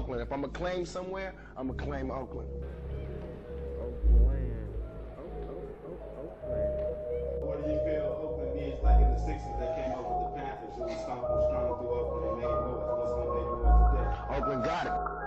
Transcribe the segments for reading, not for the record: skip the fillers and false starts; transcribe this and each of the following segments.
Oakland. If I'm gonna claim somewhere, I'm gonna claim Oakland. Oakland. What do you feel Oakland needs, like in the 60s, they came up with the Panthers, who was strong through Oakland and made noise. What's gonna make noise today? Oakland got it.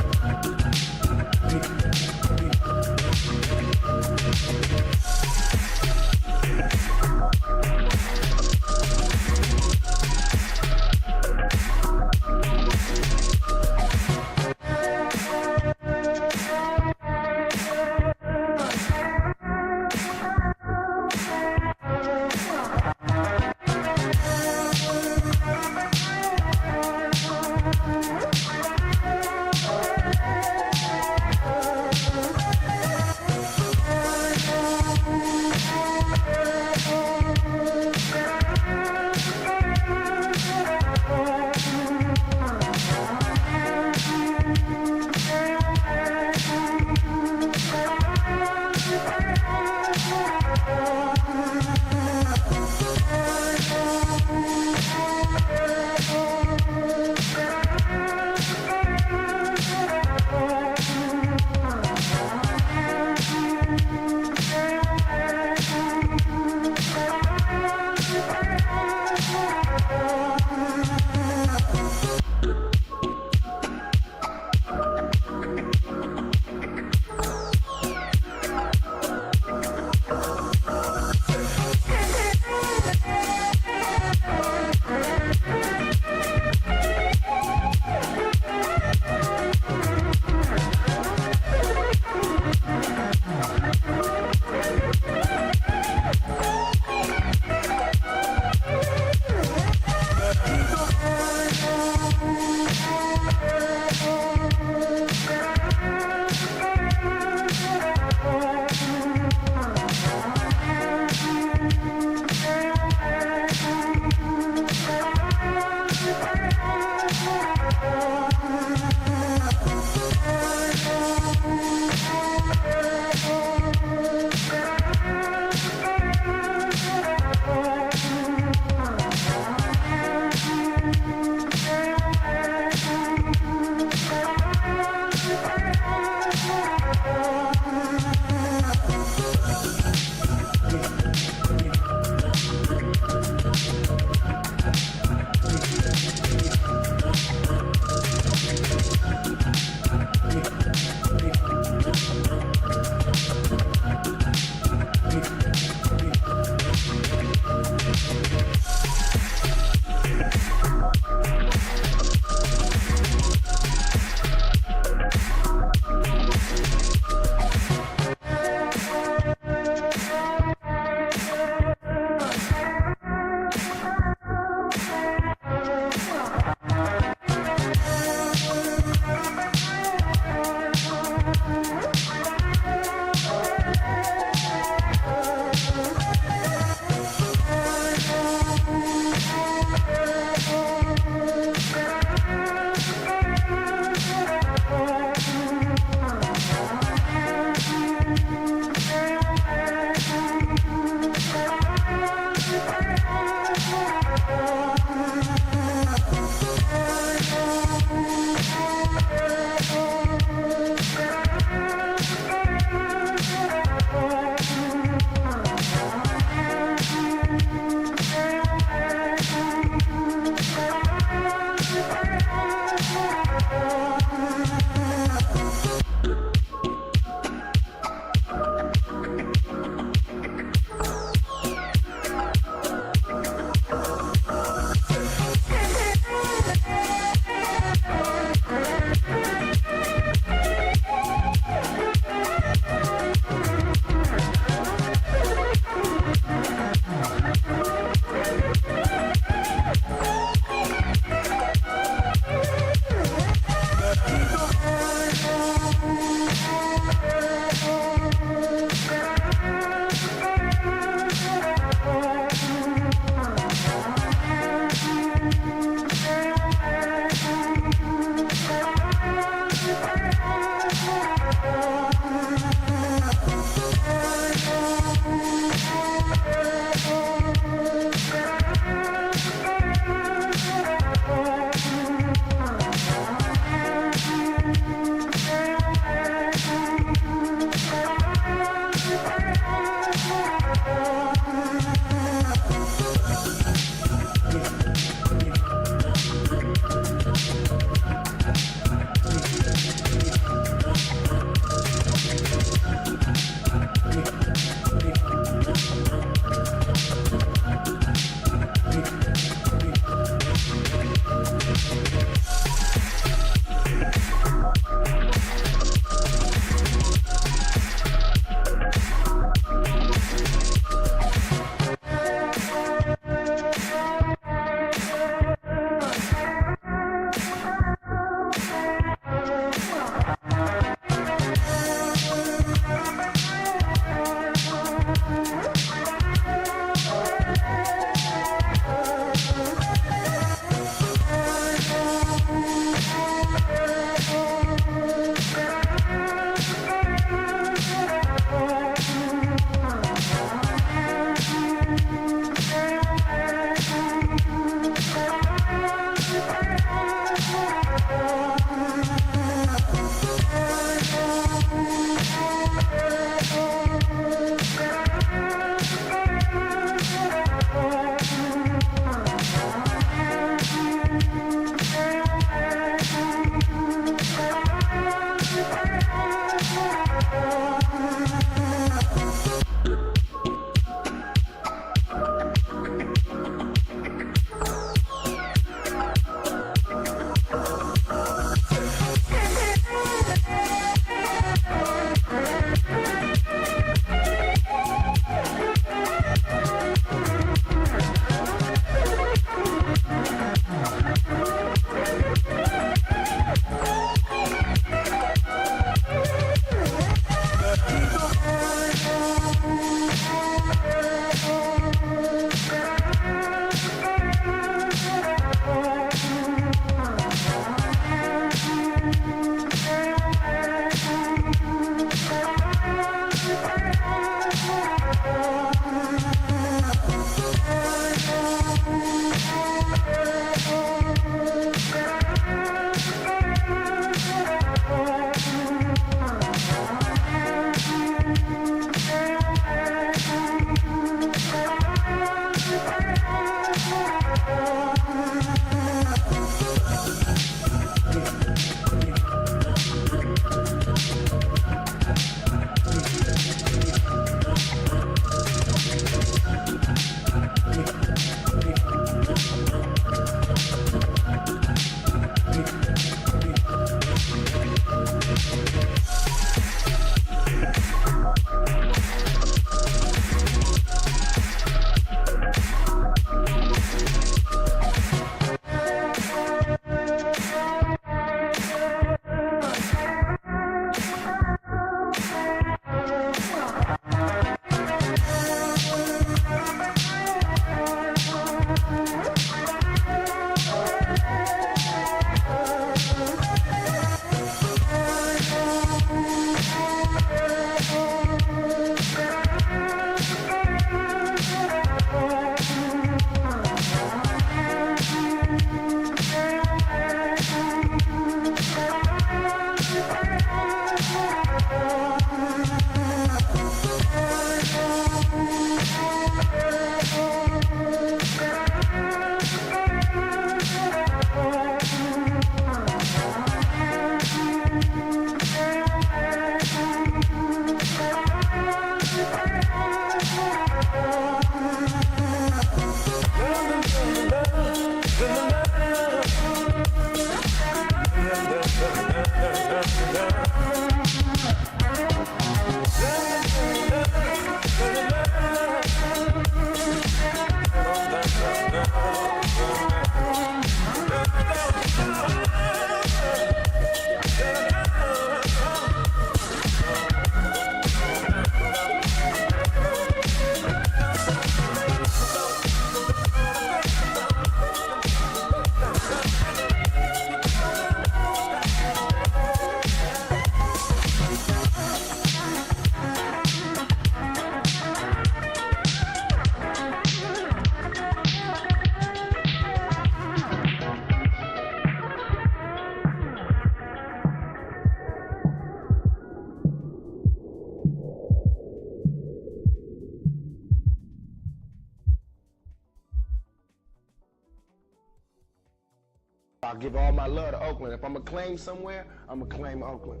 I give all my love to Oakland. If I'm gonna claim somewhere, I'm gonna claim Oakland.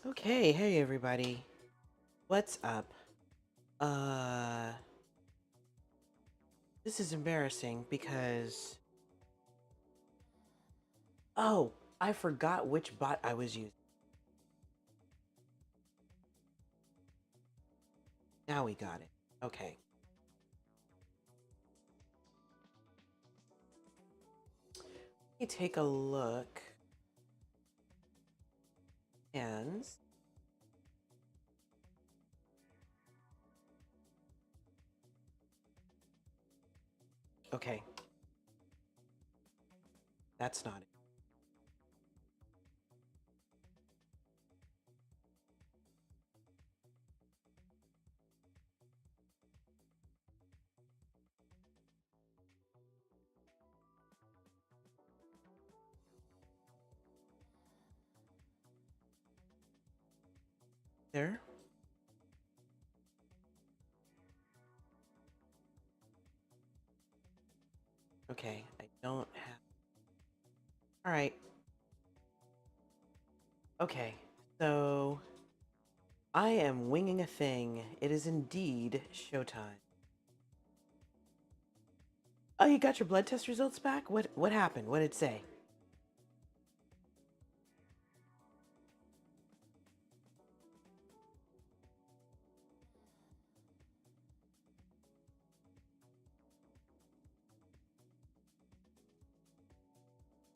Okay, hey everybody. What's up? This is embarrassing because oh, I forgot which bot I was using. Now we got it. Okay. Let me take a look. And okay. That's not it. There. Okay, I don't have. All right. Okay. So I am winging a thing. It is indeed showtime. Oh, you got your blood test results back? What happened? What did it say?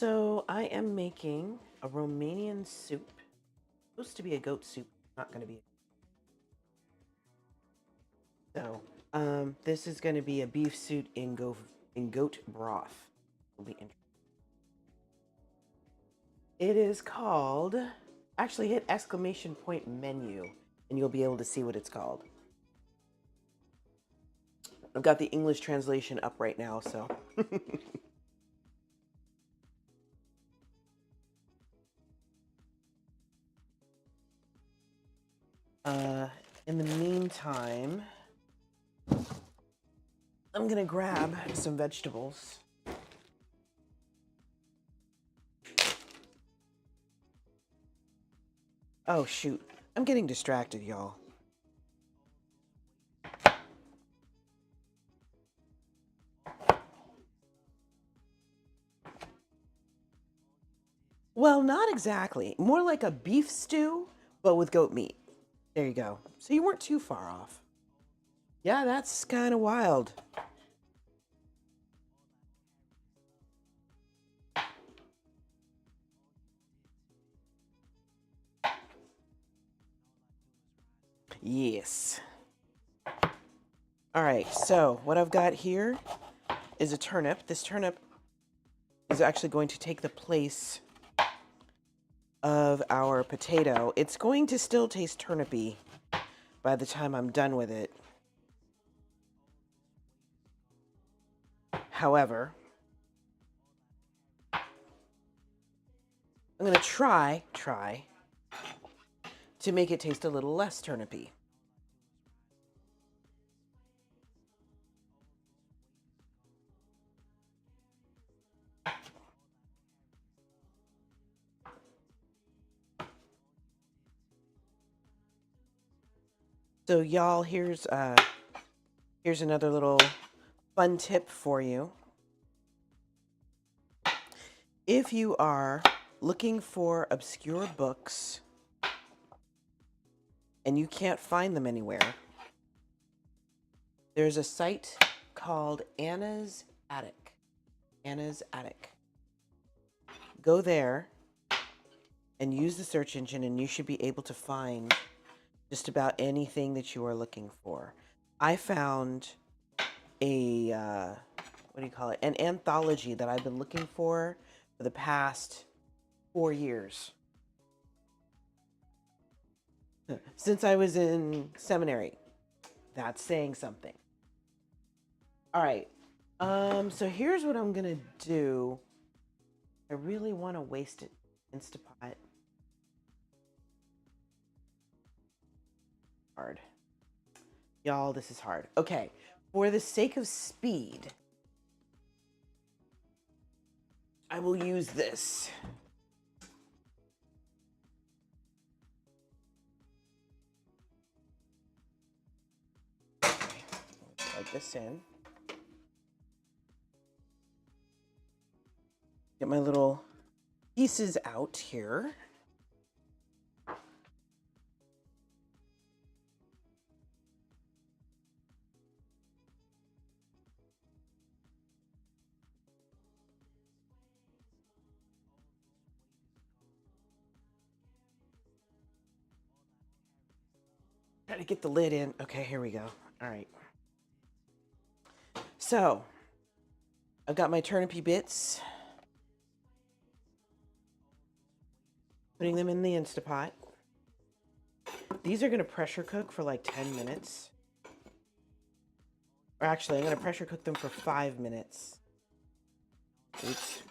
So I am making a Romanian soup. Supposed to be a goat soup, not going to be. So, this is going to be a beef soup in goat broth. Will be interesting. It is called. Actually, hit exclamation point menu, and you'll be able to see what it's called. I've got the English translation up right now, so. In the meantime, I'm gonna grab some vegetables. Oh shoot, I'm getting distracted, y'all. Well, not exactly. More like a beef stew, but with goat meat. There you go. So you weren't too far off. Yeah, that's kind of wild. Yes. All right, so what I've got here is a turnip. This turnip is actually going to take the place of our potato. It's going to still taste turnipy by the time I'm done with it. However, I'm going to try to make it taste a little less turnipy. So y'all, here's another little fun tip for you. If you are looking for obscure books and you can't find them anywhere, there's a site called Anna's Attic. Anna's Attic. Go there and use the search engine and you should be able to find just about anything that you are looking for. I found a, what do you call it? An anthology that I've been looking for the past 4 years. Since I was in seminary. That's saying something. All right. So here's what I'm gonna do. I really want to waste it Instapot. Hard. Y'all, this is hard. Okay. For the sake of speed, I will use this. Okay, plug this in. Get my little pieces out here. Try to get the lid in. Okay, here we go. All right. So, I've got my turnipy bits. Putting them in the Instapot. These are going to pressure cook for like 10 minutes. Or actually, I'm going to pressure cook them for 5 minutes. Oops.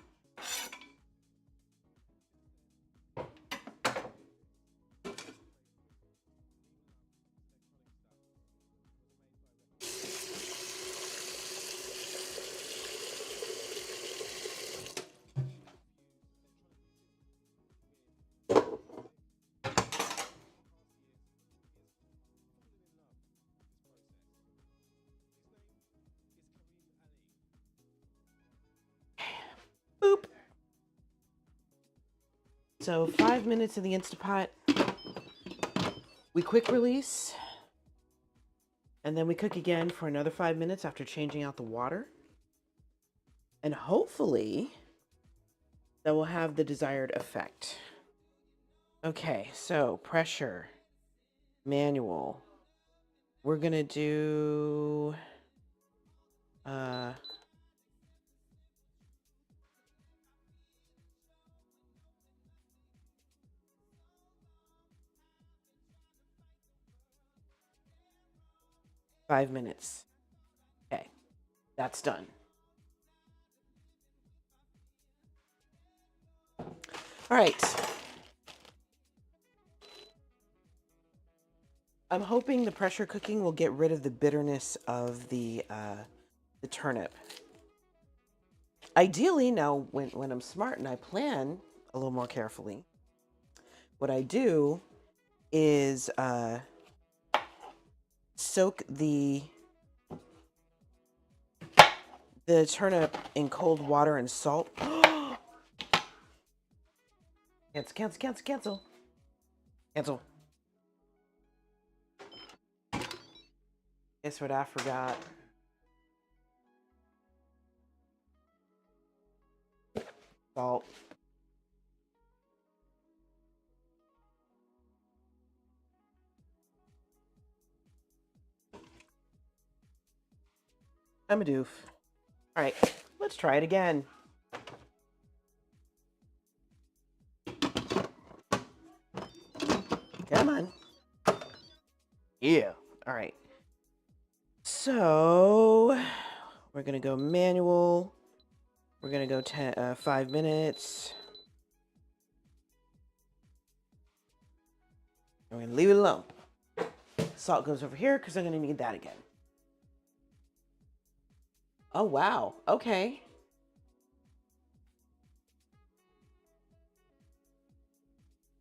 Boop. So 5 minutes in the Instapot. We quick release. And then we cook again for another 5 minutes after changing out the water. And hopefully that will have the desired effect. Okay, so pressure, manual. We're gonna do 5 minutes. Okay, that's done. All right. I'm hoping the pressure cooking will get rid of the bitterness of the turnip. Ideally, now when I'm smart and I plan a little more carefully, what I do is soak the turnip in cold water and salt. Cancel. Guess what I forgot? Salt. I'm a doof. All right, let's try it again. Come on. Yeah. All right. So we're going to go manual. We're going to go 5 minutes. We're going to leave it alone. Salt goes over here because I'm going to need that again. Oh, wow. Okay.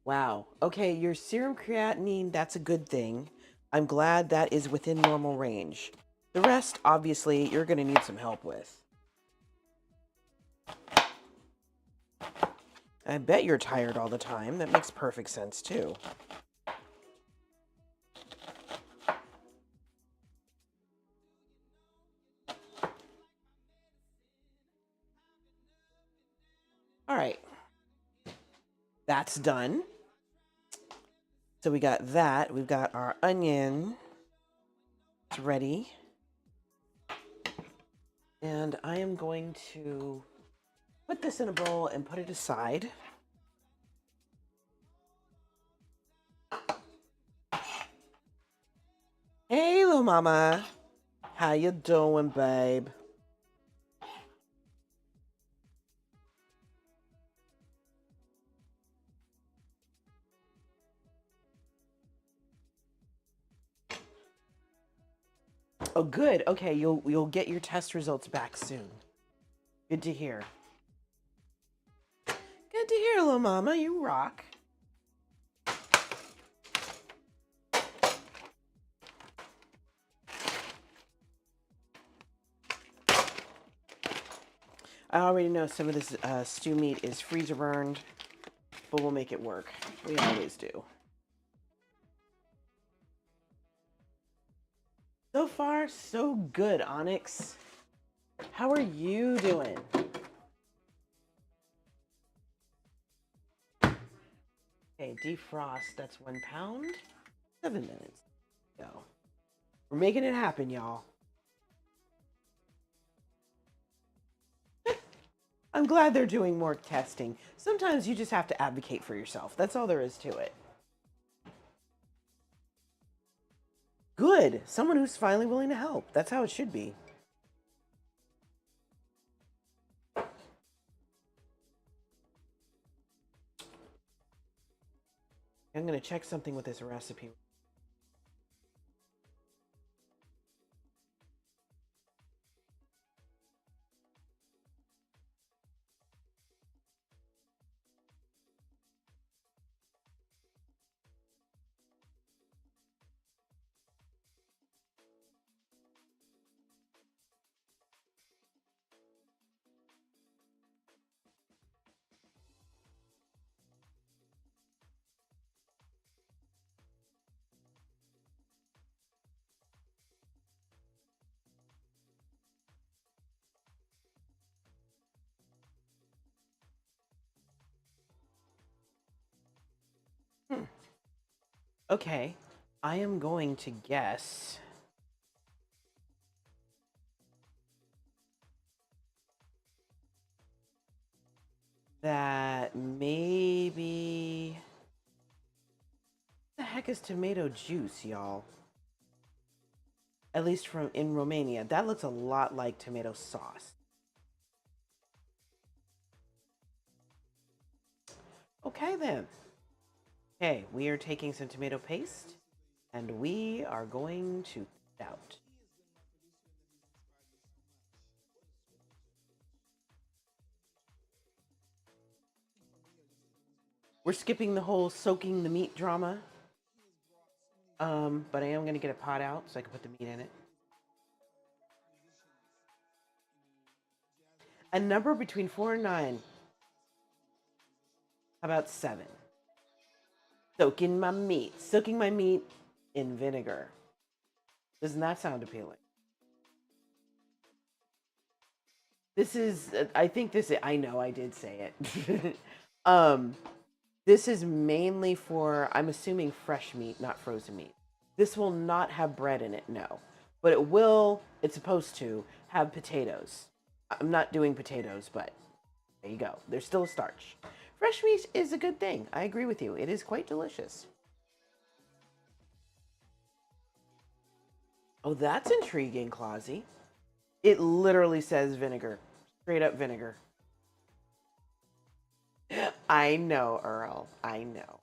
Wow. Okay, your serum creatinine, that's a good thing. I'm glad that is within normal range. The rest, obviously, you're going to need some help with. I bet you're tired all the time. That makes perfect sense, too. All right. That's done. So we got that. We've got our onion. It's ready. And I am going to put this in a bowl and put it aside. Hey, little mama. How you doing, babe? Oh, good. Okay, you'll get your test results back soon. Good to hear. Good to hear, little mama. You rock. I already know some of this stew meat is freezer burned, but we'll make it work. We always do. So far, so good, Onyx. How are you doing? Okay, defrost. That's 1 pound. 7 minutes. Go. We're making it happen, y'all. I'm glad they're doing more testing. Sometimes you just have to advocate for yourself. That's all there is to it. Good. Someone who's finally willing to help. That's how it should be. I'm going to check something with this recipe. Okay, I am going to guess that maybe... What the heck is tomato juice, y'all? At least from in Romania. That looks a lot like tomato sauce. Okay then. Okay, we are taking some tomato paste and we are going to out. We're skipping the whole soaking the meat drama. But I am going to get a pot out so I can put the meat in it. A number between 4 and 9. How about 7? Soaking my meat in vinegar. Doesn't that sound appealing? This is, I think this is, I know I did say it. This is mainly for, I'm assuming, fresh meat, not frozen meat. This will not have bread in it, no. But it will, it's supposed to, have potatoes. I'm not doing potatoes, but there you go. There's still a starch. Fresh meat is a good thing. I agree with you. It is quite delicious. Oh, that's intriguing, Clausy. It literally says vinegar. Straight up vinegar. I know, Earl. I know.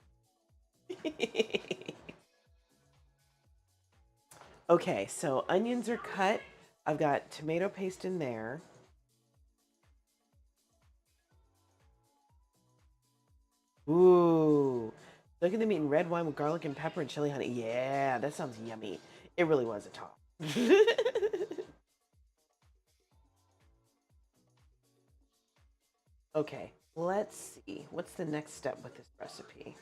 Okay, so onions are cut. I've got tomato paste in there. Ooh. Look at them eating red wine with garlic and pepper and chili honey. Yeah, that sounds yummy. It really was a top. Okay, let's see. What's the next step with this recipe?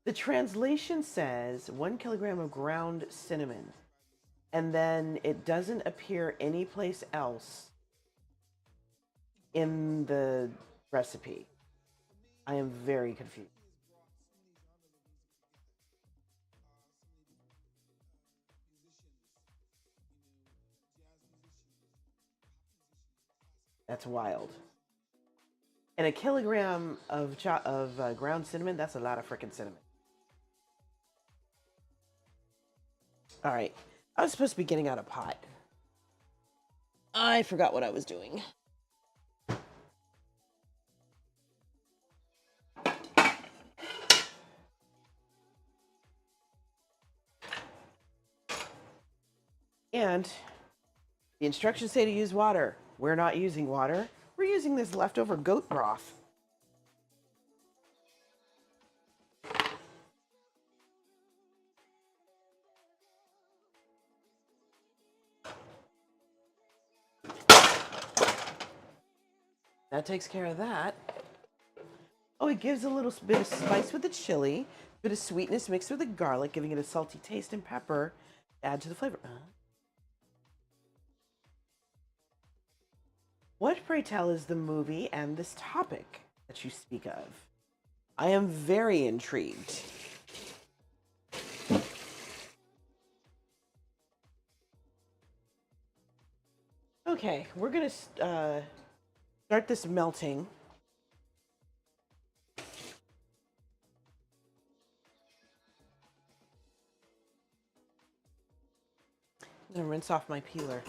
The translation says 1 kilogram of ground cinnamon, and then it doesn't appear anyplace else in the recipe. I am very confused. That's wild. And a kilogram of ground cinnamon, that's a lot of freaking cinnamon. All right. I was supposed to be getting out a pot. I forgot what I was doing. And the instructions say to use water. We're not using water. We're using this leftover goat broth. That takes care of that. Oh, it gives a little bit of spice with the chili, bit of sweetness mixed with the garlic, giving it a salty taste, and pepper add to the flavor. What, pray tell, is the movie and this topic that you speak of? I am very intrigued. Okay, we're gonna start this melting. I'm gonna rinse off my peeler.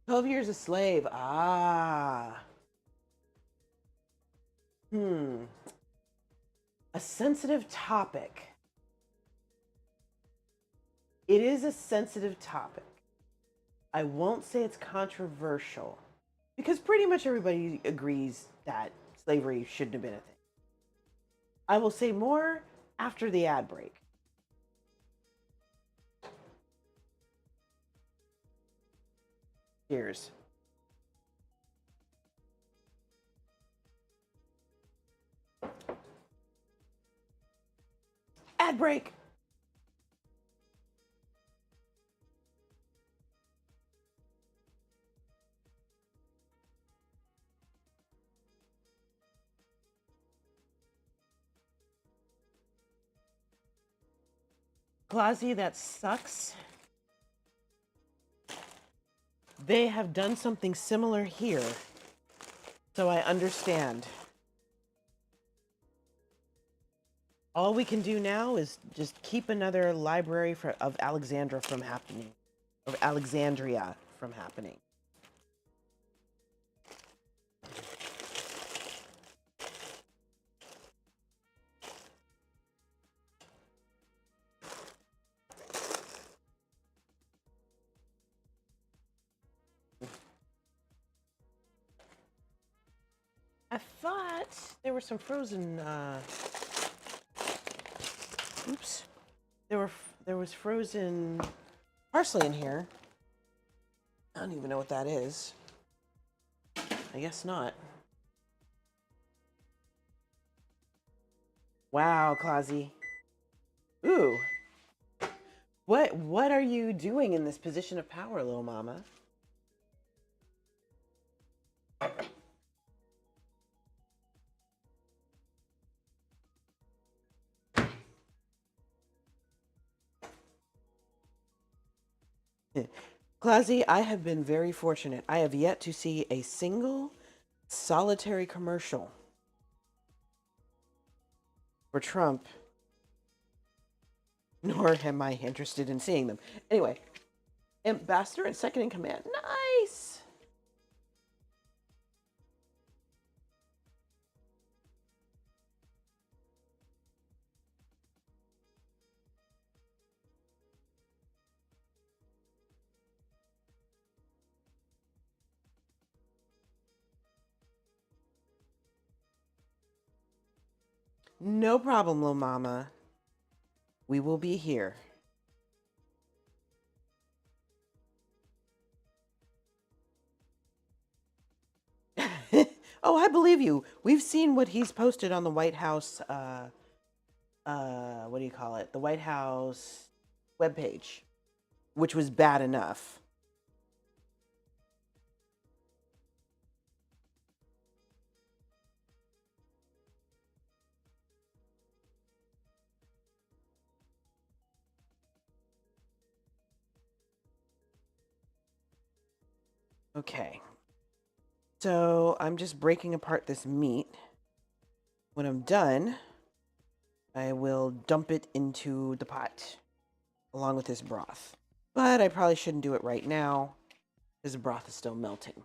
"12 Years a Slave." Ah. A sensitive topic. It is a sensitive topic. I won't say it's controversial because pretty much everybody agrees that slavery shouldn't have been a thing. I will say more after the ad break. Cheers. Ad break. Clausy, that sucks. They have done something similar here, so I understand. All we can do now is just keep another library of Alexandria from happening. I thought there were some frozen, oops. There was frozen parsley in here. I don't even know what that is. I guess not. Wow, Clausy. Ooh. What are you doing in this position of power, little mama? Clausy, I have been very fortunate. I have yet to see a single solitary commercial for Trump, nor am I interested in seeing them. Anyway, ambassador and second in command. Nice. No problem, little mama. We will be here. Oh, I believe you. We've seen what he's posted on the White House, what do you call it? The White House webpage, which was bad enough. Okay. So I'm just breaking apart this meat. When I'm done, I will dump it into the pot along with this broth. But I probably shouldn't do it right now because the broth is still melting.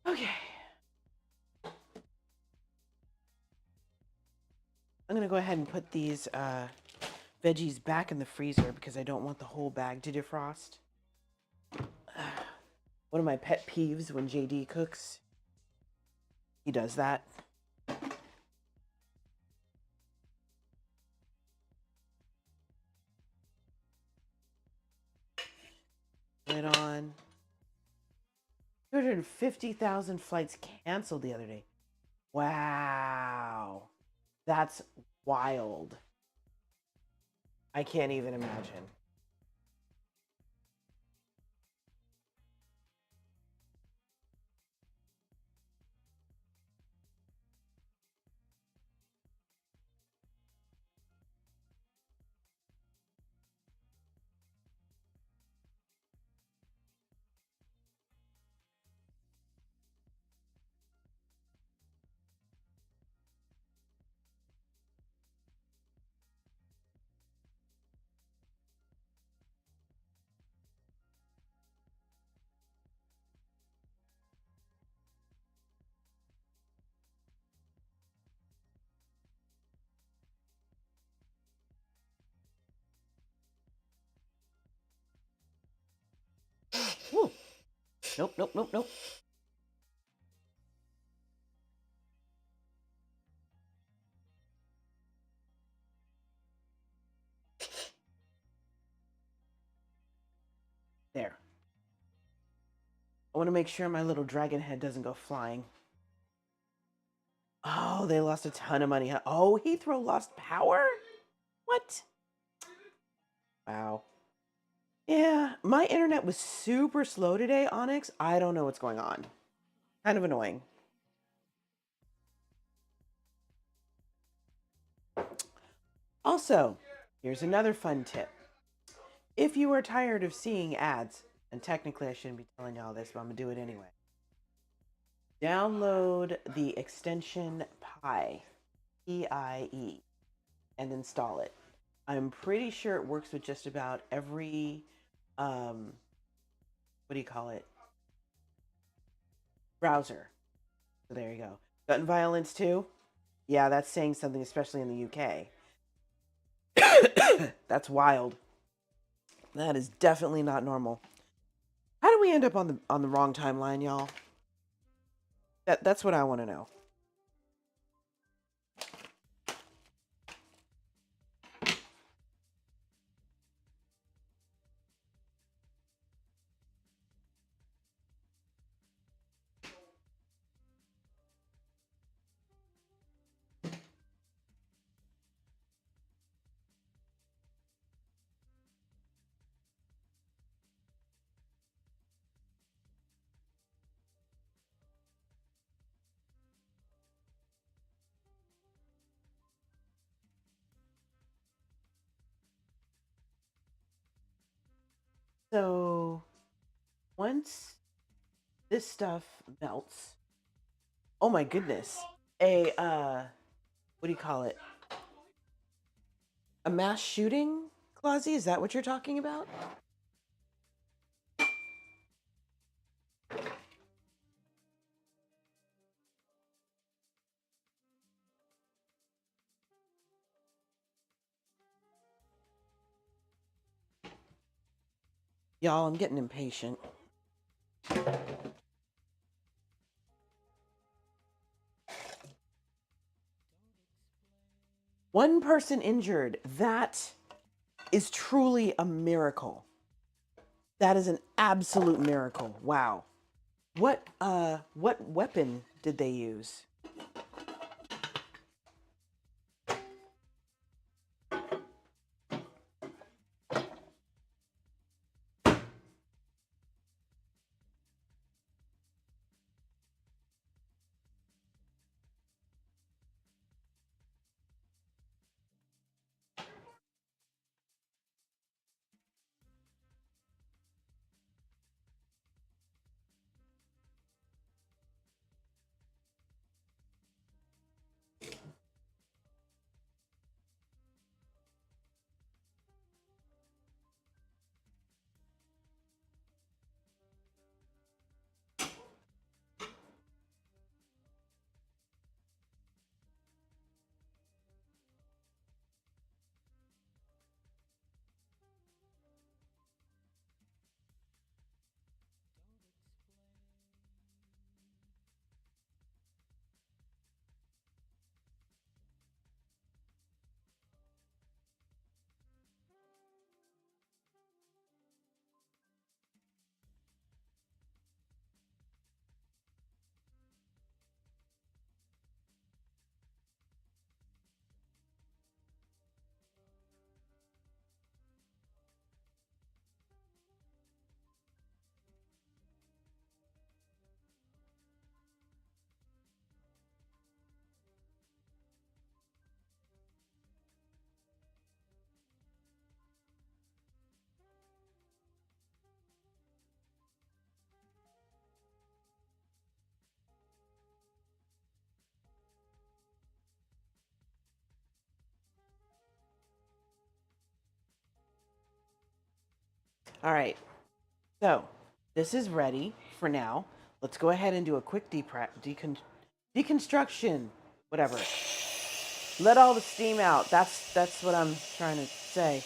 Okay. I'm going to go ahead and put these veggies back in the freezer because I don't want the whole bag to defrost. One of my pet peeves when JD cooks, he does that. Lid on. 250,000 flights canceled the other day. Wow. That's wild. I can't even imagine. Woo. Nope, nope, nope, nope. There. I want to make sure my little dragon head doesn't go flying. Oh, they lost a ton of money. Oh, Heathrow lost power? What? Wow. Yeah, my internet was super slow today, Onyx. I don't know what's going on. Kind of annoying. Also, here's another fun tip. If you are tired of seeing ads, and technically I shouldn't be telling you all this, but I'm going to do it anyway. Download the extension Pi, P-I-E, and install it. I'm pretty sure it works with just about every, what do you call it? Browser. So there you go. Gun violence too? Yeah, that's saying something, especially in the UK. That's wild. That is definitely not normal. How do we end up on the wrong timeline, y'all? That's what I want to know. So once this stuff melts, oh my goodness, a what do you call it? A mass shooting, Clausy? Is that what you're talking about? Y'all, I'm getting impatient. One person injured. That is truly a miracle. That is an absolute miracle. Wow. What weapon did they use? All right. So this is ready for now. Let's go ahead and do a quick deconstruction. Whatever. Let all the steam out. That's what I'm trying to say.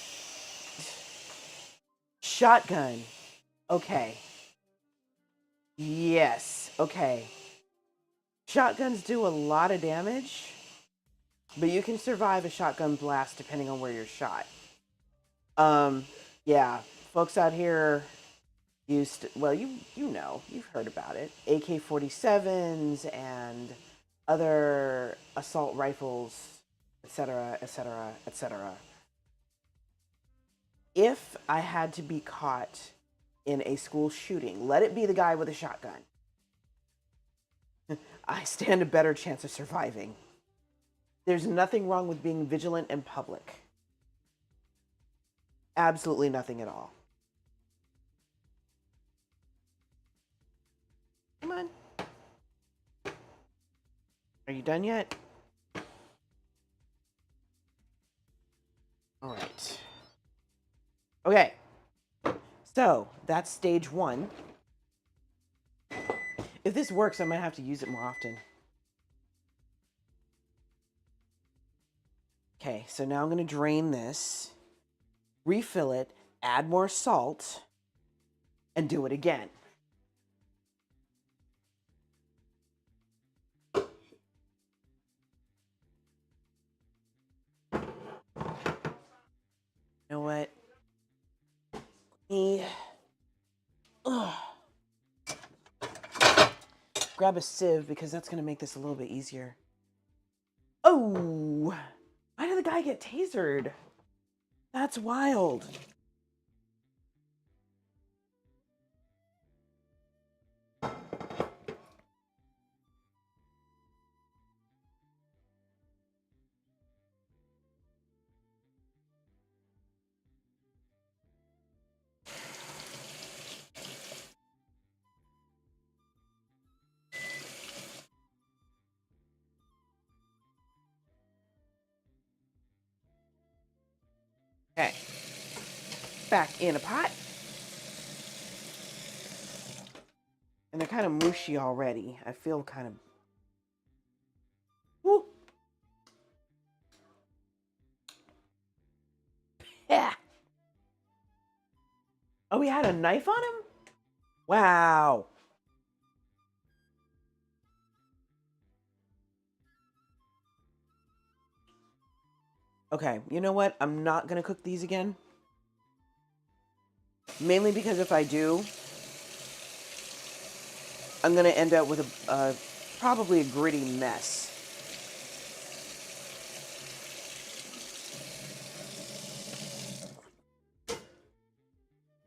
Shotgun. Okay. Yes. Okay. Shotguns do a lot of damage, but you can survive a shotgun blast depending on where you're shot. Yeah, folks out here used to, well, you know, you've heard about it. AK-47s and other assault rifles, etc., etc., etc. If I had to be caught in a school shooting, let it be the guy with a shotgun, I stand a better chance of surviving. There's nothing wrong with being vigilant in public. Absolutely nothing at all. Come on. Are you done yet? All right. Okay. So that's stage 1. If this works, I might have to use it more often. Okay, so now I'm going to drain this, refill it, add more salt, and do it again. You know what? Grab a sieve because that's going to make this a little bit easier. Oh! Why did the guy get tasered? That's wild. Okay. Back in a pot. And they're kind of mushy already. I feel kind of... Woo! Yeah. Oh, we had a knife on him? Wow. Okay, you know what? I'm not going to cook these again. Mainly because if I do, I'm going to end up with probably a gritty mess.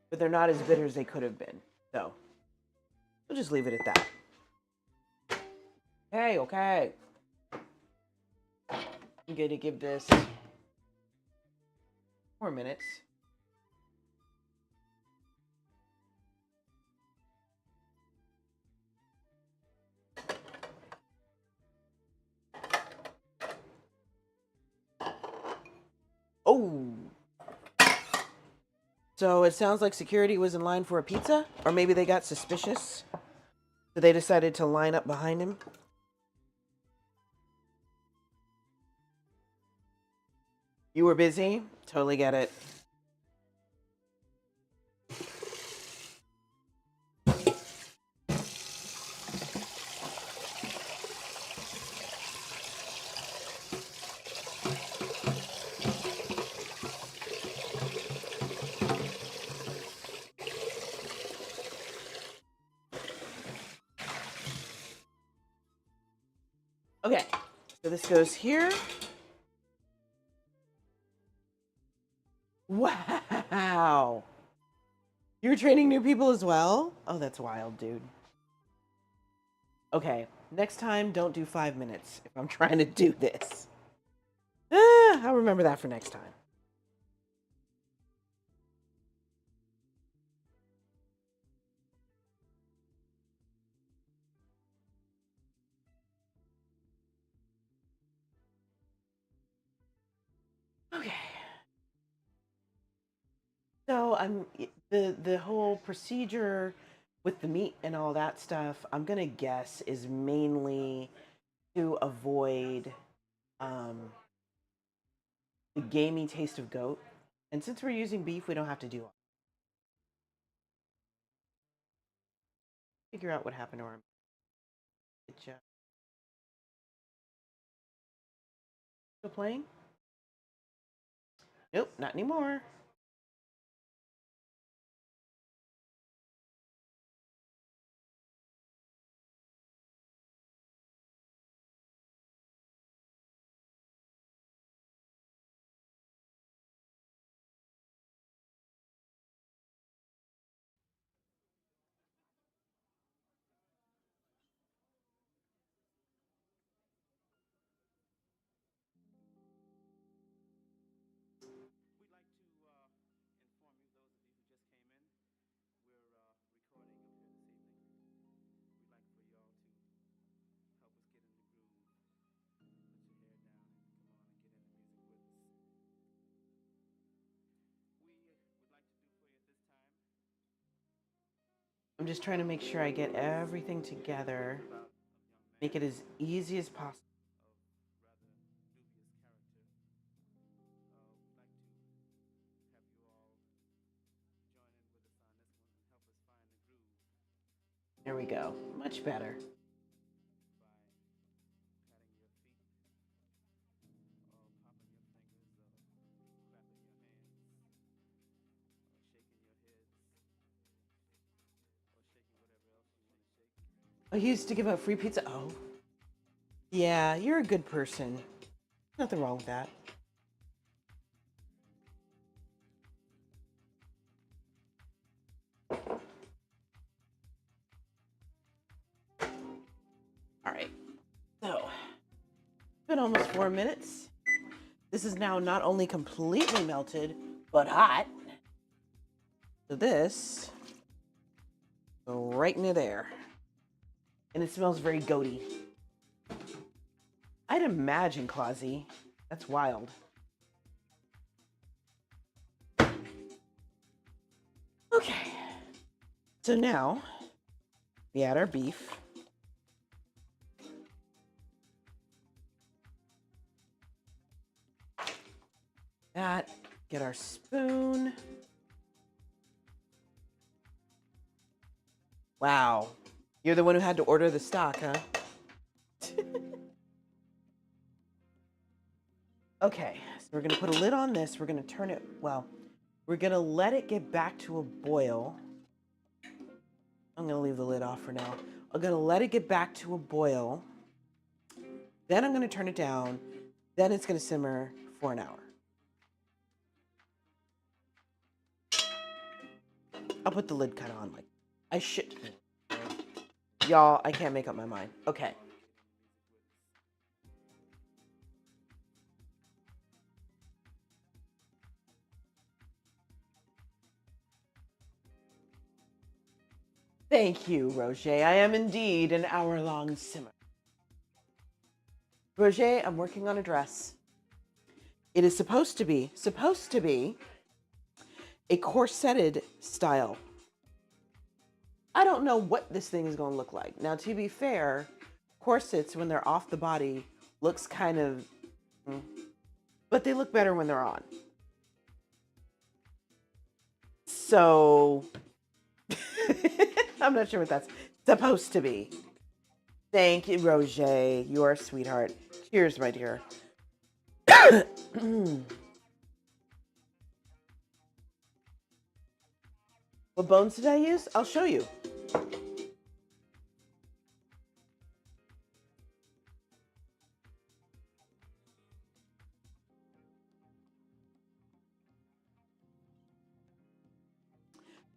But they're not as bitter as they could have been. So, we'll just leave it at that. Hey, okay. I'm going to give this 4 minutes. Oh. So it sounds like security was in line for a pizza, or maybe they got suspicious, so they decided to line up behind him. You were busy? Totally get it. Okay, so this goes here. Wow. You're training new people as well? Oh, that's wild, dude. Okay, next time, don't do 5 minutes if I'm trying to do this. I'll remember that for next time. Okay. So I'm the whole procedure with the meat and all that stuff, I'm gonna guess is mainly to avoid um, the gamey taste of goat. And since we're using beef, we don't have to do all. Figure out what happened to our still playing? Nope, not anymore. I'm just trying to make sure I get everything together, make it as easy as possible. There we go. Much better. Oh, you used to give out free pizza? Oh. Yeah, you're a good person. Nothing wrong with that. All right. So, it's been almost 4 minutes. This is now not only completely melted, but hot. So this, go right near there. And it smells very goaty. I'd imagine, Clausy. That's wild. Okay. So now, we add our beef. That, get our spoon. Wow. You're the one who had to order the stock, huh? Okay, so we're gonna put a lid on this. We're gonna turn it, well, we're gonna let it get back to a boil. I'm gonna leave the lid off for now. I'm gonna let it get back to a boil. Then I'm gonna turn it down. Then it's gonna simmer for an hour. I'll put the lid kind of on like, I should. Y'all, I can't make up my mind. Okay. Thank you, Roger. I am indeed an hour-long simmer. Roger, I'm working on a dress. It is supposed to be a corseted style. I don't know what this thing is going to look like. Now, to be fair, corsets, when they're off the body, looks kind of, but they look better when they're on. So, I'm not sure what that's supposed to be. Thank you, Roger. You are a sweetheart. Cheers, my dear. What bones did I use? I'll show you.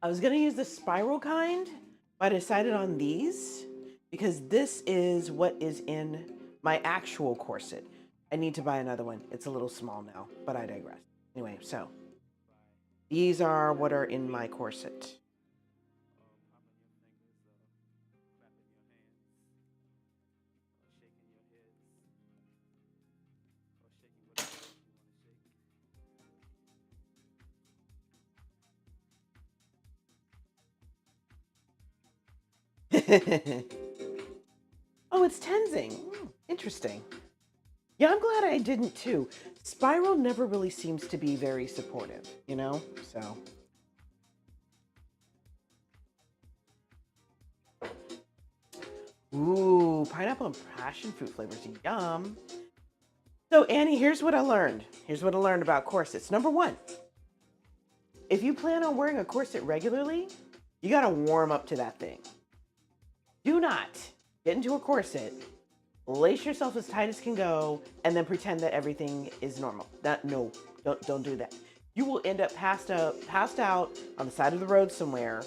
I was going to use the spiral kind, but I decided on these because this is what is in my actual corset. I need to buy another one. It's a little small now, but I digress. Anyway, so these are what are in my corset. Oh, it's tensing. Interesting. Yeah, I'm glad I didn't too. Spiral never really seems to be very supportive, you know? So. Ooh, pineapple and passion fruit flavors. Yum. So, Annie, here's what I learned. Here's what I learned about corsets. Number one, if you plan on wearing a corset regularly, you got to warm up to that thing. Do not get into a corset, lace yourself as tight as can go, and then pretend that everything is normal. No, don't do that. You will end up passed out on the side of the road somewhere.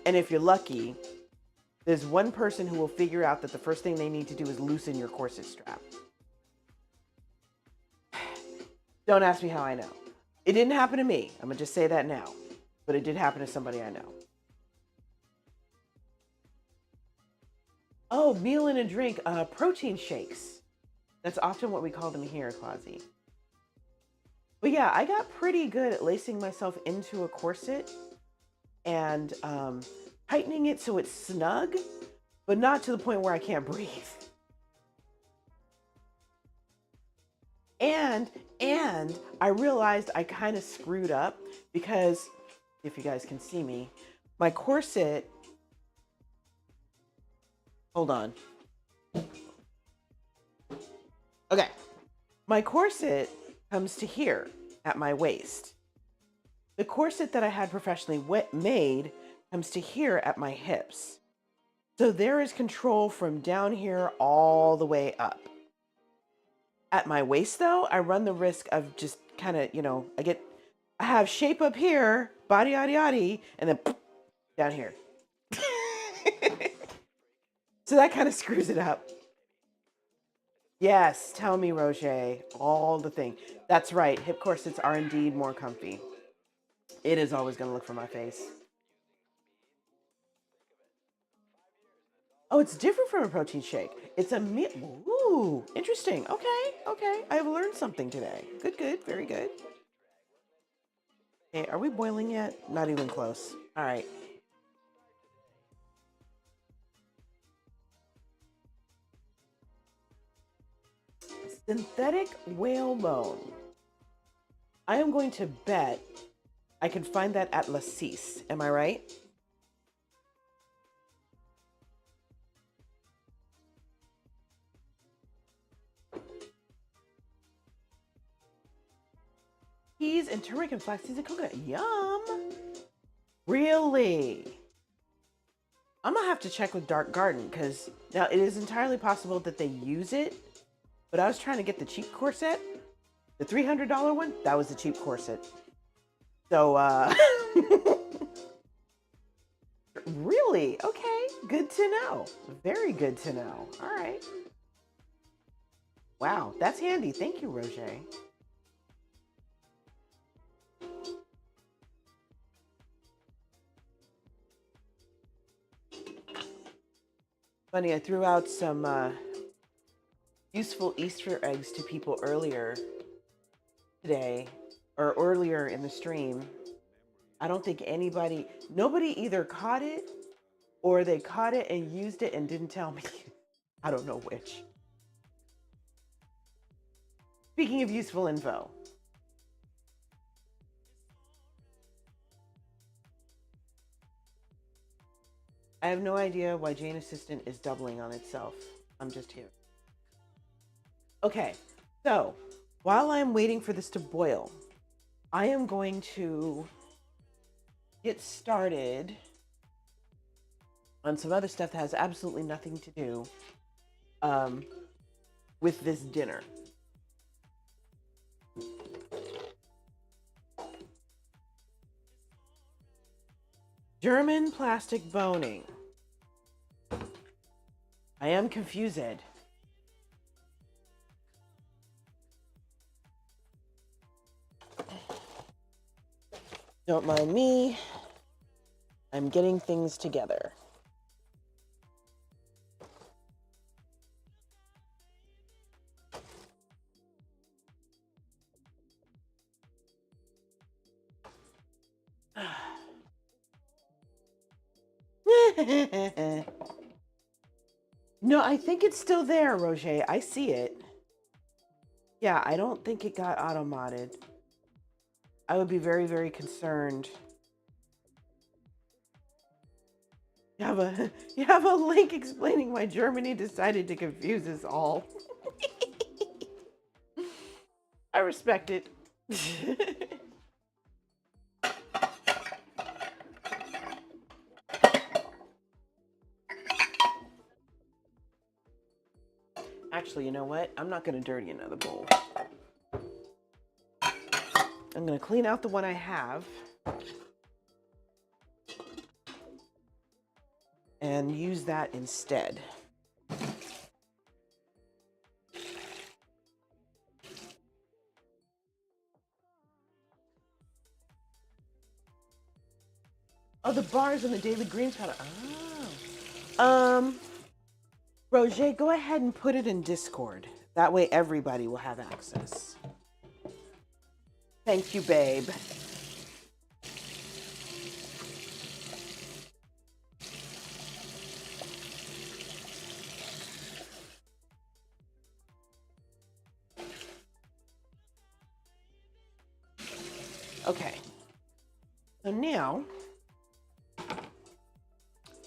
And if you're lucky, there's one person who will figure out that the first thing they need to do is loosen your corset strap. Don't ask me how I know. It didn't happen to me. I'm going to just say that now. But it did happen to somebody I know. Oh, meal and a drink. Protein shakes. That's often what we call them here, Quasi. But yeah, I got pretty good at lacing myself into a corset and tightening it so it's snug, but not to the point where I can't breathe. And I realized I kind of screwed up because, if you guys can see me, my corset, hold on. Okay. My corset comes to here at my waist. The corset that I had professionally made comes to here at my hips. So there is control from down here all the way up. At my waist, though, I run the risk of just kind of, I have shape up here, body, yaddy, yaddy, and then down here. So that kind of screws it up. Yes, tell me, Roger, all the thing. That's right, hip corsets are indeed more comfy. It is always going to look for my face. Oh, it's different from a protein shake. It's a meal. Ooh, interesting. Okay. I have learned something today. Good, very good. Okay, are we boiling yet? Not even close. All right. Synthetic whalebone. I am going to bet I can find that at La Cisse. Am I right? Peas and turmeric and flax seeds and coconut. Yum. Really? I'm gonna have to check with Dark Garden because now it is entirely possible that they use it, but I was trying to get the cheap corset, the $300 one. That was the cheap corset. So, really? Okay. Good to know. Very good to know. All right. Wow. That's handy. Thank you, Roger. Funny, I threw out some useful Easter eggs to people earlier today, or earlier in the stream. I don't think nobody either caught it or they caught it and used it and didn't tell me. I don't know which. Speaking of useful info. I have no idea why Jane Assistant is doubling on itself. I'm just here. Okay, so while I'm waiting for this to boil, I am going to get started on some other stuff that has absolutely nothing to do with this dinner. German plastic boning. I am confused. Don't mind me. I'm getting things together. No, I think it's still there, Roger. I see it. Yeah, I don't think it got auto-modded. I would be very, very concerned. You have a you have a link explaining why Germany decided to confuse us all. I respect it. Actually, you know what? I'm not going to dirty another bowl. I'm going to clean out the one I have and use that instead. Oh, the bars and the daily greens powder. Oh. Roger, go ahead and put it in Discord. That way everybody will have access. Thank you, babe. Okay. So now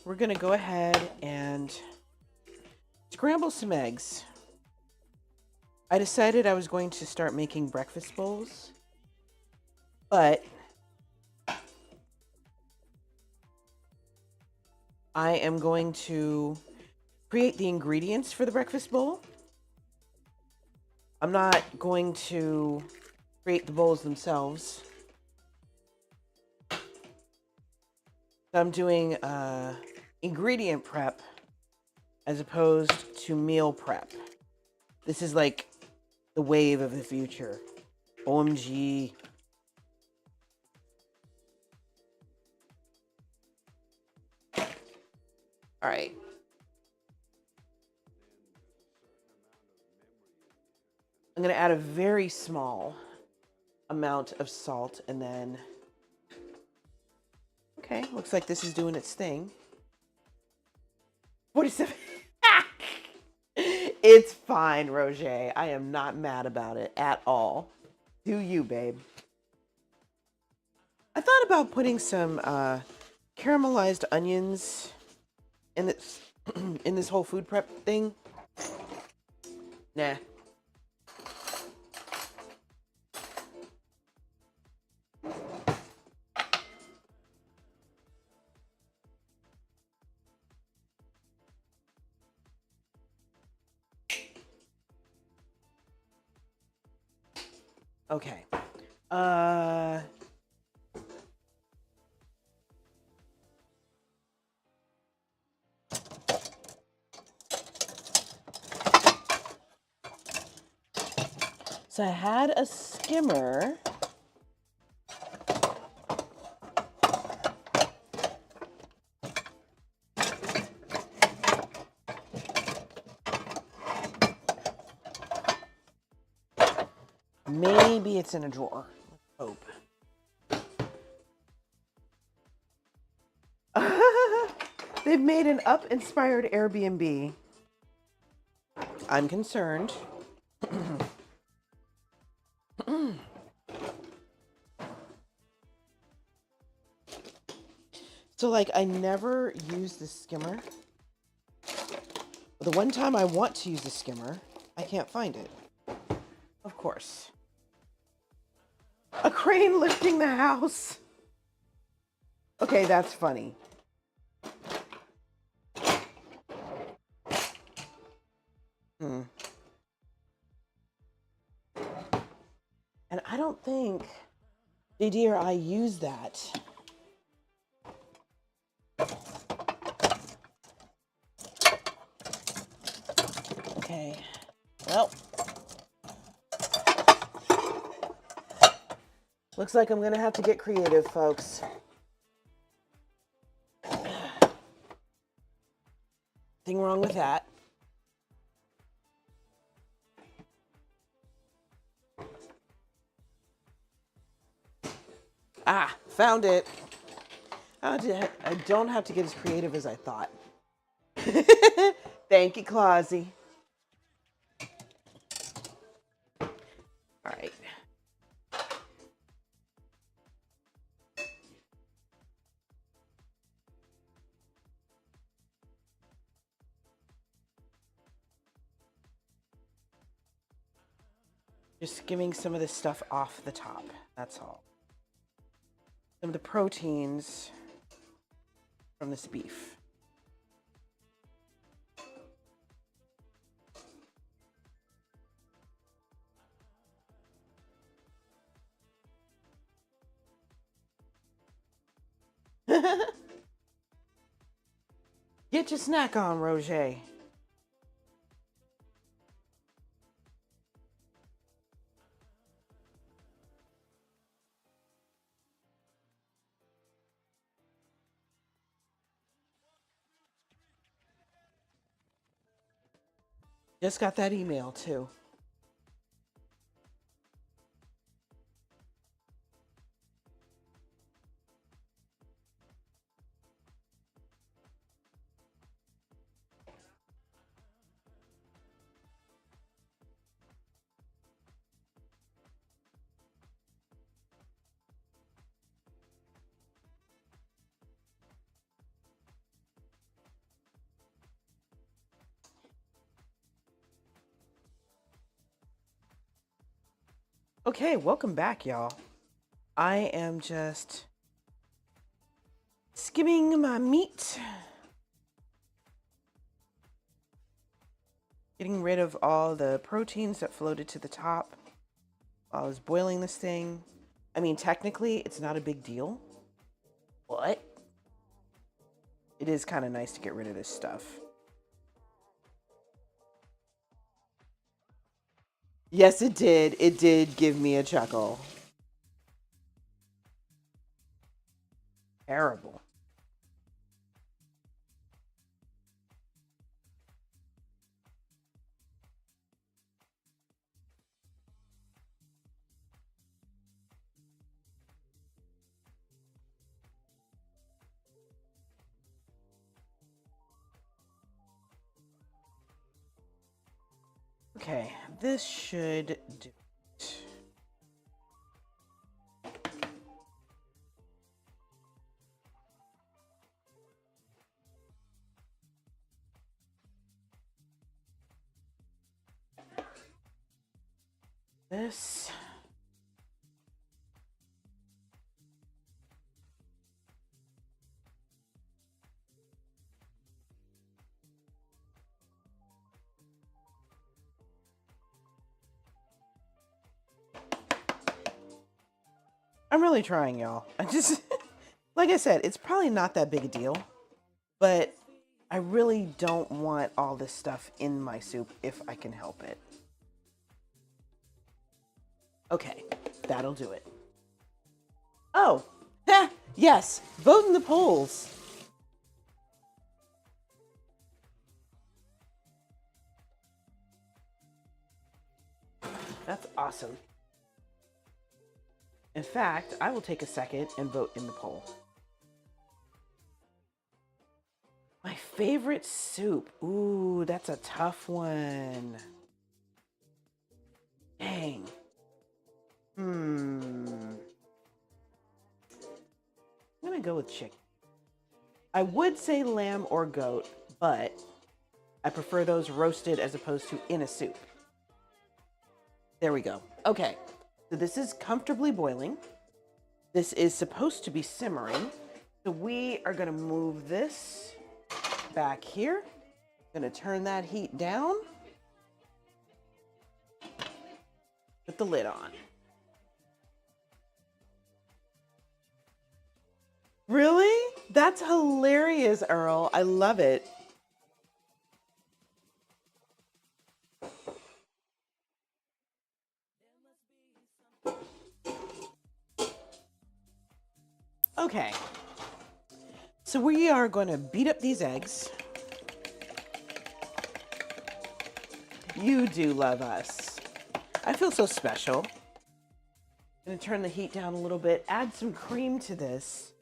we're going to go ahead and scramble some eggs. I decided I was going to start making breakfast bowls, but I am going to create the ingredients for the breakfast bowl. I'm not going to create the bowls themselves. So I'm doing ingredient prep as opposed to meal prep. This is like the wave of the future. OMG. All right. I'm going to add a very small amount of salt and then, okay, looks like this is doing its thing. 47. It's fine, Roger. I am not mad about it at all. Do you, babe? I thought about putting some caramelized onions in this in this whole food prep thing. Nah. Okay. So I had a skimmer. Maybe it's in a drawer. Let's hope. They've made an up-inspired Airbnb. I'm concerned. So, like, I never use the skimmer. The one time I want to use the skimmer, I can't find it. Of course. A crane lifting the house. Okay, that's funny. And I don't think JD or I use that. Okay, well, looks like I'm gonna have to get creative, folks. Nothing wrong with that. Ah, found it. I don't have to get as creative as I thought. Thank you, Clausy. All right. Just skimming some of this stuff off the top. That's all. Some of the proteins from this beef. Get your snack on, Roger. Just got that email too. Okay, welcome back, y'all. I am just skimming my meat, getting rid of all the proteins that floated to the top while I was boiling this thing. I mean, technically, it's not a big deal, but it is kind of nice to get rid of this stuff. Yes, it did. It did give me a chuckle. Terrible. Okay, this should do it. This. I'm really trying, y'all. I just, like I said, it's probably not that big a deal, but I really don't want all this stuff in my soup if I can help it. Okay, that'll do it. Oh, yes, vote in the polls. That's awesome. In fact, I will take a second and vote in the poll. My favorite soup. Ooh, that's a tough one. Dang. I'm gonna go with chicken. I would say lamb or goat, but I prefer those roasted as opposed to in a soup. There we go. Okay, so this is comfortably boiling. This is supposed to be simmering. So we are gonna move this back here. Gonna turn that heat down. Put the lid on. Really? That's hilarious, Earl. I love it. Okay. So we are going to beat up these eggs. You do love us. I feel so special. I'm going to turn the heat down a little bit, add some cream to this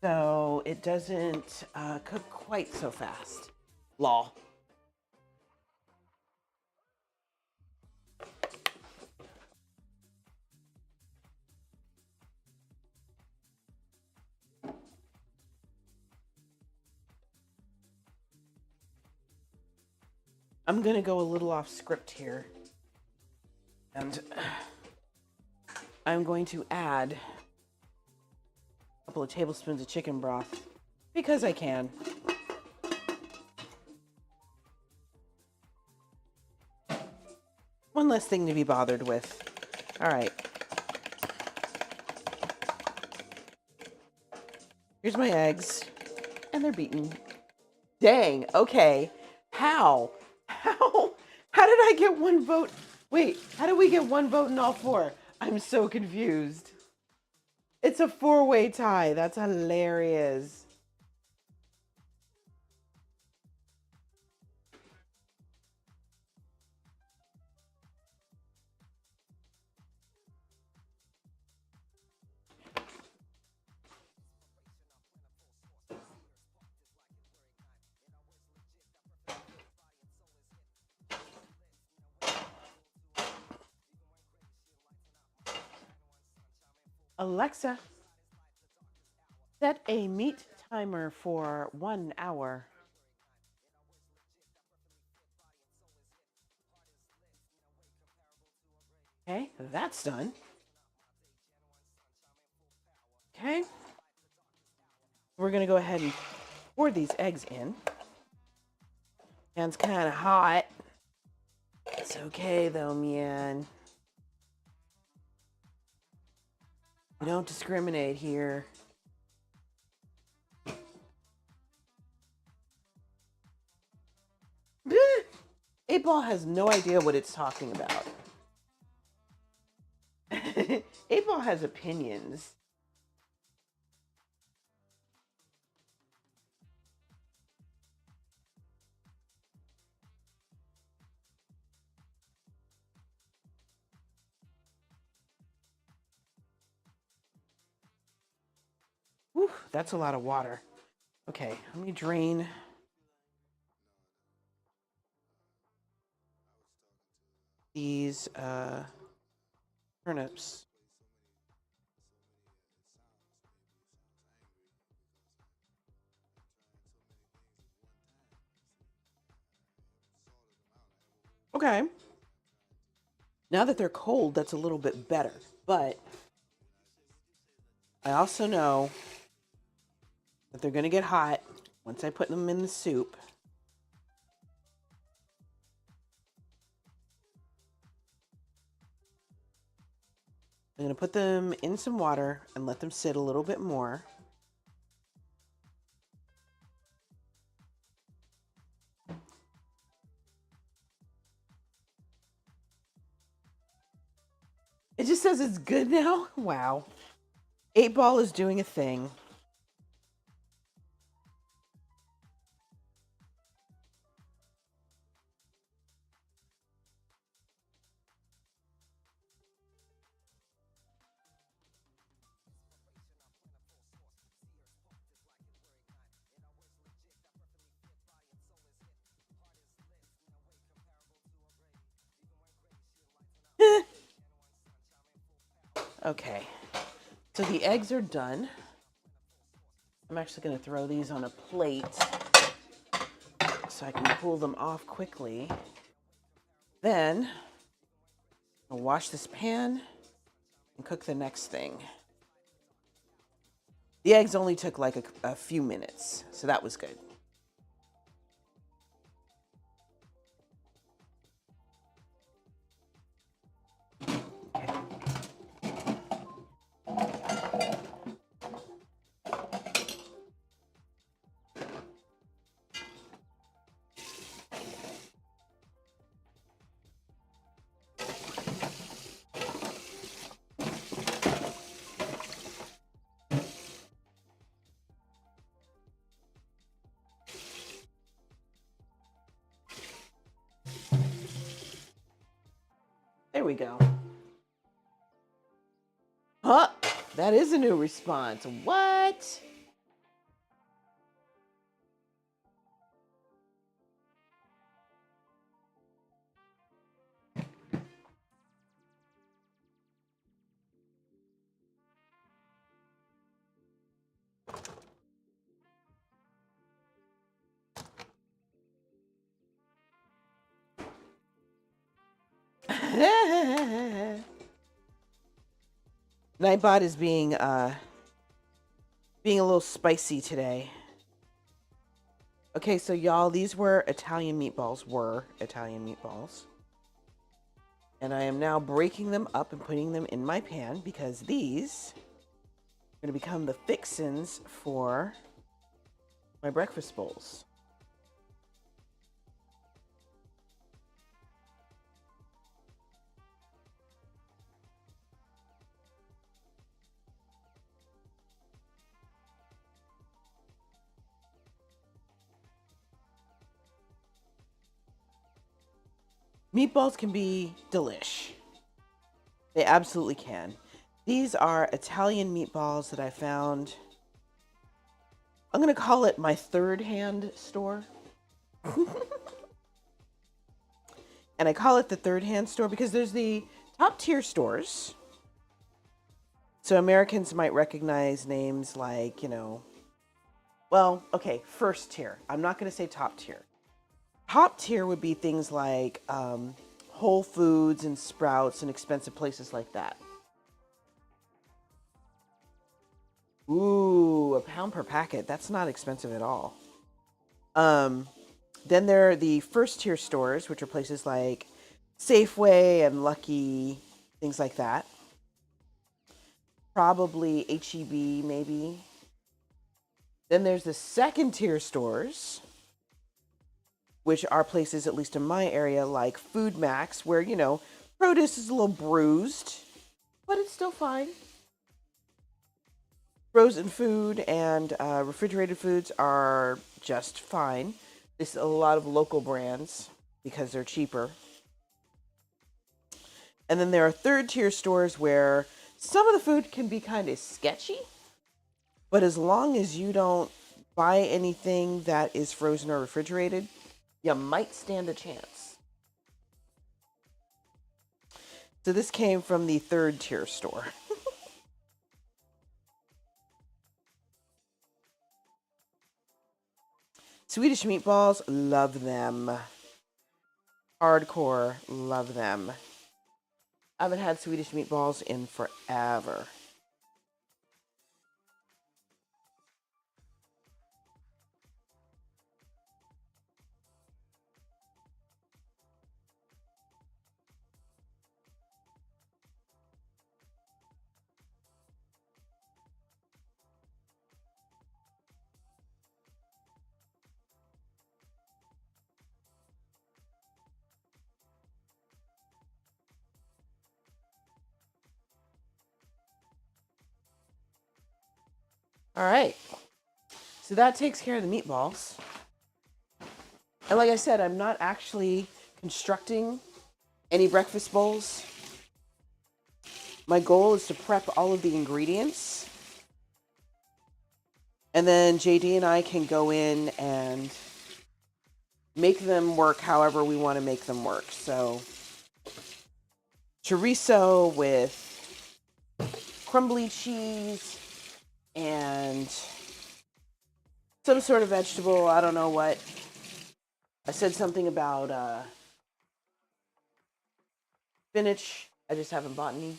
so it doesn't cook quite so fast. Lol. I'm going to go a little off script here. And I'm going to add a couple of tablespoons of chicken broth because I can. One less thing to be bothered with. All right. Here's my eggs. And they're beaten. Dang. Okay. How? How did I get one vote? Wait, how did we get one vote in all four? I'm so confused. It's a 4-way tie. That's hilarious. Alexa, set a meat timer for 1 hour. Okay, that's done. Okay. We're going to go ahead and pour these eggs in. Pan's kind of hot. It's okay though, man. We don't discriminate here. 8-Ball has no idea what it's talking about. 8-Ball has opinions. Whew, that's a lot of water. Okay, let me drain. These turnips. Okay. Now that they're cold, that's a little bit better. But I also know that they're going to get hot once I put them in the soup. I'm going to put them in some water and let them sit a little bit more. It just says it's good now. Wow. 8-Ball is doing a thing. Okay. So the eggs are done. I'm actually going to throw these on a plate so I can pull them off quickly. Then I'll wash this pan and cook the next thing. The eggs only took like a few minutes, so that was good. Okay. There we go. Huh? That is a new response. What? Nightbot is being a little spicy today. Okay, so y'all, these were Italian meatballs. And I am now breaking them up and putting them in my pan because these are going to become the fixins for my breakfast bowls. Meatballs can be delish. They absolutely can. These are Italian meatballs that I found. I'm going to call it my third-hand store. And I call it the third-hand store because there's the top-tier stores. So Americans might recognize names like, well, okay, first tier. I'm not going to say top tier. Top tier would be things like Whole Foods and Sprouts and expensive places like that. Ooh, £1 per packet. That's not expensive at all. Then there are the first tier stores, which are places like Safeway and Lucky, things like that. Probably H-E-B, maybe. Then there's the second tier stores, which are places, at least in my area, like Food Max, where, produce is a little bruised, but it's still fine. Frozen food and refrigerated foods are just fine. There's a lot of local brands because they're cheaper. And then there are third tier stores where some of the food can be kind of sketchy, but as long as you don't buy anything that is frozen or refrigerated, you might stand a chance. So this came from the third tier store. Swedish meatballs, love them. Hardcore, love them. I haven't had Swedish meatballs in forever. All right. So that takes care of the meatballs. And like I said, I'm not actually constructing any breakfast bowls. My goal is to prep all of the ingredients. And then JD and I can go in and make them work however we want to make them work. So chorizo with crumbly cheese and some sort of vegetable. I don't know what. I said something about spinach. I just haven't bought any.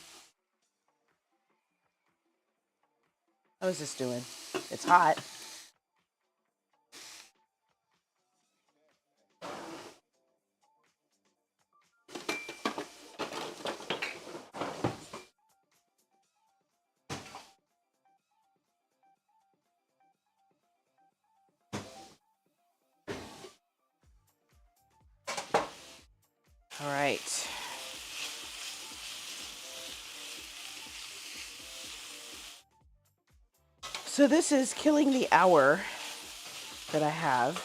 How is this doing? It's hot. All right. So this is killing the hour that I have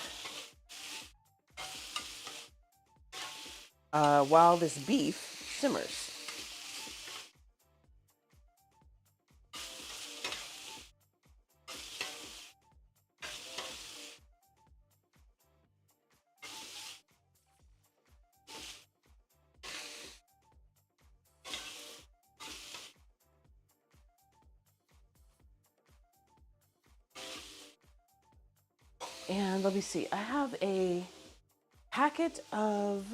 while this beef simmers. And let me see, I have a packet of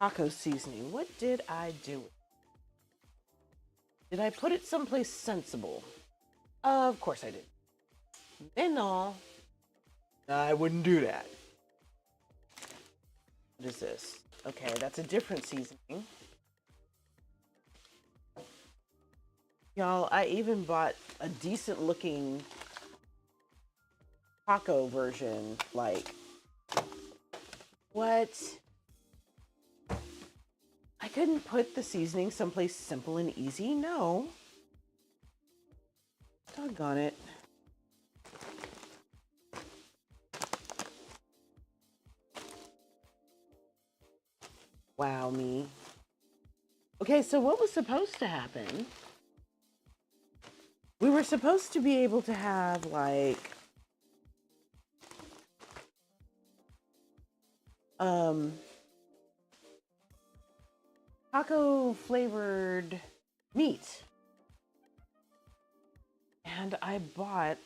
taco seasoning. What did I do? Did I put it someplace sensible? Of course I did. And no, I wouldn't do that. What is this? Okay, that's a different seasoning. Y'all, I even bought a decent looking taco version. Like, what? I couldn't put the seasoning someplace simple and easy? No. Doggone it. Wow, me. Okay, so what was supposed to happen? We were supposed to be able to have, like, taco flavored meat. And I bought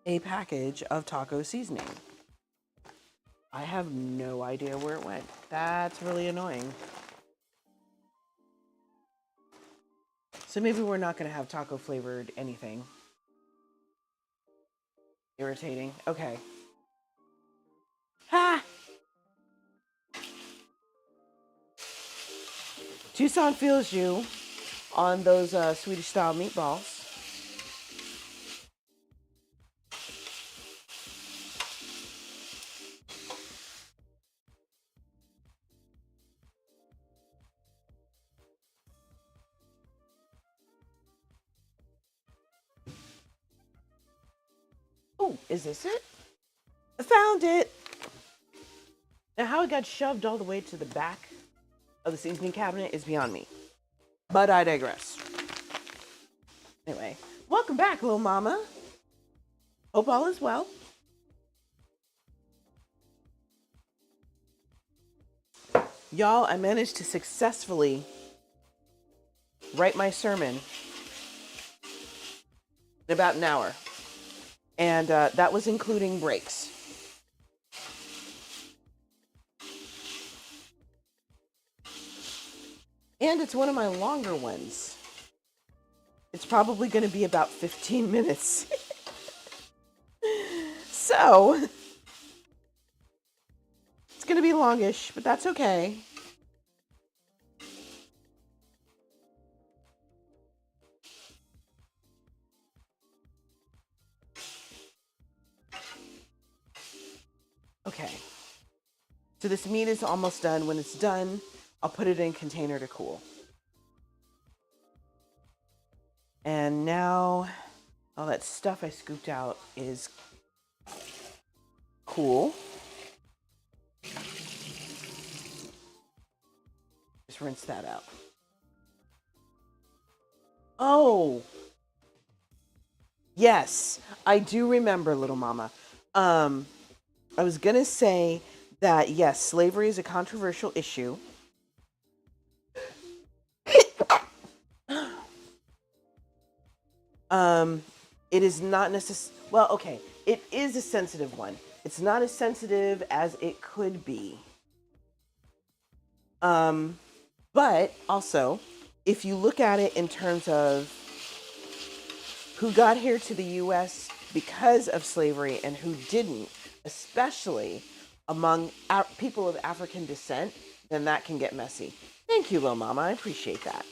a package of taco seasoning. I have no idea where it went. That's really annoying. So maybe we're not going to have taco flavored anything. Irritating. Okay. Ha! Tucson feels you on those Swedish style meatballs. Oh, is this it? I found it. Now, how it got shoved all the way to the back of the seasoning cabinet is beyond me. But I digress. Anyway, welcome back, little mama. Hope all is well. Y'all, I managed to successfully write my sermon in about an hour. And that was including breaks. And it's one of my longer ones. It's probably going to be about 15 minutes. So, it's going to be longish, but that's okay. Okay. So this meat is almost done. When it's done, I'll put it in a container to cool. And now all that stuff I scooped out is cool. Just rinse that out. Oh, yes, I do remember, little mama. I was going to say that, yes, slavery is a controversial issue. It is not necessarily, well, okay, it is a sensitive one. It's not as sensitive as it could be. But also, if you look at it in terms of who got here to the U.S. because of slavery and who didn't, especially among people of African descent, then that can get messy. Thank you, Lil Mama. I appreciate that.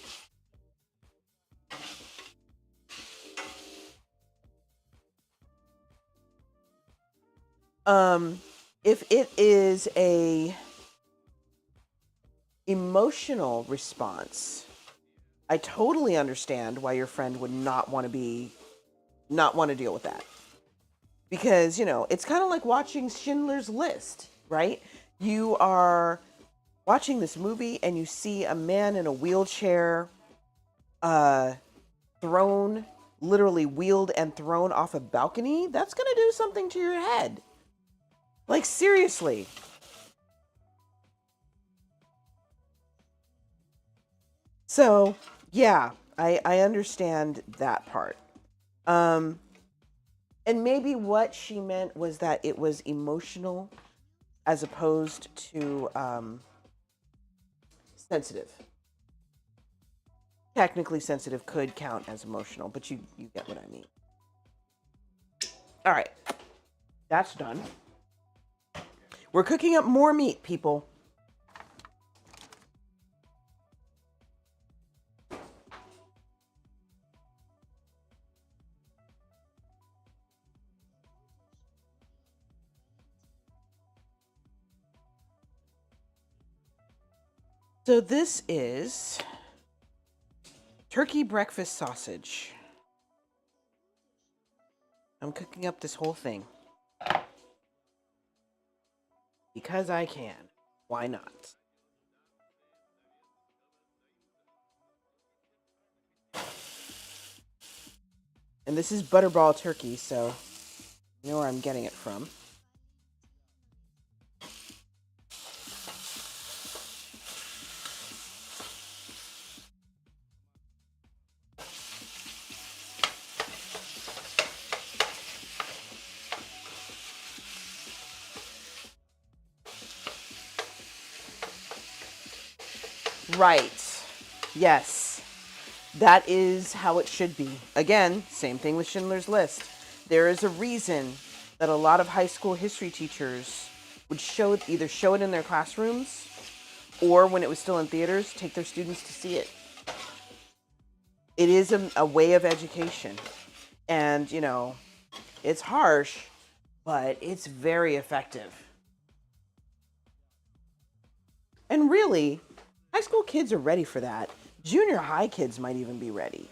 If it is a emotional response, I totally understand why your friend would not want to deal with that. Because, you know, it's kind of like watching Schindler's List, right? You are watching this movie and you see a man in a wheelchair thrown, literally wheeled and thrown off a balcony. That's going to do something to your head. Like, seriously. So, yeah, I understand that part. And maybe what she meant was that it was emotional as opposed to sensitive. Technically sensitive could count as emotional, but you get what I mean. All right. That's done. We're cooking up more meat, people. So this is turkey breakfast sausage. I'm cooking up this whole thing because I can. Why not? And this is butterball turkey, so you know where I'm getting it from. Right. Yes. That is how it should be. Again, same thing with Schindler's List. There is a reason that a lot of high school history teachers would either show it in their classrooms or when it was still in theaters, take their students to see it. It is a way of education. And, you know, it's harsh, but it's very effective. And really, high school kids are ready for that. Junior high kids might even be ready.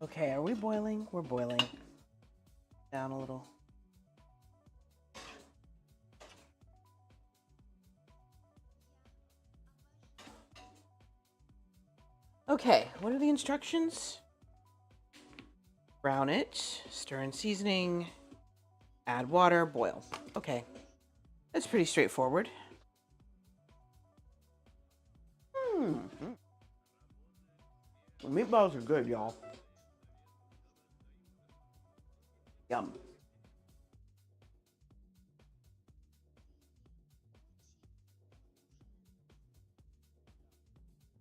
Okay, are we boiling? We're boiling. Down a little. Okay, what are the instructions? Brown it, stir in seasoning, add water, boil. Okay, that's pretty straightforward. The meatballs are good, y'all. Yum.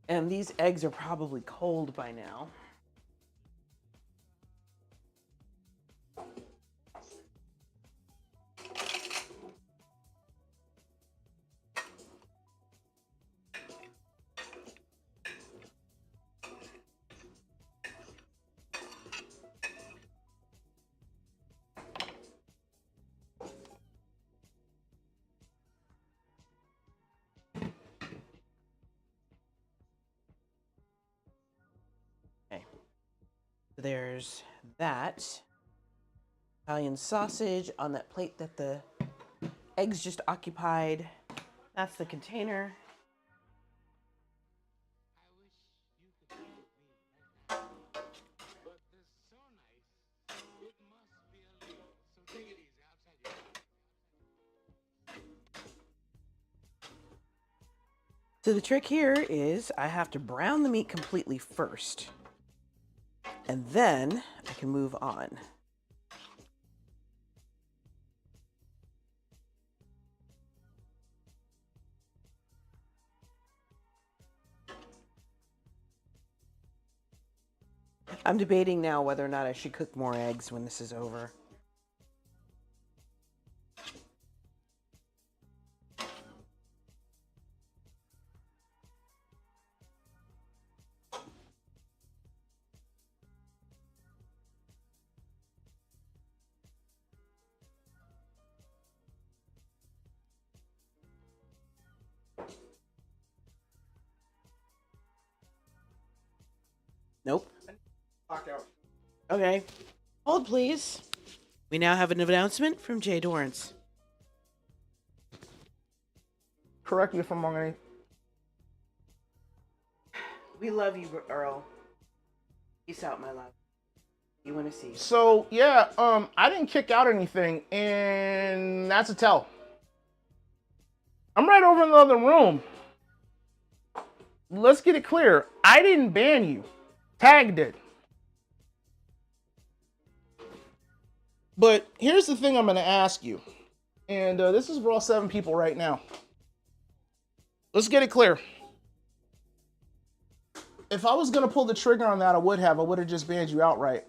And these eggs are probably cold by now. Okay. There's that Italian sausage on that plate that the eggs just occupied. That's the container. So the trick here is I have to brown the meat completely first, and then I can move on. I'm debating now whether or not I should cook more eggs when this is over. Nope. Okay. Hold, please. We now have an announcement from Jay Dorrance. Correct me if I'm wrong. We love you, Earl. Peace out, my love. You want to see? So yeah, I didn't kick out anything, and that's a tell. I'm right over in the other room. Let's get it clear. I didn't ban you. Tag did. But here's the thing I'm going to ask you. And this is for all 7 people right now. Let's get it clear. If I was going to pull the trigger on that, I would have. I would have just banned you outright.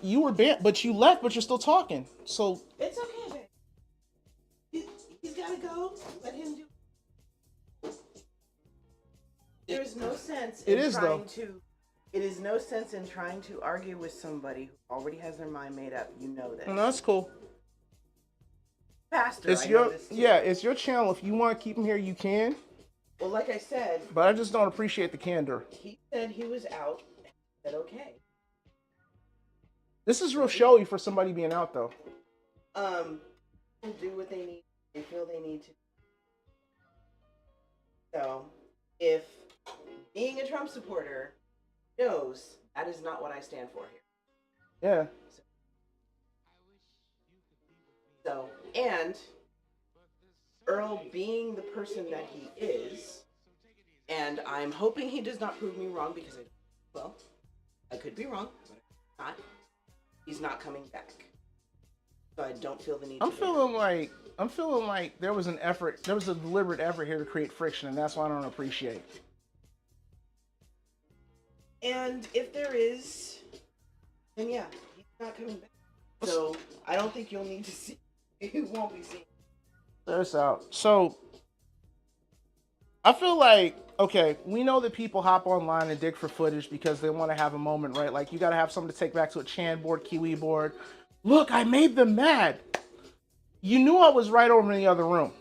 You were banned, but you left, but you're still talking. So it's okay, babe. He's got to go. Let him do. There's no sense in It is no sense in trying to argue with somebody who already has their mind made up. You know this. no, that's cool. Pastor, It's it's your channel. If you want to keep him here, you can. Well, like I said, but I just don't appreciate the candor. He said he was out. I said okay. This is real showy for somebody being out, though. Do what they need. They feel they need to. So, if being a Trump supporter knows that is not what I stand for here. Yeah. So, and Earl being the person that he is, and I'm hoping he does not prove me wrong because I could be wrong, but I'm not. He's not coming back. So I don't feel the need I'm feeling like there was a deliberate effort here to create friction, and that's why I don't appreciate. And if there is, then yeah, he's not coming back. So I don't think you'll need to see. You won't be seen. This out. So I feel like, okay, we know that people hop online and dig for footage because they want to have a moment, right? Like you got to have something to take back to a Chan board, Kiwi board. Look, I made them mad. You knew I was right over in the other room.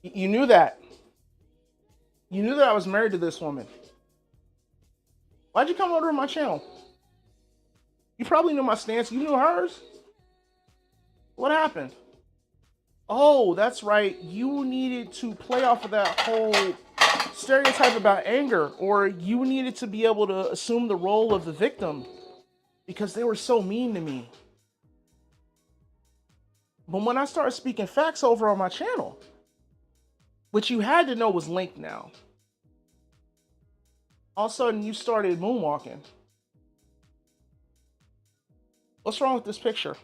You knew that. You knew that I was married to this woman. Why'd you come over to my channel? You probably knew my stance. You knew hers. What happened? Oh, that's right. You needed to play off of that whole stereotype about anger, or you needed to be able to assume the role of the victim because they were so mean to me. But when I started speaking facts over on my channel, which you had to know was linked now, all of a sudden you started moonwalking. What's wrong with this picture?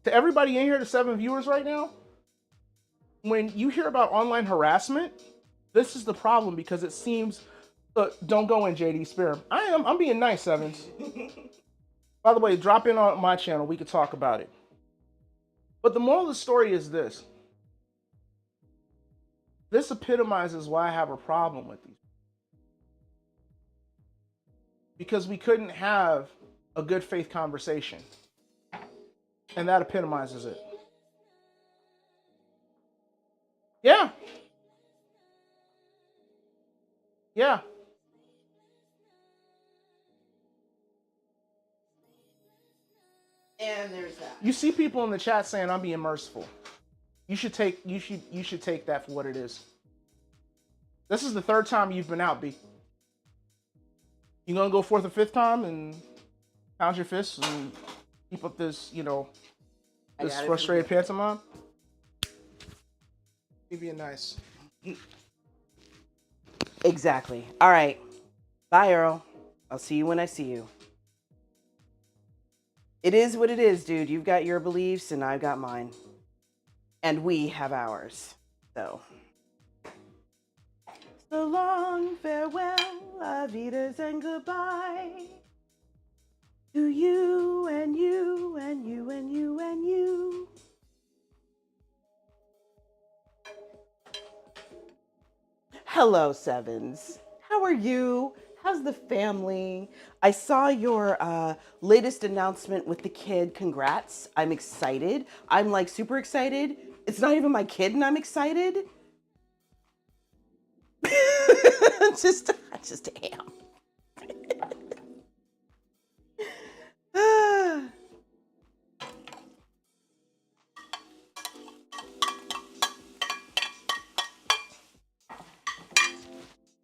To everybody in here, the 7 viewers right now, when you hear about online harassment, this is the problem because it seems, don't go in, JD, spare him. I'm being nice, Sevens. By the way, drop in on my channel. We could talk about it. But the moral of the story is this. This epitomizes why I have a problem with these. Because we couldn't have a good faith conversation. And that epitomizes it. Yeah. Yeah. And there's that. You see people in the chat saying I'm being merciful. You should take that for what it is. This is the 3rd time you've been out, B. You gonna go 4th or 5th time and pound your fists and keep up this, this frustrated pantomime? You being nice. Exactly. All right. Bye, Earl. I'll see you when I see you. It is what it is, dude. You've got your beliefs and I've got mine. And we have ours. So long, farewell, Avitas, and goodbye. To you and you and you and you and you. Hello, Sevens. How are you? How's the family? I saw your latest announcement with the kid. Congrats. I'm excited. I'm like super excited. It's not even my kid and I'm excited. I just am.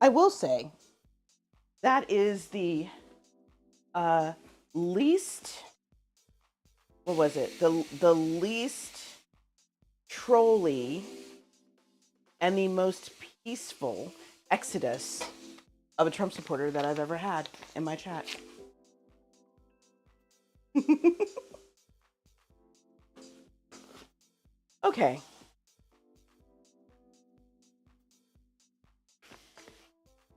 I will say, That is the least, what was it? The least trolly and the most peaceful exodus of a Trump supporter that I've ever had in my chat. Okay.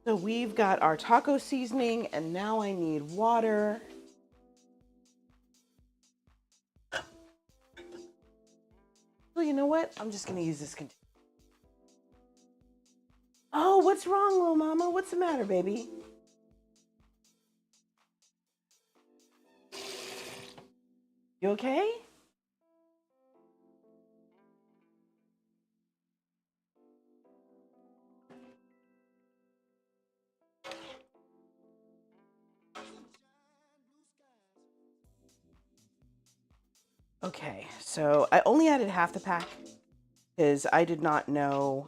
So we've got our taco seasoning, and now I need water. Well, you know what? I'm just going to use this container. Oh, what's wrong, little mama? What's the matter, baby? You okay? Okay, so I only added half the pack because I did not know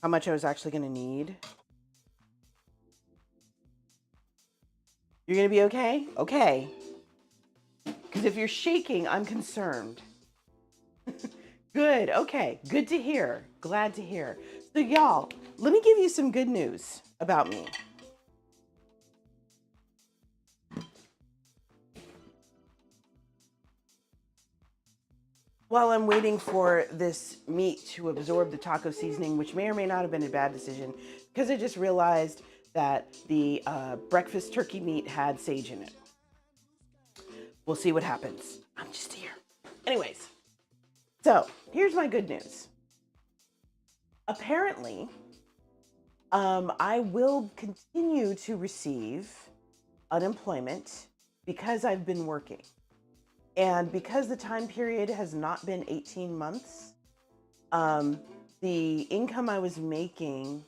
how much I was actually going to need. You're going to be okay? Okay. Because if you're shaking, I'm concerned. Good. Okay. Good to hear. Glad to hear. So y'all, let me give you some good news about me. While I'm waiting for this meat to absorb the taco seasoning, which may or may not have been a bad decision, because I just realized that the breakfast turkey meat had sage in it. We'll see what happens. I'm just here. Anyways, so here's my good news. Apparently, I will continue to receive unemployment because I've been working. And because the time period has not been 18 months, the income I was making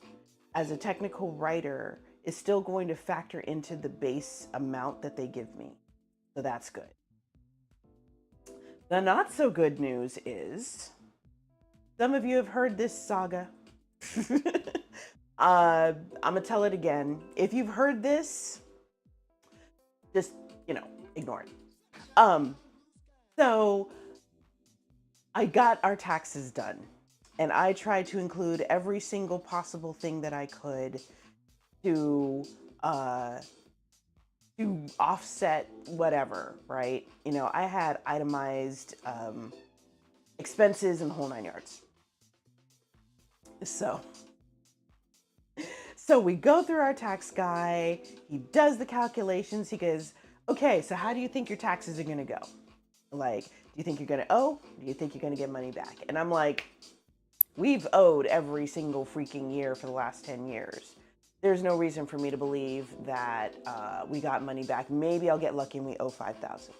as a technical writer is still going to factor into the base amount that they give me. So that's good. The not so good news is some of you have heard this saga. I'm gonna tell it again. If you've heard this, just, ignore it. So I got our taxes done, and I tried to include every single possible thing that I could to offset whatever, right? I had itemized expenses and the whole 9 yards. So we go through our tax guy. He does the calculations. He goes, okay, so how do you think your taxes are going to go? Like, do you think you're going to owe? Do you think you're going to get money back? And I'm like, we've owed every single freaking year for the last 10 years. There's no reason for me to believe that we got money back. Maybe I'll get lucky and we owe $5,000.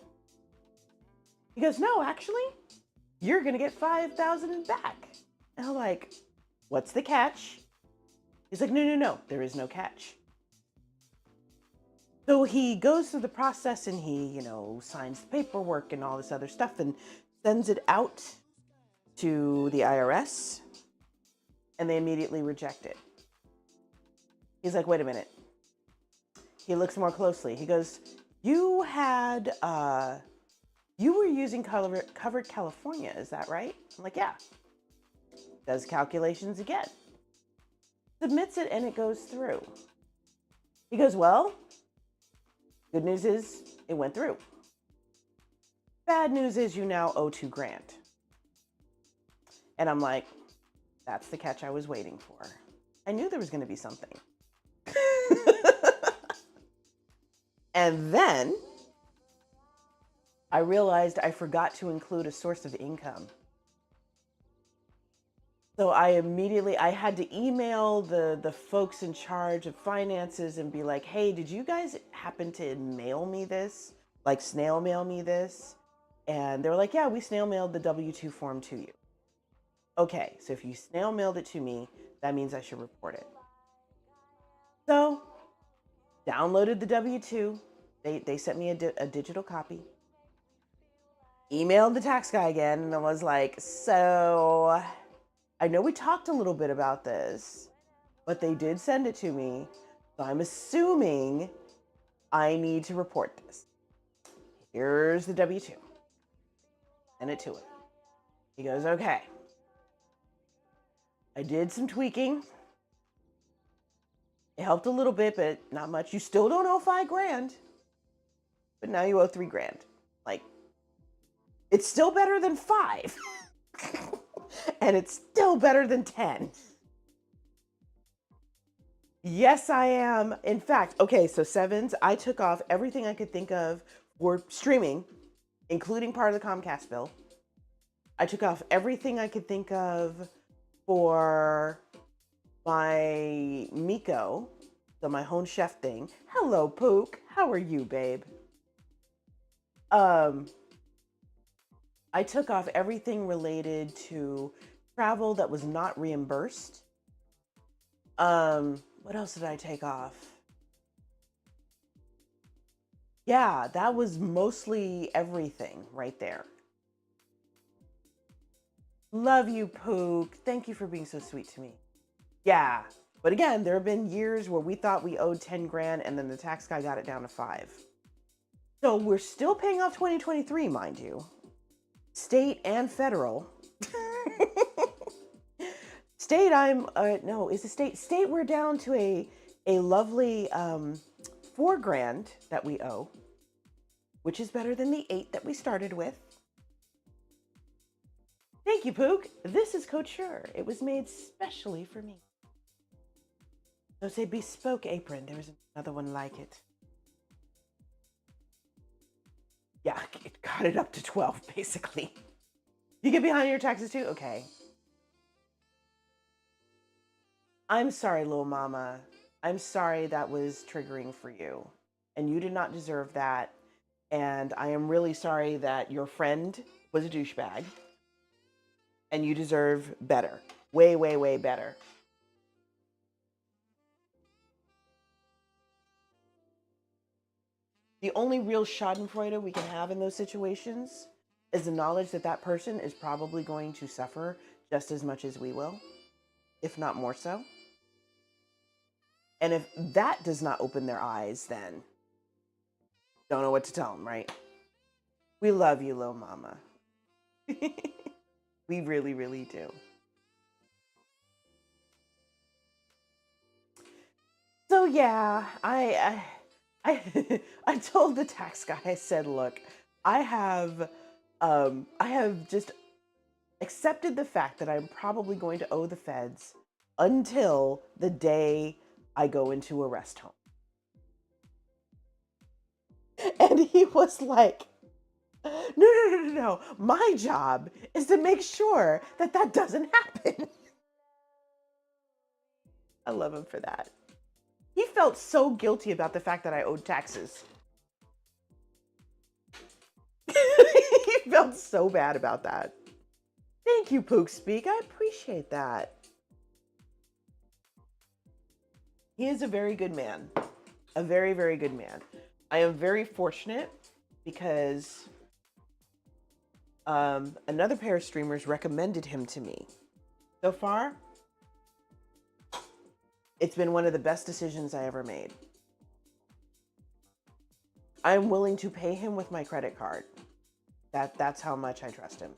He goes, no, actually, you're going to get $5,000 back. And I'm like, what's the catch? He's like, no, there is no catch. So he goes through the process and he, signs the paperwork and all this other stuff and sends it out to the IRS, and they immediately reject it. He's like, wait a minute. He looks more closely. He goes, you were using Covered California, is that right? I'm like, yeah. Does calculations again. Submits it and it goes through. He goes, well, good news is it went through. Bad news is you now owe $2,000. And I'm like, that's the catch I was waiting for. I knew there was going to be something. And then I realized I forgot to include a source of income. So I had to email the folks in charge of finances and be like, hey, did you guys happen to mail me this? Like snail mail me this? And they were like, yeah, we snail mailed the W-2 form to you. Okay, so if you snail mailed it to me, that means I should report it. So downloaded the W-2. They sent me a digital copy. Emailed the tax guy again and I was like, so I know we talked a little bit about this, but they did send it to me. So I'm assuming I need to report this. Here's the W-2. Send it to him. He goes, okay. I did some tweaking. It helped a little bit, but not much. You still don't owe $5,000, but now you owe $3,000. Like, it's still better than 5. And it's still better than 10. Yes, I am. In fact, okay, so Sevens, I took off everything I could think of for streaming, including part of the Comcast bill. I took off everything I could think of for my Miko, so my home chef thing. Hello, Pook. How are you, babe? I took off everything related to travel that was not reimbursed. What else did I take off? Yeah, that was mostly everything right there. Love you, Pook. Thank you for being so sweet to me. Yeah, but again, there have been years where we thought we owed $10,000 and then the tax guy got it down to 5. So we're still paying off 2023, mind you. State and federal. State, no, is the state, we're down to a lovely $4,000 that we owe, which is better than the 8 that we started with. Thank you, Pook. This is couture. It was made specially for me. So say bespoke apron. There was another one like it. Yeah, it got it up to 12, basically. You get behind your taxes too? Okay. I'm sorry, little mama. I'm sorry that was triggering for you. And you did not deserve that. And I am really sorry that your friend was a douchebag. And you deserve better. Way, way, way better. The only real schadenfreude we can have in those situations is the knowledge that that person is probably going to suffer just as much as we will, if not more so. And if that does not open their eyes, then don't know what to tell them, right? We love you, little mama. We really, really do. So yeah, I told the tax guy, I said, look, I have just accepted the fact that I'm probably going to owe the feds until the day I go into a rest home. And he was like, no. My job is to make sure that that doesn't happen. I love him for that. He felt so guilty about the fact that I owed taxes. He felt so bad about that. Thank you, Pook Speak. I appreciate that. He is a very good man. A very, very good man. I am very fortunate because another pair of streamers recommended him to me. So far, it's been one of the best decisions I ever made. I'm willing to pay him with my credit card. That's how much I trust him.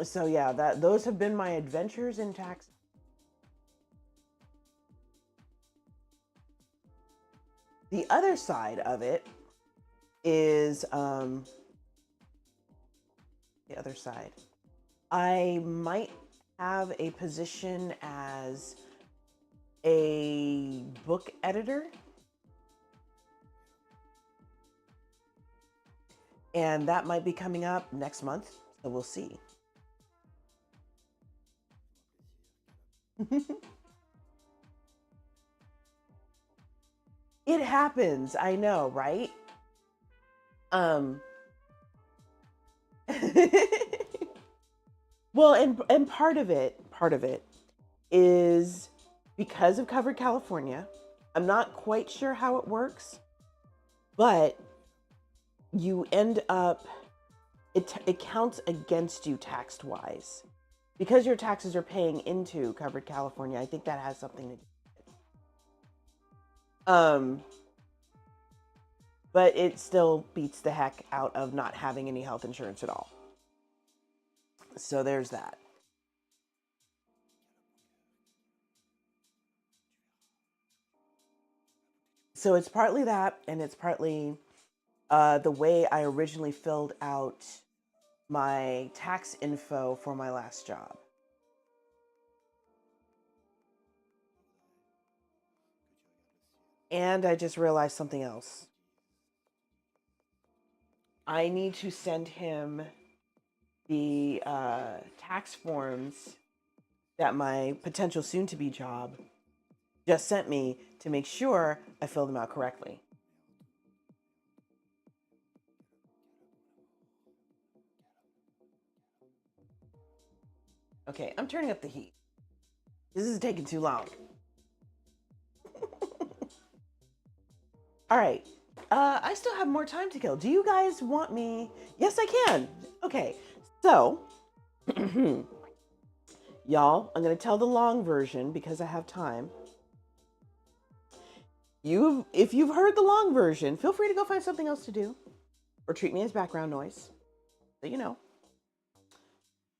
So yeah, those have been my adventures in tax. The other side of it is the other side. I might have a position as a book editor. And that might be coming up next month, so we'll see. It happens, I know, right? Well, and part of it is because of Covered California. I'm not quite sure how it works, but you end up, it counts against you tax wise because your taxes are paying into covered California. I think that has something to do with it. But it still beats the heck out of not having any health insurance at all. So there's that. So it's partly that, and it's partly the way I originally filled out my tax info for my last job. And I just realized something else. I need to send him the tax forms that my potential soon-to-be job just sent me to make sure I fill them out correctly. Okay, I'm turning up the heat. This is taking too long. All right. I still have more time to kill. Do you guys want me? Yes, I can. Okay. So, y'all, I'm going to tell the long version because I have time. If you've heard the long version, feel free to go find something else to do or treat me as background noise, so you know.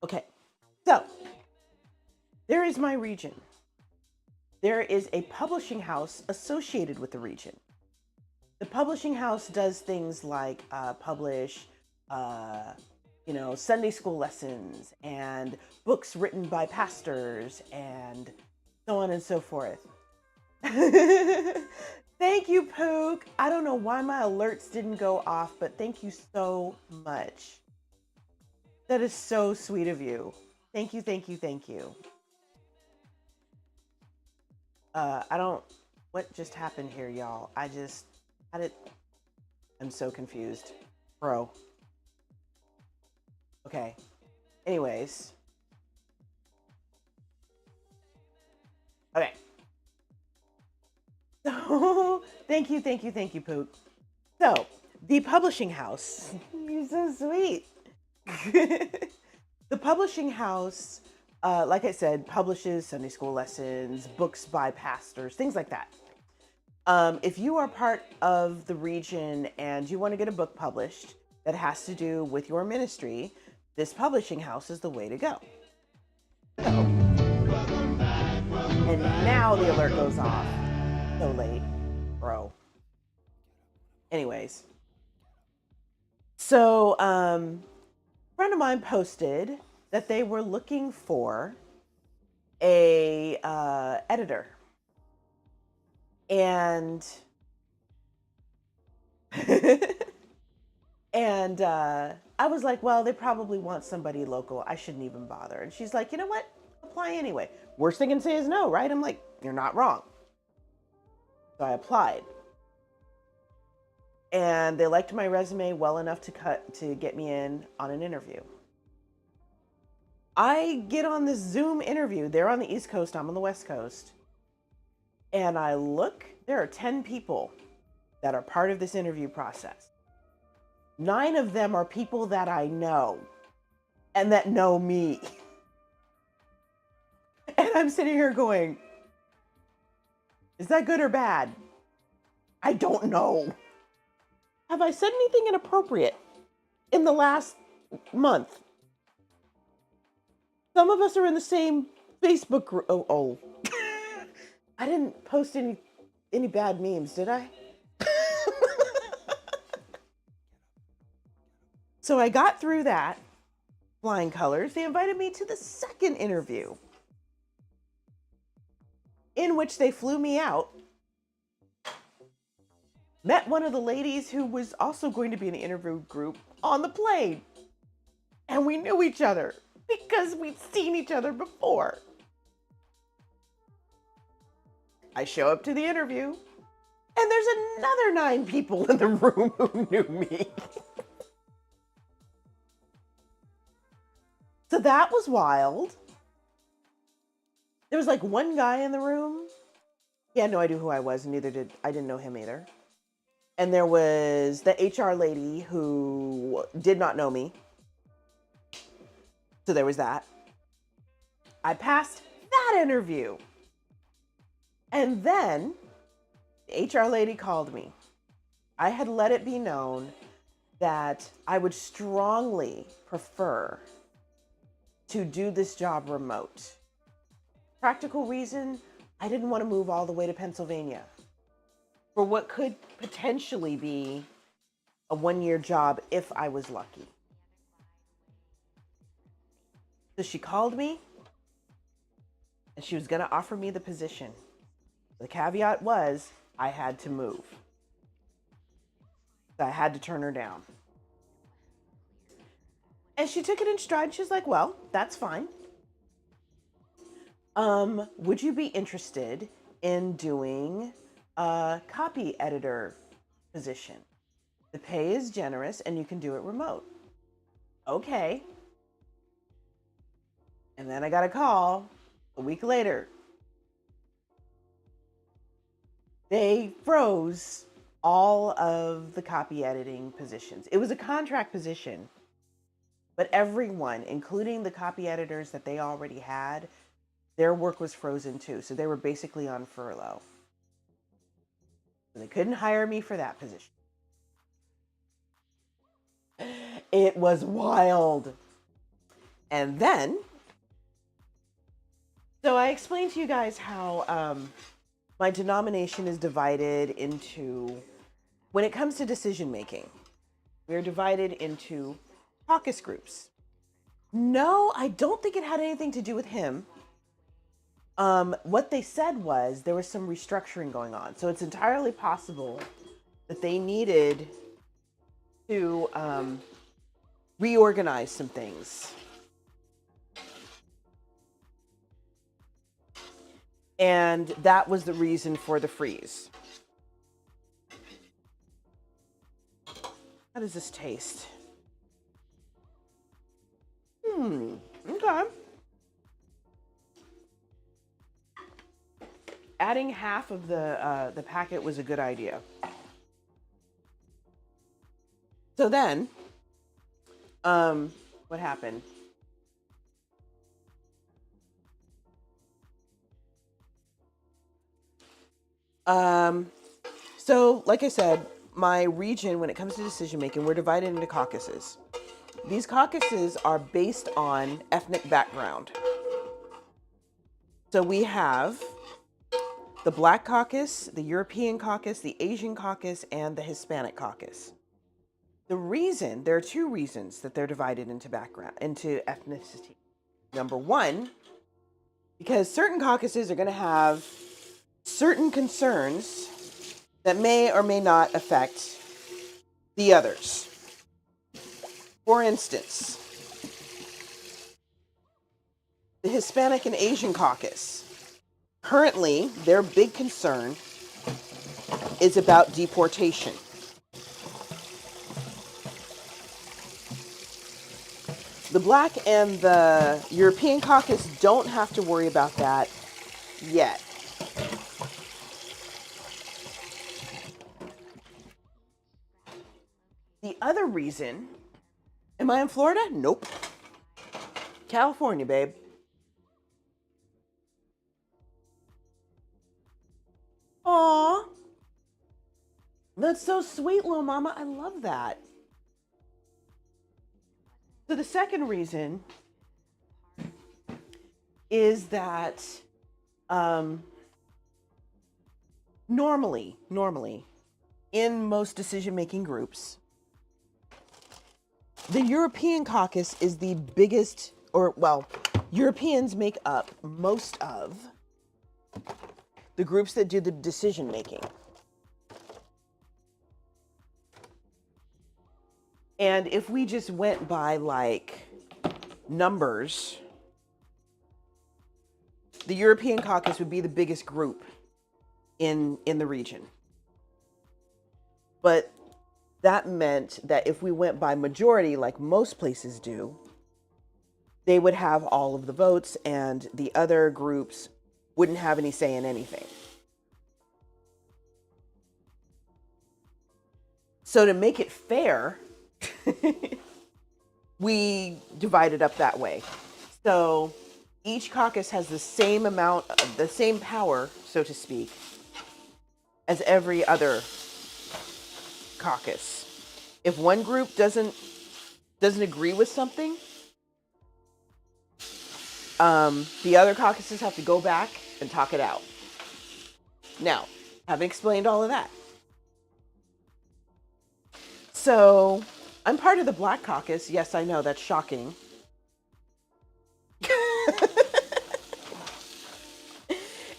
Okay. So, there is my region. There is a publishing house associated with the region. The publishing house does things like publish, Sunday school lessons and books written by pastors and so on and so forth. Thank you, Pook. I don't know why my alerts didn't go off, but thank you so much. That is so sweet of you. Thank you, thank you, thank you. What just happened here, y'all? I'm so confused. Bro. Okay. Anyways. Okay. So, thank you, Pook. So, the publishing house. You're so sweet. The publishing house, like I said, publishes Sunday school lessons, books by pastors, things like that. If you are part of the region and you want to get a book published that has to do with your ministry, this publishing house is the way to go. So, and now the alert goes off. So late, bro. Anyways. So, a friend of mine posted that they were looking for a editor. And I was like, well, they probably want somebody local. I shouldn't even bother. And she's like, you know what? Apply anyway. Worst they can say is no, right? I'm like, you're not wrong. So I applied. And they liked my resume well enough to get me in on an interview. I get on this Zoom interview. They're on the East Coast, I'm on the West Coast. And I look, there are 10 people that are part of this interview process. 9 of them are people that I know and that know me. And I'm sitting here going, is that good or bad? I don't know. Have I said anything inappropriate in the last month? Some of us are in the same Facebook group. Oh. I didn't post any bad memes, did I? So I got through that, flying colors. They invited me to the second interview, in which they flew me out, met one of the ladies who was also going to be in the interview group on the plane. And we knew each other because we'd seen each other before. I show up to the interview, and there's another 9 people in the room who knew me. So that was wild. There was like one guy in the room. He had no idea who I was, and I didn't know him either. And there was the HR lady who did not know me. So there was that. I passed that interview. And then the HR lady called me. I had let it be known that I would strongly prefer to do this job remote. Practical reason, I didn't want to move all the way to Pennsylvania for what could potentially be a 1-year job if I was lucky. So she called me and she was going to offer me the position. The caveat was I had to move. So I had to turn her down. And she took it in stride. She's like, well, that's fine. Would you be interested in doing a copy editor position? The pay is generous and you can do it remote. Okay. And then I got a call a week later. They froze all of the copy editing positions. It was a contract position, but everyone, including the copy editors that they already had, their work was frozen too. So they were basically on furlough. So they couldn't hire me for that position. It was wild. And then, so I explained to you guys how my denomination is divided into, when it comes to decision making, we're divided into caucus groups. No, I don't think it had anything to do with him. What they said was there was some restructuring going on. So it's entirely possible that they needed to reorganize some things. And that was the reason for the freeze. How does this taste? Okay. Adding half of the packet was a good idea. So then, what happened? So like I said, my region, when it comes to decision making, we're divided into caucuses. These caucuses are based on ethnic background. So we have the Black Caucus, the European Caucus, the Asian Caucus, and the Hispanic Caucus. There are two reasons that they're divided into ethnicity. Number one, because certain caucuses are going to have certain concerns that may or may not affect the others. For instance, the Hispanic and Asian Caucus. Currently, their big concern is about deportation. The Black and the European Caucus don't have to worry about that yet. The other reason, am I in Florida? Nope. California, babe. Aw, that's so sweet, little mama. I love that. So the second reason is that normally, in most decision-making groups, the European caucus is the biggest, Europeans make up most of the groups that do the decision making. And if we just went by like numbers, the European caucus would be the biggest group in the region. But that meant that if we went by majority, like most places do, they would have all of the votes and the other groups wouldn't have any say in anything. So to make it fair, we divide it up that way. So each caucus has the same amount, the same power, so to speak, as every other caucus. If one group doesn't agree with something, the other caucuses have to go back and talk it out. Now, having explained all of that, so I'm part of the Black Caucus. Yes, I know, that's shocking.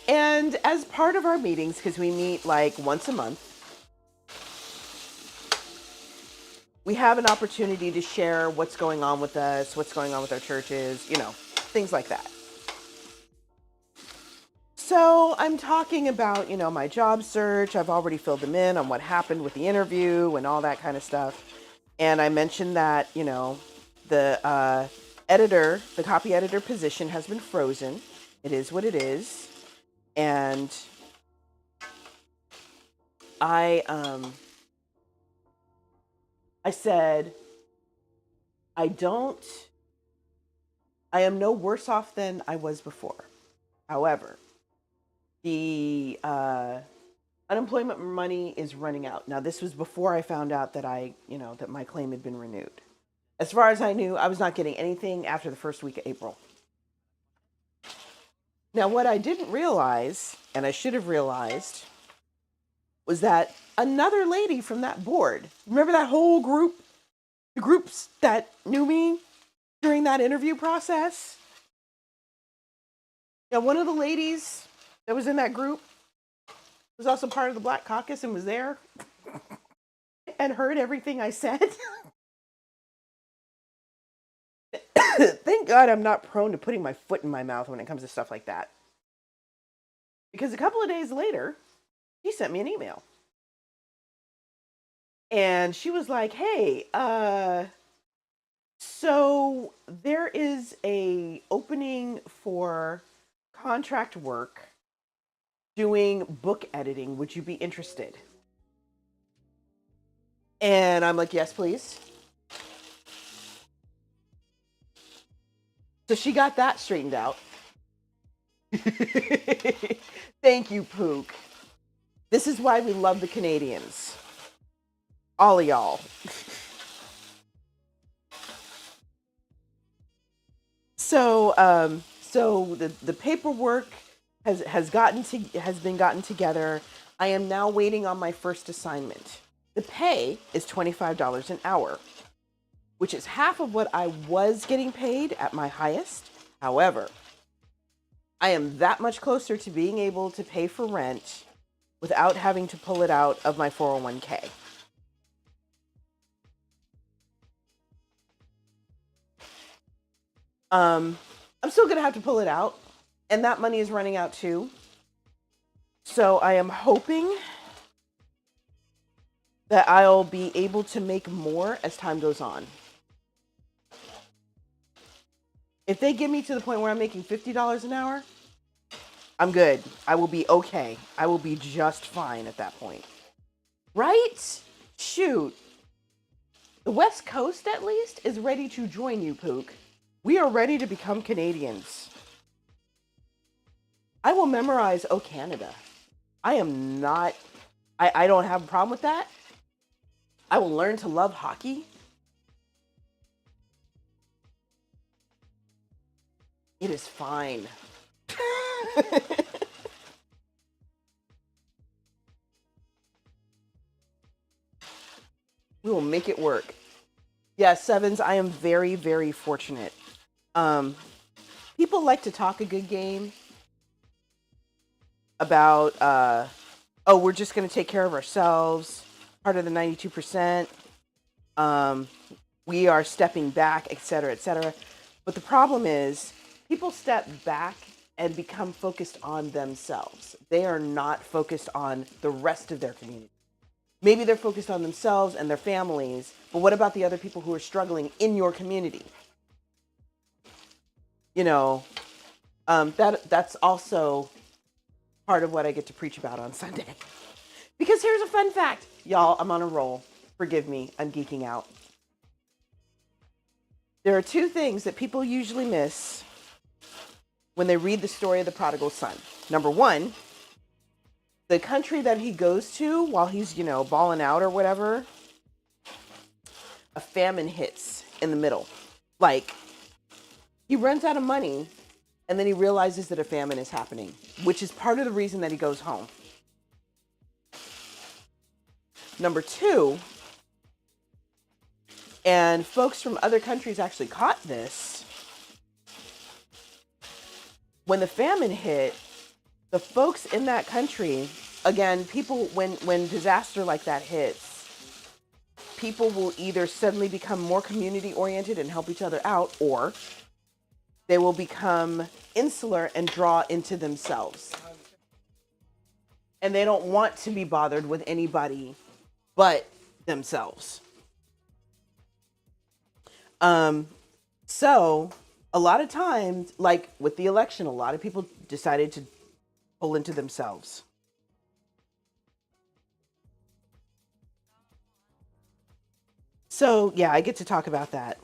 And as part of our meetings, because we meet like once a month, we have an opportunity to share what's going on with us, what's going on with our churches, you know, things like that. So I'm talking about, you know, my job search. I've already filled them in on what happened with the interview and all that kind of stuff. And I mentioned that, you know, the copy editor position has been frozen. It is what it is. And I said, I am no worse off than I was before. However, the unemployment money is running out. Now, this was before I found out that that my claim had been renewed. As far as I knew, I was not getting anything after the first week of April. Now, what I didn't realize, and I should have realized, was that another lady from that board, remember that whole group, the groups that knew me during that interview process? Now, one of the ladies that was in that group was also part of the Black Caucus and was there and heard everything I said. Thank God I'm not prone to putting my foot in my mouth when it comes to stuff like that. Because a couple of days later, she sent me an email. And she was like, hey, so there is a opening for contract work doing book editing. Would you be interested? And I'm like, yes, please. So she got that straightened out. Thank you, Pook. This is why we love the Canadians. All of y'all. So the paperwork has been gotten together. I am now waiting on my first assignment. The pay is $25 an hour, which is half of what I was getting paid at my highest. However, I am that much closer to being able to pay for rent without having to pull it out of my 401k. I'm still going to have to pull it out, and that money is running out too. So I am hoping that I'll be able to make more as time goes on. If they get me to the point where I'm making $50 an hour, I'm good. I will be okay. I will be just fine at that point. Right? Shoot. The West Coast, at least, is ready to join you, Pook. We are ready to become Canadians. I will memorize Oh Canada. I don't have a problem with that. I will learn to love hockey. It is fine. We will make it work. Yeah, Sevens, I am very, very fortunate. People like to talk a good game about, we're just going to take care of ourselves, part of the 92%. We are stepping back, et cetera, et cetera. But the problem is people step back and become focused on themselves. They are not focused on the rest of their community. Maybe they're focused on themselves and their families, but what about the other people who are struggling in your community? You know, that's also part of what I get to preach about on Sunday. Because here's a fun fact. Y'all, I'm on a roll. Forgive me, I'm geeking out. There are two things that people usually miss when they read the story of the prodigal son. Number one, the country that he goes to while he's, balling out or whatever, a famine hits in the middle. Like, he runs out of money and then he realizes that a famine is happening, which is part of the reason that he goes home. Number two, and folks from other countries actually caught this, when the famine hit, the folks in that country, again, people, when disaster like that hits, people will either suddenly become more community oriented and help each other out, or they will become insular and draw into themselves. And they don't want to be bothered with anybody but themselves. So a lot of times, like with the election, a lot of people decided to pull into themselves. So yeah, I get to talk about that.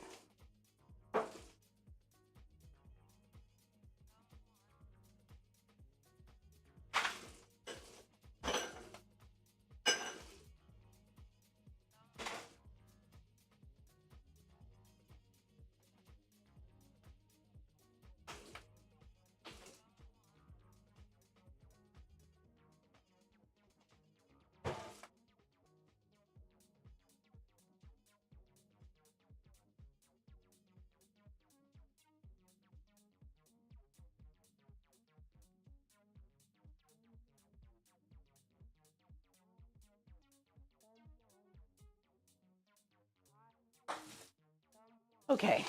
Okay,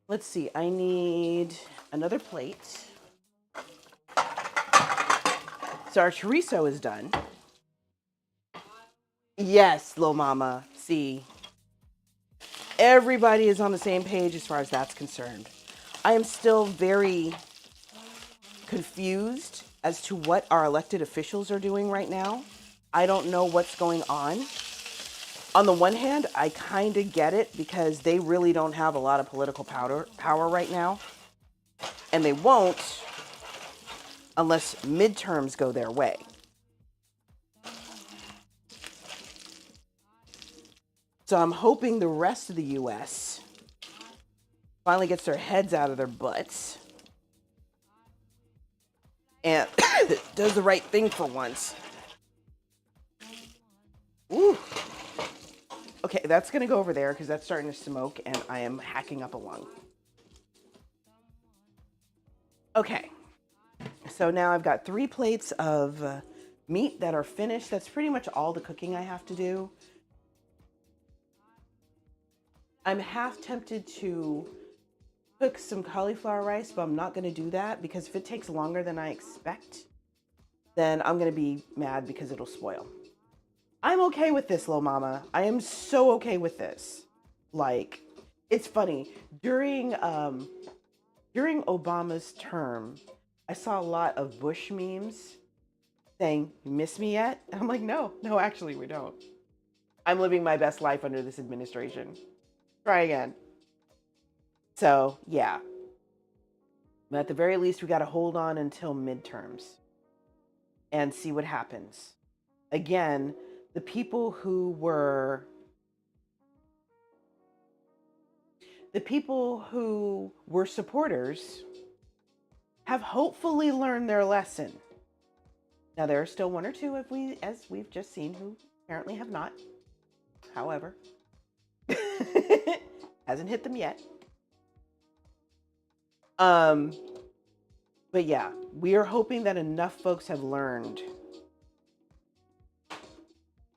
let's see. I need another plate. So our chorizo is done. Yes, Lil Mama. See, everybody is on the same page as far as that's concerned. I am still very confused as to what our elected officials are doing right now. I don't know what's going on. On the one hand, I kind of get it because they really don't have a lot of political power right now. And they won't unless midterms go their way. So I'm hoping the rest of the U.S. finally gets their heads out of their butts and does the right thing for once. Ooh. Okay, that's going to go over there because that's starting to smoke and I am hacking up a lung. Okay, so now I've got 3 plates of meat that are finished. That's pretty much all the cooking I have to do. I'm half tempted to cook some cauliflower rice, but I'm not going to do that because if it takes longer than I expect, then I'm going to be mad because it'll spoil. I'm okay with this, Lil Mama. I am so okay with this. Like, it's funny. During Obama's term, I saw a lot of Bush memes saying, "You miss me yet?" And I'm like, no, actually, we don't. I'm living my best life under this administration. Try again. So, yeah. But at the very least, we got to hold on until midterms and see what happens. Again, the people who were supporters have hopefully learned their lesson. Now, there are still 1 or 2, as we've just seen, who apparently have not. However, hasn't hit them yet. But yeah, we are hoping that enough folks have learned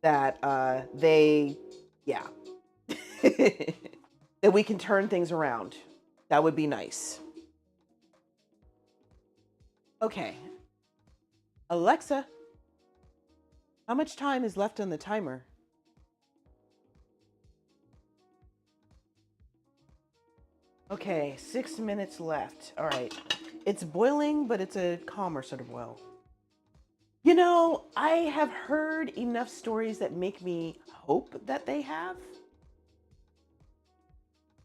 that that we can turn things around. That would be nice. Okay. Alexa, how much time is left on the timer? Okay, 6 minutes left. All right. It's boiling, but it's a calmer sort of boil. You know, I have heard enough stories that make me hope that they have.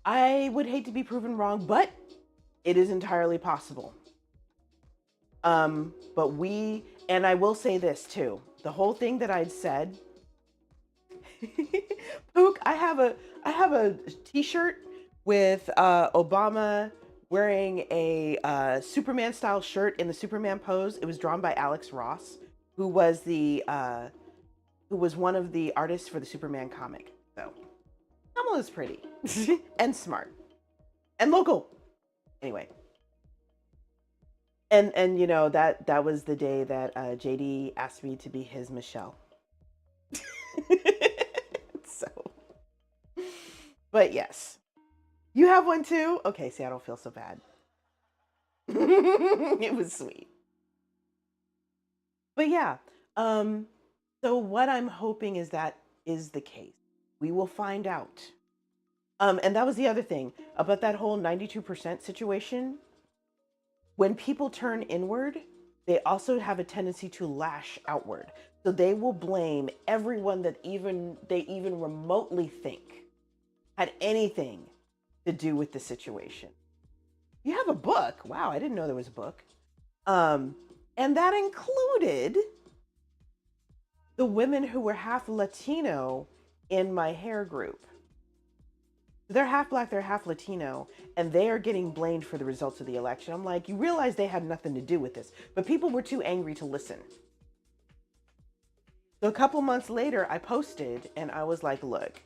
I would hate to be proven wrong, but it is entirely possible. But and I will say this too. The whole thing that I'd said, Pook, I have a t-shirt with Obama wearing a Superman style shirt in the Superman pose. It was drawn by Alex Ross, who was one of the artists for the Superman comic. So Kamala's pretty and smart and local. Anyway. And you know, that was the day that JD asked me to be his Michelle. So, but yes. You have one too? Okay, see, I don't feel so bad. It was sweet. But yeah, so what I'm hoping is that is the case. We will find out. And that was the other thing about that whole 92% situation. When people turn inward, they also have a tendency to lash outward. So they will blame everyone that they even remotely think had anything to do with the situation. You have a book. Wow, I didn't know there was a book. And that included the women who were half Latino in my hair group. They're half black, they're half Latino, and they are getting blamed for the results of the election. I'm like, you realize they had nothing to do with this, but people were too angry to listen. So a couple months later, I posted and I was like, look,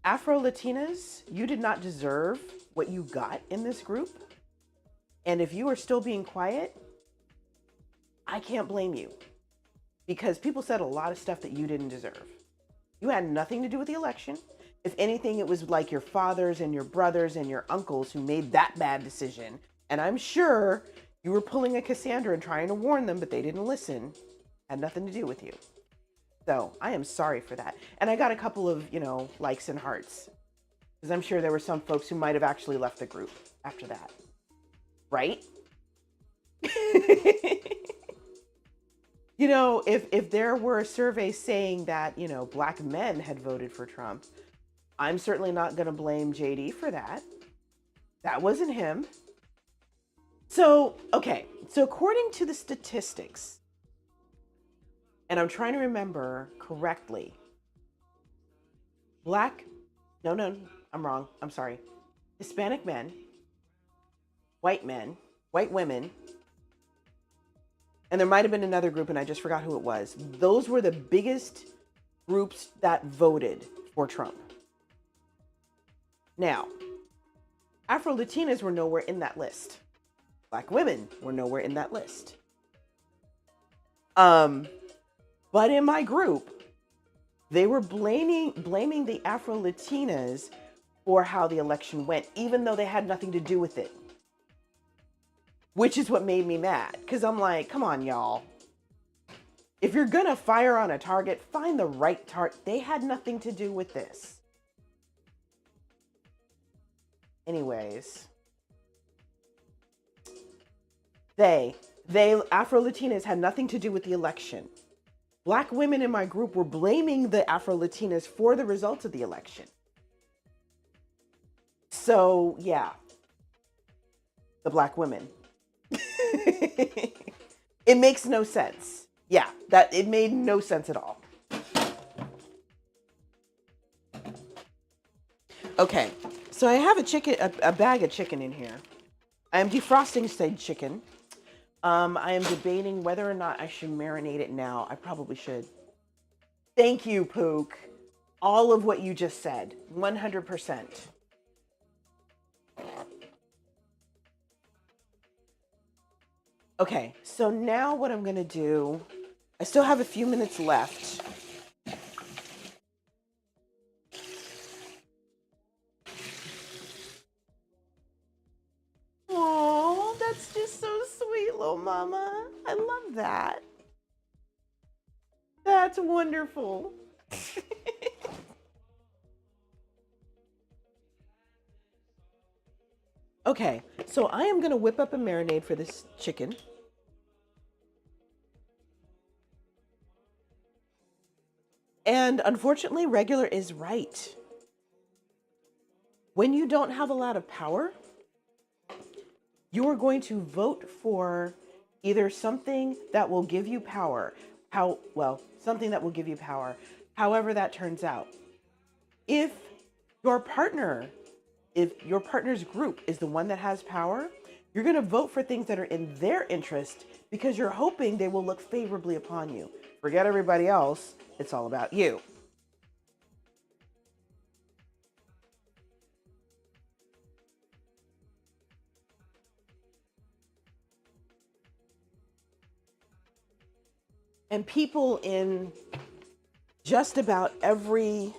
Afro-Latinas, you did not deserve what you got in this group. And if you are still being quiet, I can't blame you, because people said a lot of stuff that you didn't deserve. You had nothing to do with the election. If anything, it was like your fathers and your brothers and your uncles who made that bad decision. And I'm sure you were pulling a Cassandra and trying to warn them, but they didn't listen. Had nothing to do with you. So I am sorry for that. And I got a couple of, likes and hearts, because I'm sure there were some folks who might have actually left the group after that. Right? If there were a survey saying that, black men had voted for Trump, I'm certainly not going to blame JD for that. That wasn't him. So, okay. So according to the statistics, and I'm trying to remember correctly, no, I'm wrong. I'm sorry. Hispanic men, white women, and there might have been another group and I just forgot who it was. Those were the biggest groups that voted for Trump. Now, Afro-Latinas were nowhere in that list. Black women were nowhere in that list. But in my group, they were blaming the Afro-Latinas for how the election went, even though they had nothing to do with it. Which is what made me mad, because I'm like, come on, y'all. If you're gonna fire on a target, find the right target. They had nothing to do with this. Anyways, they Afro-Latinas had nothing to do with the election. Black women in my group were blaming the Afro-Latinas for the results of the election. So, yeah, the black women. It makes no sense. Yeah, it made no sense at all. Okay, so I have a bag of chicken in here. I am defrosting said chicken. I am debating whether or not I should marinate it now. I probably should. Thank you, Pook. All of what you just said, 100%. Okay, so now what I'm gonna do, I still have a few minutes left. Oh, that's just so sweet, little mama. I love that. That's wonderful. Okay, so I am gonna whip up a marinade for this chicken. And unfortunately, regular is right. When you don't have a lot of power, you are going to vote for either something that will give you power. Something that will give you power, however that turns out. If your partner, if your partner's group is the one that has power, you're going to vote for things that are in their interest because you're hoping they will look favorably upon you. Forget everybody else. It's all about you. And people in just about every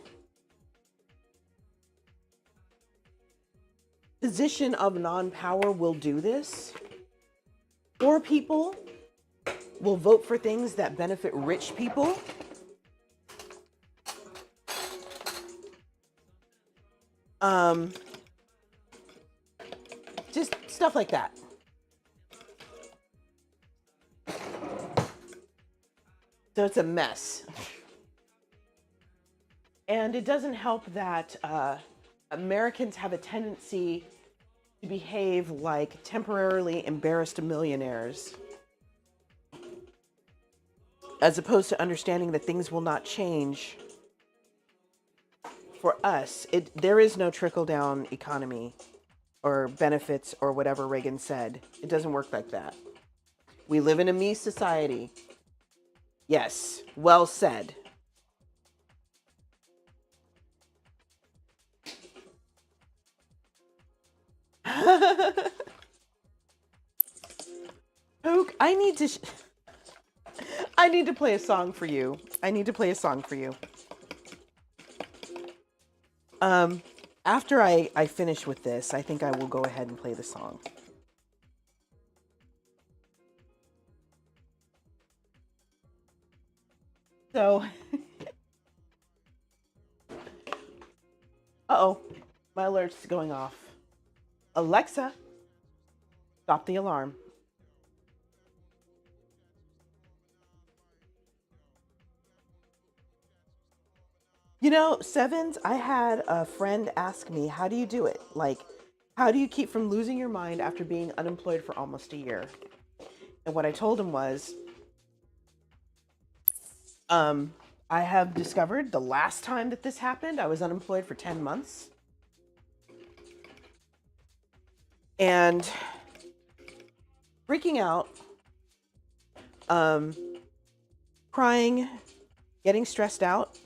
position of non-power will do this. Poor people will vote for things that benefit rich people. Just stuff like that. So it's a mess. And it doesn't help that Americans have a tendency to behave like temporarily embarrassed millionaires, as opposed to understanding that things will not change for us. There is no trickle-down economy or benefits or whatever Reagan said. It doesn't work like that. We live in a me society. Yes, well said. Pook, I need to play a song for you. After I finish with this, I think I will go ahead and play the song. So, uh-oh, my alert's going off. Alexa, stop the alarm. You know, Sevens, I had a friend ask me, how do you do it? Like, how do you keep from losing your mind after being unemployed for almost a year? And what I told him was, I have discovered the last time that this happened, I was unemployed for 10 months. And freaking out, crying, getting stressed out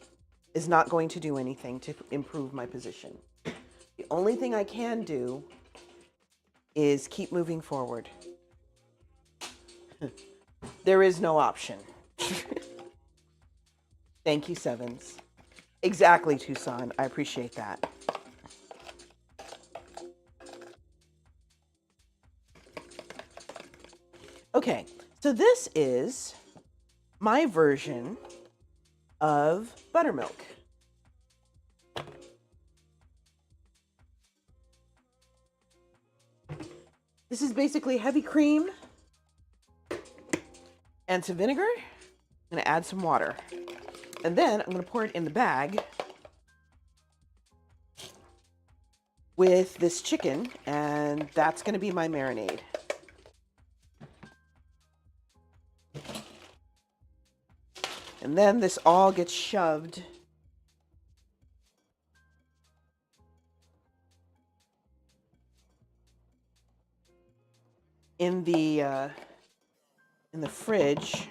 is not going to do anything to improve my position. The only thing I can do is keep moving forward. There is no option. Thank you, Sevens. Exactly, Tucson. I appreciate that. Okay, so this is my version of buttermilk. This is basically heavy cream and some vinegar. I'm going to add some water. And then I'm going to pour it in the bag with this chicken, and that's going to be my marinade. And then this all gets shoved in the fridge.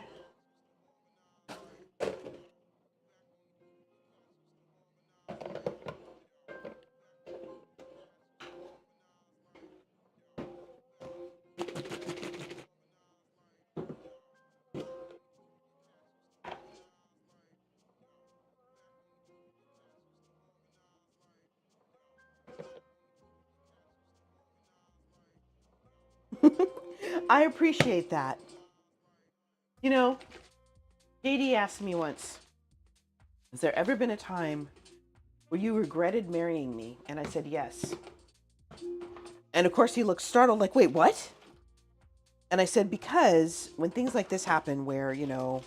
I appreciate that. You know, JD asked me once, has there ever been a time where you regretted marrying me? And I said, yes. And of course he looked startled, like, wait, what? And I said, because when things like this happen where, you know,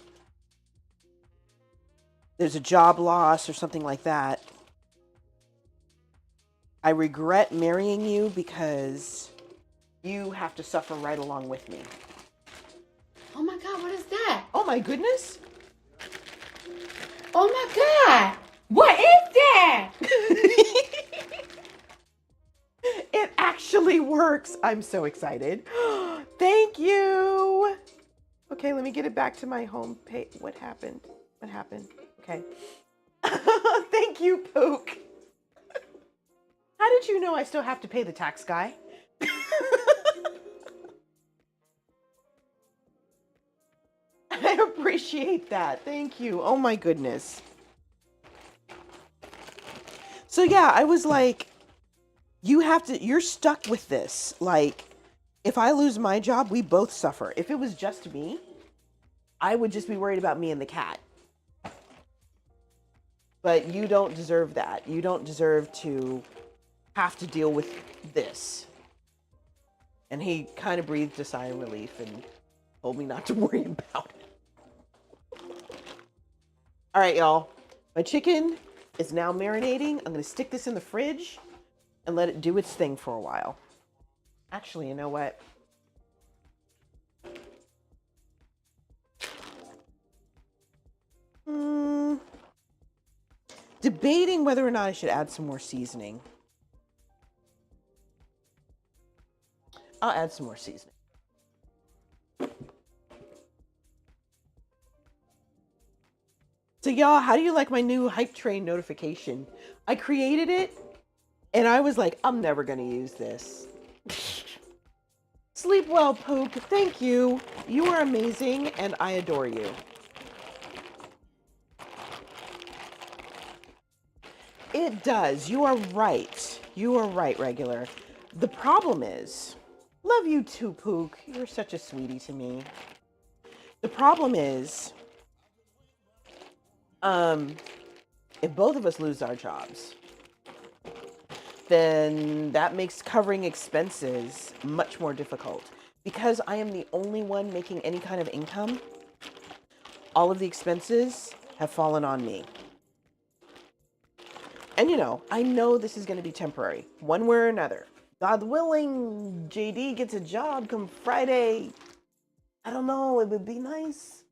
there's a job loss or something like that, I regret marrying you because you have to suffer right along with me. Oh my God, what is that? Oh my goodness. Oh my God, what is that? It actually works. I'm so excited. Thank you. Okay, let me get it back to my home page. What happened? What happened? Okay. Thank you, Poke. How did you know I still have to pay the tax guy? I appreciate that. Thank you. Oh my goodness. So yeah, I was like, you're stuck with this. Like, if I lose my job, we both suffer. If it was just me, I would just be worried about me and the cat. But you don't deserve that. You don't deserve to have to deal with this. And he kind of breathed a sigh of relief and told me not to worry about it. All right, y'all. My chicken is now marinating. I'm going to stick this in the fridge and let it do its thing for a while. Actually, you know what? Debating whether or not I should add some more seasoning. I'll add some more seasoning. So y'all, how do you like my new hype train notification? I created it and I was like, I'm never going to use this. Sleep well, Poke. Thank you. You are amazing and I adore you. It does. You are right. You are right, regular. The problem is, love you too, Pook. You're such a sweetie to me. The problem is, if both of us lose our jobs, then that makes covering expenses much more difficult. Because I am the only one making any kind of income, all of the expenses have fallen on me. And you know, I know this is going to be temporary, one way or another. God willing, JD gets a job come Friday. I don't know, it would be nice.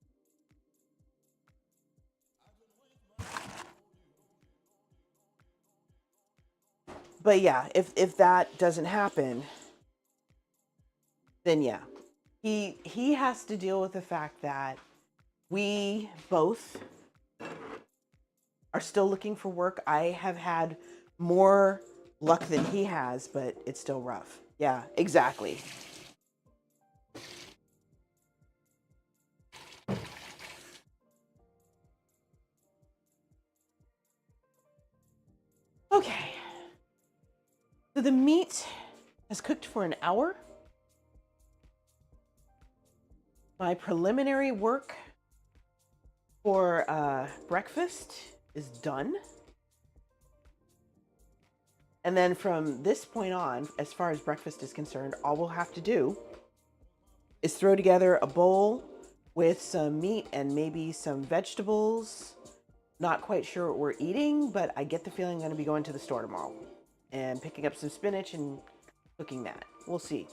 But yeah, if that doesn't happen, then yeah. He has to deal with the fact that we both are still looking for work. I have had more luck than he has, but it's still rough. Yeah, exactly. Okay. So the meat has cooked for an hour. My preliminary work for breakfast is done. And then from this point on, as far as breakfast is concerned, all we'll have to do is throw together a bowl with some meat and maybe some vegetables. Not quite sure what we're eating, but I get the feeling I'm going to be going to the store tomorrow and picking up some spinach and cooking that. We'll see.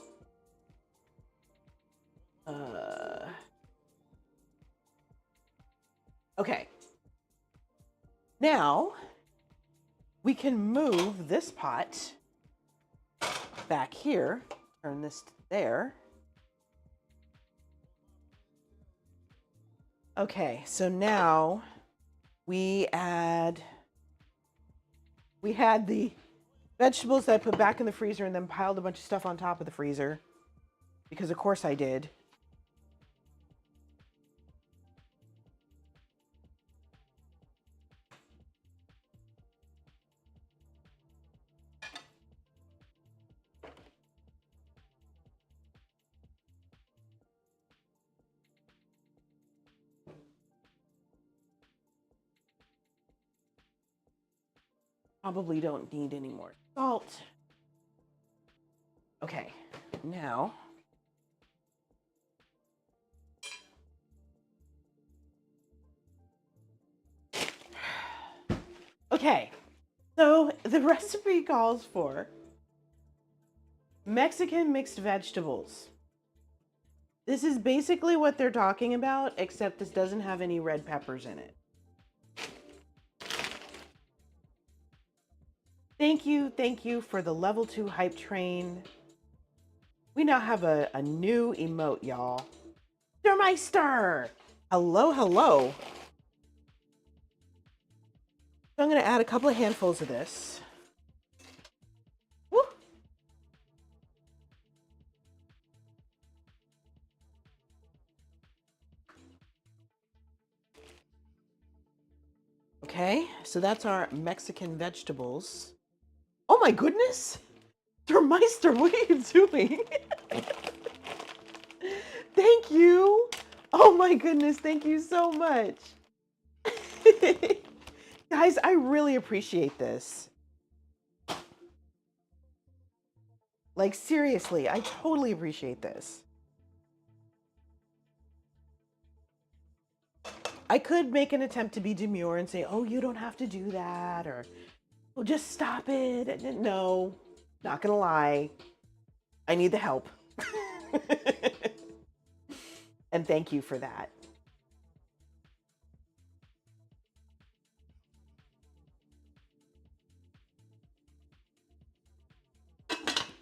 Okay. Now, we can move this pot back here. Turn this there. Okay, so now we had the vegetables that I put back in the freezer and then piled a bunch of stuff on top of the freezer. Because of course I did. Probably don't need any more salt. Okay, now Okay, so the recipe calls for Mexican mixed vegetables. This is basically what they're talking about, except this doesn't have any red peppers in it. Thank you for the level 2 hype train. We now have a new emote, y'all. Der Meister! Hello, hello. So I'm going to add a couple of handfuls of this. Woo! Okay, so that's our Mexican vegetables. Oh my goodness! Der Meister, what are you doing? Thank you. Oh my goodness, thank you so much. Guys, I really appreciate this. Like, seriously, I totally appreciate this. I could make an attempt to be demure and say, oh, you don't have to do that, or well, just stop it. No, not gonna lie. I need the help. And thank you for that.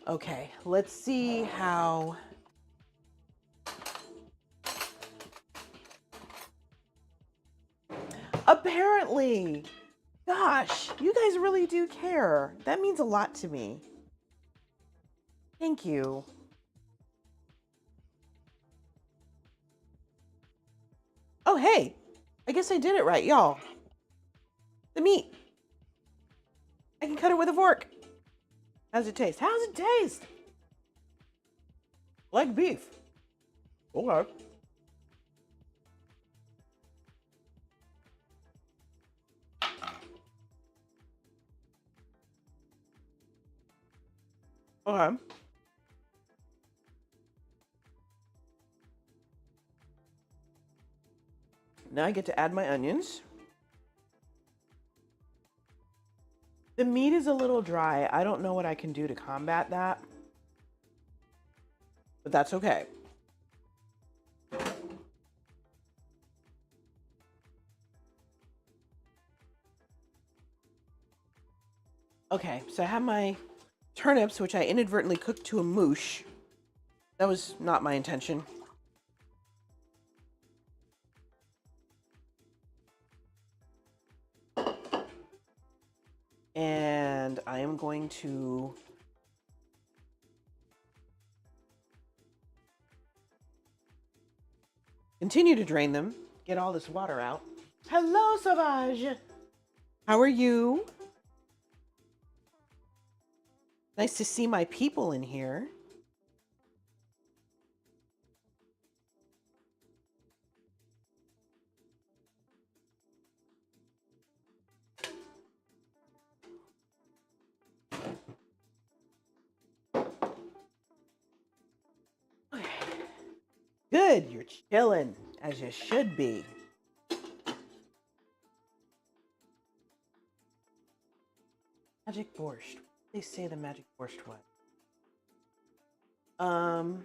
Okay, let's see how. Apparently, gosh, you guys really do care. That means a lot to me. Thank you. Oh, hey, I guess I did it right, y'all. The meat. I can cut it with a fork. How's it taste? How's it taste? Like beef. Okay. Okay. Now I get to add my onions. The meat is a little dry. I don't know what I can do to combat that, but that's okay. Okay, so I have my turnips, which I inadvertently cooked to a moosh. That was not my intention. And I am going to continue to drain them, get all this water out. Hello, Sauvage. How are you? Nice to see my people in here. Good, you're chilling, as you should be. Magic borscht. They say the magic borscht was. I'm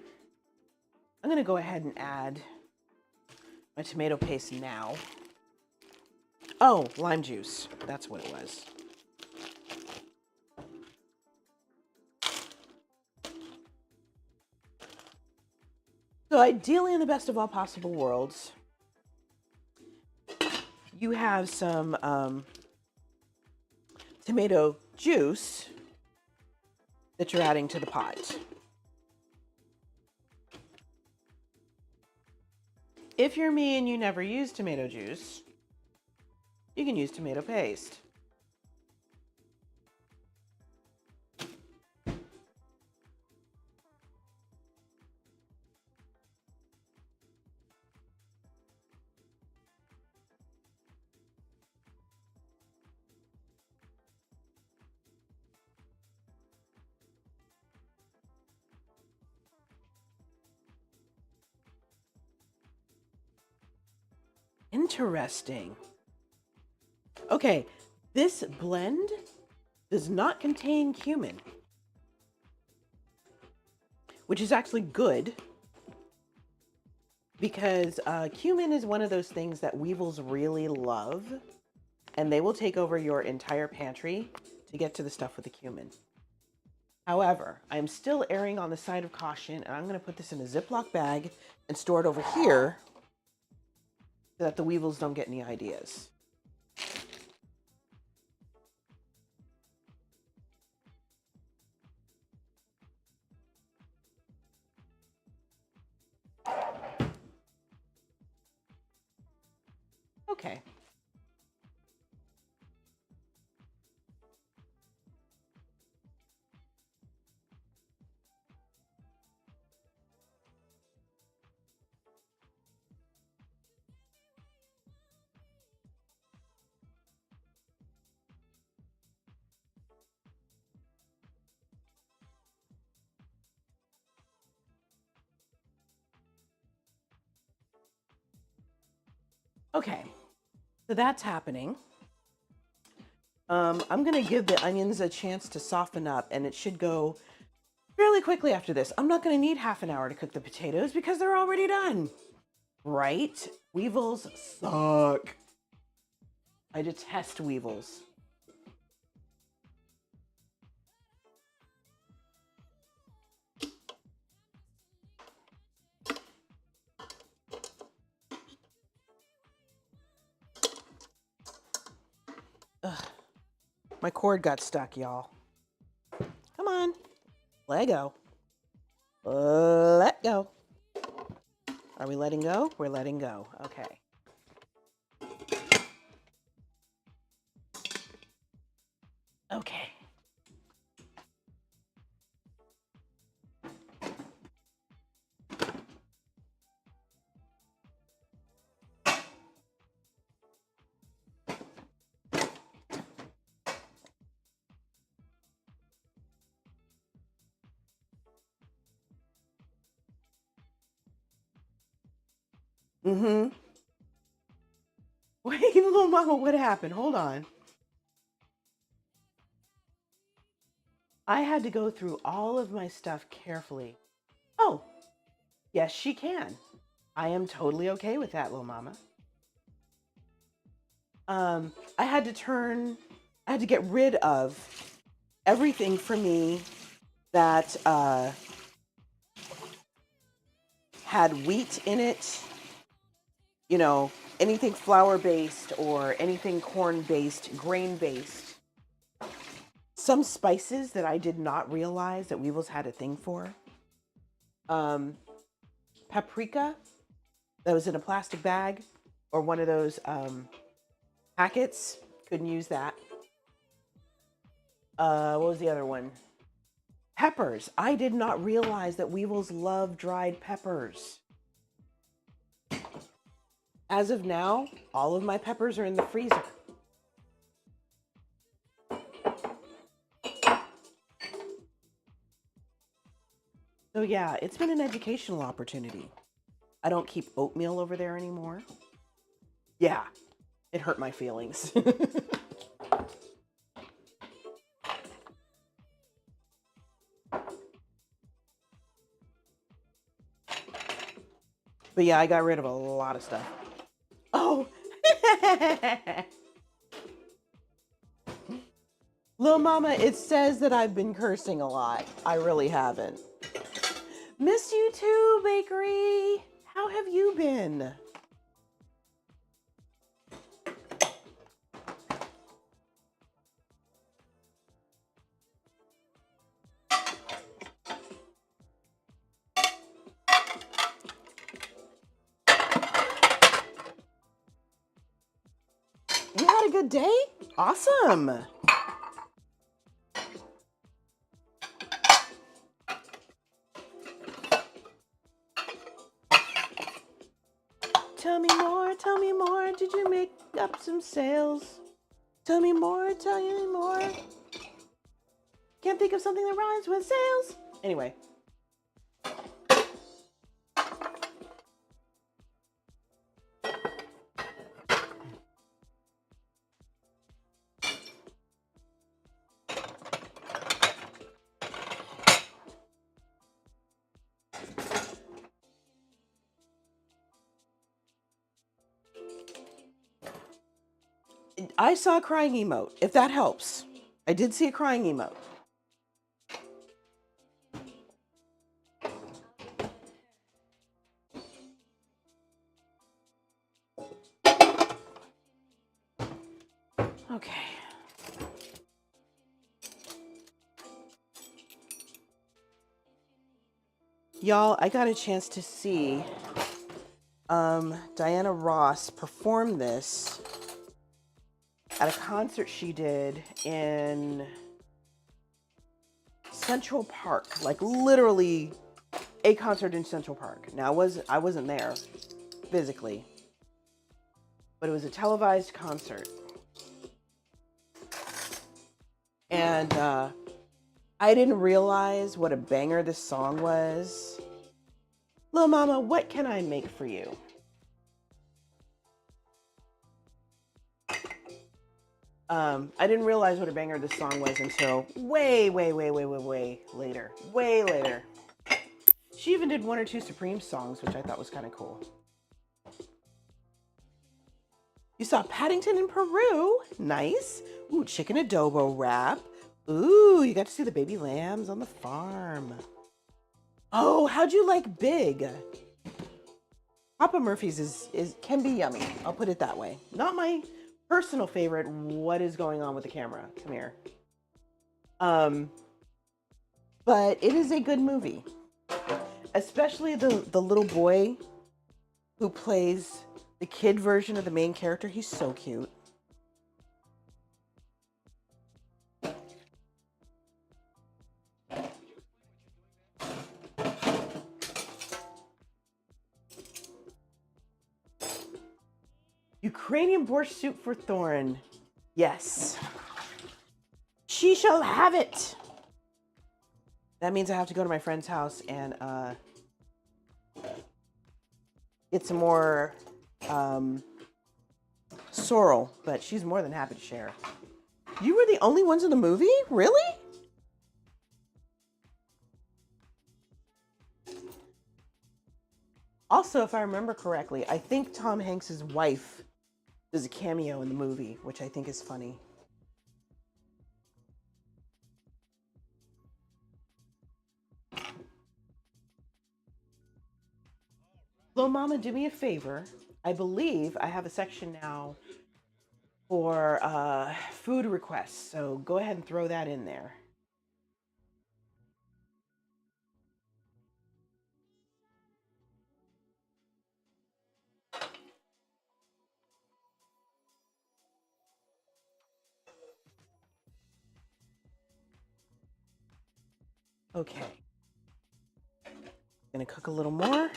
gonna go ahead and add my tomato paste now. Oh, lime juice. That's what it was. So ideally, in the best of all possible worlds, you have some tomato juice that you're adding to the pot. If you're me and you never use tomato juice, you can use tomato paste. Interesting. Okay, This blend does not contain cumin, which is actually good because cumin is one of those things that weevils really love, and they will take over your entire pantry to get to the stuff with the cumin. However, I'm still erring on the side of caution, and I'm going to put this in a Ziploc bag and store it over here so that the weevils don't get any ideas. Okay. Okay, so that's happening. I'm gonna give the onions a chance to soften up, and it should go fairly quickly after this. I'm not gonna need half an hour to cook the potatoes because they're already done. Right? Weevils suck. I detest weevils. Ugh. My cord got stuck, y'all. Come on. Let go. Let go. Are we letting go? We're letting go. Okay. Okay. Mm-hmm. Wait, little mama, what happened? Hold on. I had to go through all of my stuff carefully. Oh, yes, she can. I am totally okay with that, little mama. I had to get rid of everything for me that had wheat in it, you know, anything flour based or anything corn based, grain based. Some spices that I did not realize that weevils had a thing for. Paprika that was in a plastic bag or one of those packets. Couldn't use that. What was the other one? Peppers. I did not realize that weevils love dried peppers. As of now, all of my peppers are in the freezer. So yeah, it's been an educational opportunity. I don't keep oatmeal over there anymore. Yeah, it hurt my feelings. But yeah, I got rid of a lot of stuff. Oh! Little mama, it says that I've been cursing a lot. I really haven't. Miss you too, bakery. How have you been? You had a good day? Awesome. Tell me more, tell me more. Did you make up some sales? Tell me more, tell me more. Can't think of something that rhymes with sales. Anyway. I saw a crying emote, if that helps. I did see a crying emote. Okay. Y'all, I got a chance to see Diana Ross perform this at a concert she did in Central Park, like literally a concert in Central Park. Now I wasn't there physically, but it was a televised concert. And I didn't realize what a banger this song was. Lil Mama, what can I make for you? I didn't realize what a banger this song was until way later. Way later. She even did 1 or 2 Supreme songs, which I thought was kind of cool. You saw Paddington in Peru. Nice. Ooh, chicken adobo wrap. Ooh, you got to see the baby lambs on the farm. Oh, how'd you like Big? Papa Murphy's is can be yummy. I'll put it that way. Not my personal favorite. What is going on with the camera? Come here. But it is a good movie. Especially the little boy who plays the kid version of the main character. He's so cute. Ukrainian borscht soup for Thorin. Yes. She shall have it. That means I have to go to my friend's house and get some more sorrel, but she's more than happy to share. You were the only ones in the movie? Really? Also, if I remember correctly, I think Tom Hanks's wife does a cameo in the movie, which I think is funny. Lil Mama, do me a favor. I believe I have a section now for food requests, so go ahead and throw that in there. Okay. Gonna cook a little more.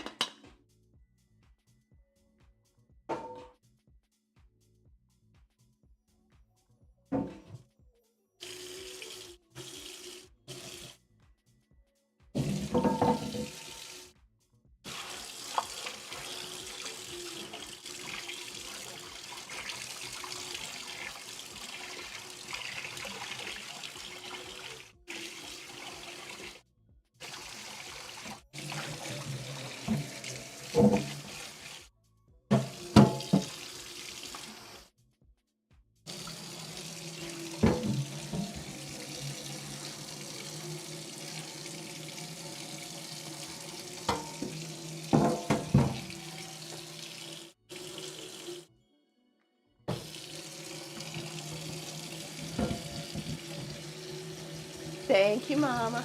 Thank you, Mama.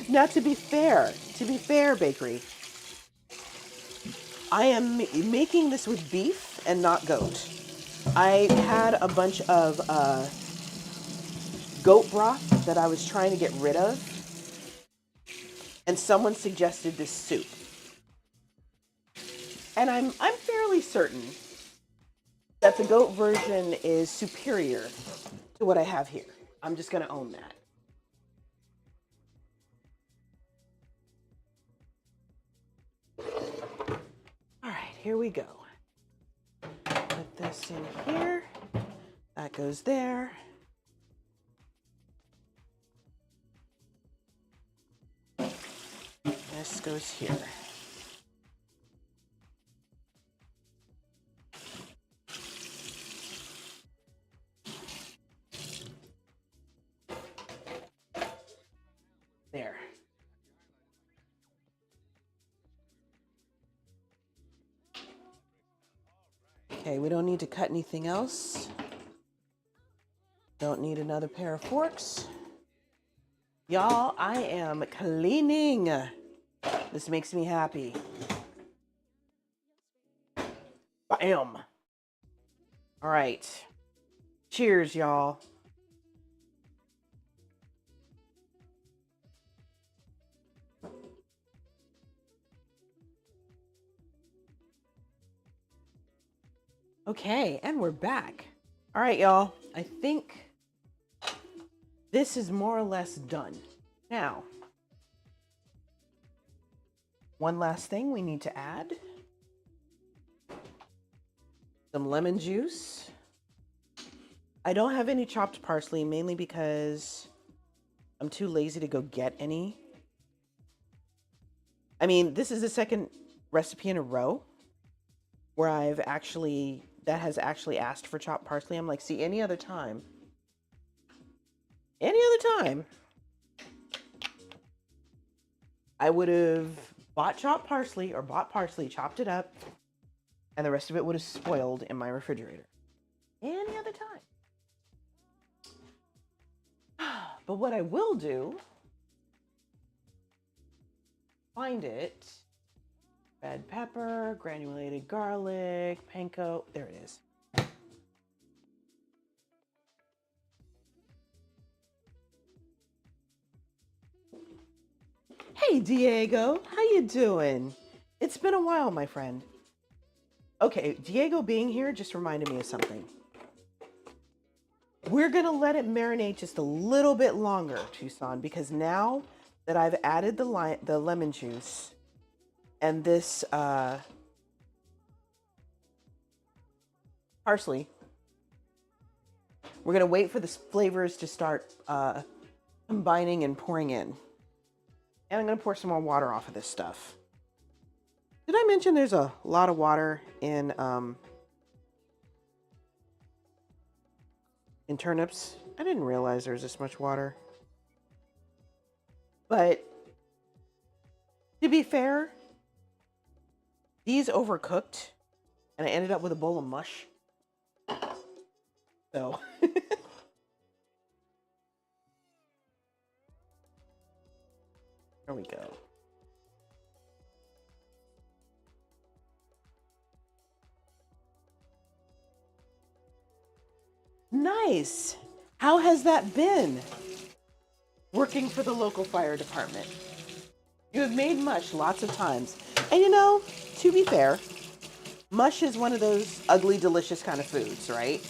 Now, to be fair, Bakery, I am making this with beef and not goat. I had a bunch of goat broth that I was trying to get rid of, and someone suggested this soup. And I'm fairly certain that the goat version is superior to what I have here. I'm just going to own that. All right, here we go. Put this in here. That goes there. This goes here. Okay, we don't need to cut anything else. Don't need another pair of forks. Y'all, I am cleaning. This makes me happy. Bam. All right. Cheers, y'all. Okay, and we're back. All right, y'all. I think this is more or less done. Now, one last thing we need to add. Some lemon juice. I don't have any chopped parsley, mainly because I'm too lazy to go get any. I mean, this is the second recipe in a row where that has actually asked for chopped parsley. I'm like, see, any other time, I would have bought chopped parsley or bought parsley, chopped it up, and the rest of it would have spoiled in my refrigerator. Any other time. But what I will do, find it, red pepper, granulated garlic, panko, there it is. Hey Diego, how you doing? It's been a while, my friend. Okay, Diego being here just reminded me of something. We're gonna let it marinate just a little bit longer, Tucson, because now that I've added the lemon juice and this parsley, we're gonna wait for the flavors to start combining and pouring in. And I'm gonna pour some more water off of this stuff. Did I mention there's a lot of water in turnips? I didn't realize there was this much water. But to be fair, these overcooked and I ended up with a bowl of mush. So there we go. Nice. How has that been working for the local fire department? You have made mush lots of times. And you know, to be fair, mush is one of those ugly, delicious kind of foods, right?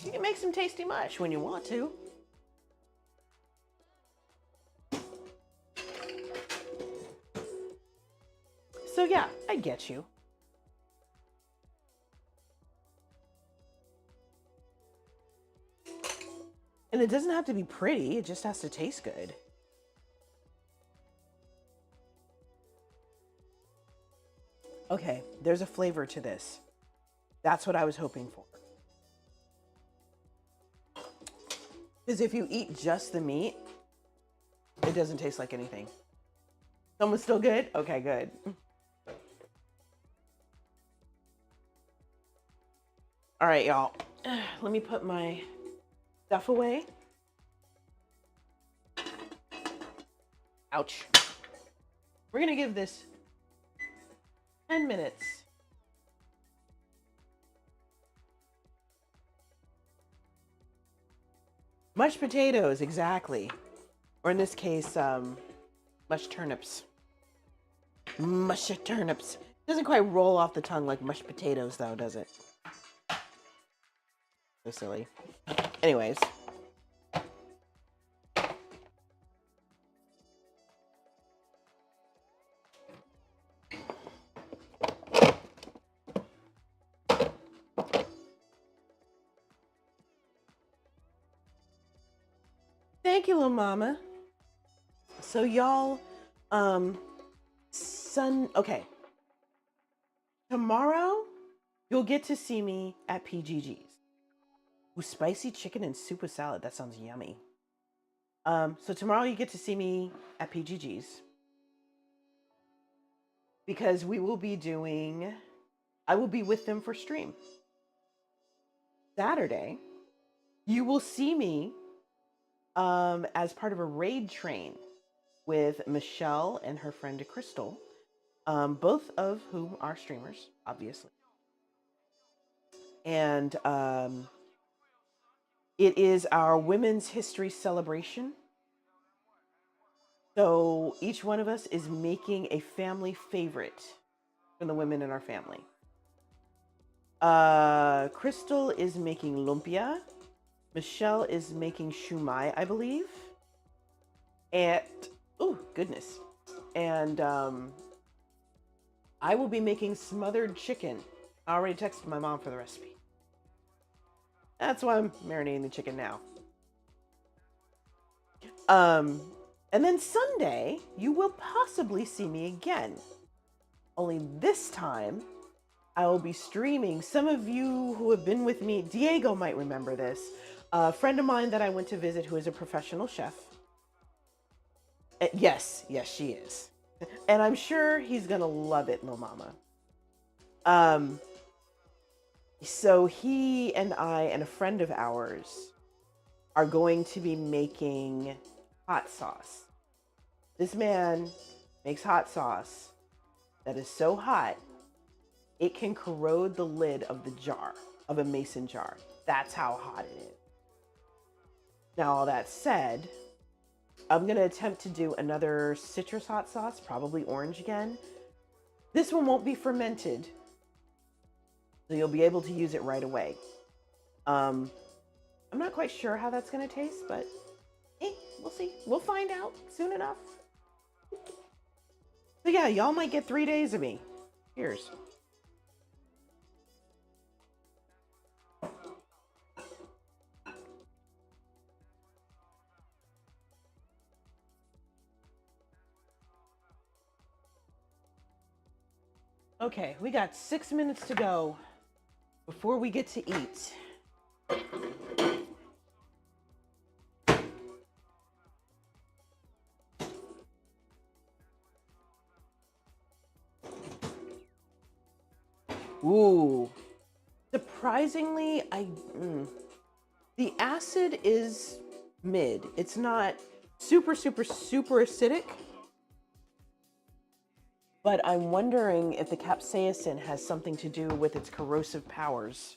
You can make some tasty mush when you want to. So yeah, I get you. And it doesn't have to be pretty, it just has to taste good. Okay, there's a flavor to this. That's what I was hoping for. Because if you eat just the meat, it doesn't taste like anything. Someone's still good? Okay, good. All right, y'all. Let me put my stuff away. Ouch. We're gonna give this 10 minutes. Mashed potatoes, exactly. Or in this case, mashed turnips. Mashed turnips. Doesn't quite roll off the tongue like mashed potatoes, though, does it? So silly. Anyways. Thank you, little mama. So y'all, okay. Tomorrow, you'll get to see me at PGG's. Ooh, spicy chicken and soup with salad. That sounds yummy. So tomorrow you get to see me at PGG's. Because we will be doing I will be with them for stream. Saturday, you will see me as part of a raid train with Michelle and her friend Crystal, both of whom are streamers, obviously. And it is our Women's History celebration. So each one of us is making a family favorite from the women in our family. Crystal is making lumpia. Michelle is making shumai, I believe. And, oh, goodness. And I will be making smothered chicken. I already texted my mom for the recipe. That's why I'm marinating the chicken now. And then Sunday, you will possibly see me again. Only this time, I will be streaming. Some of you who have been with me, Diego might remember this. A friend of mine that I went to visit who is a professional chef. Yes, she is. And I'm sure he's going to love it, Lil Mama. So he and I and a friend of ours are going to be making hot sauce. This man makes hot sauce that is so hot, it can corrode the lid of the jar, of a mason jar. That's how hot it is. Now, all that said, I'm going to attempt to do another citrus hot sauce, probably orange again. This one won't be fermented, so you'll be able to use it right away. I'm not quite sure how that's going to taste, but we'll see. We'll find out soon enough. So yeah, y'all might get 3 days of me. Cheers. Okay, we got 6 minutes to go before we get to eat. Ooh, surprisingly, the acid is mid. It's not super acidic, but I'm wondering if the capsaicin has something to do with its corrosive powers.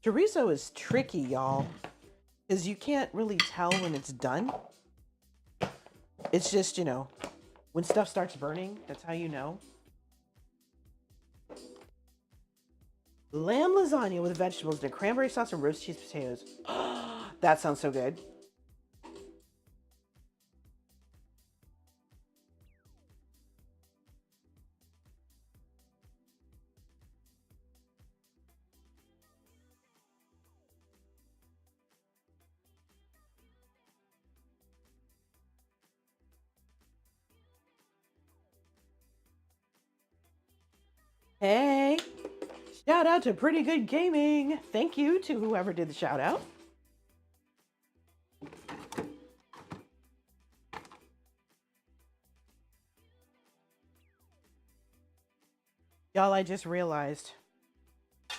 Chorizo is tricky, y'all, because you can't really tell when it's done. It's just, when stuff starts burning, that's how you know. Lamb lasagna with vegetables and cranberry sauce and roast cheese potatoes. That sounds so good. Hey, shout out to Pretty Good Gaming. Thank you to whoever did the shout out. Y'all, I just realized I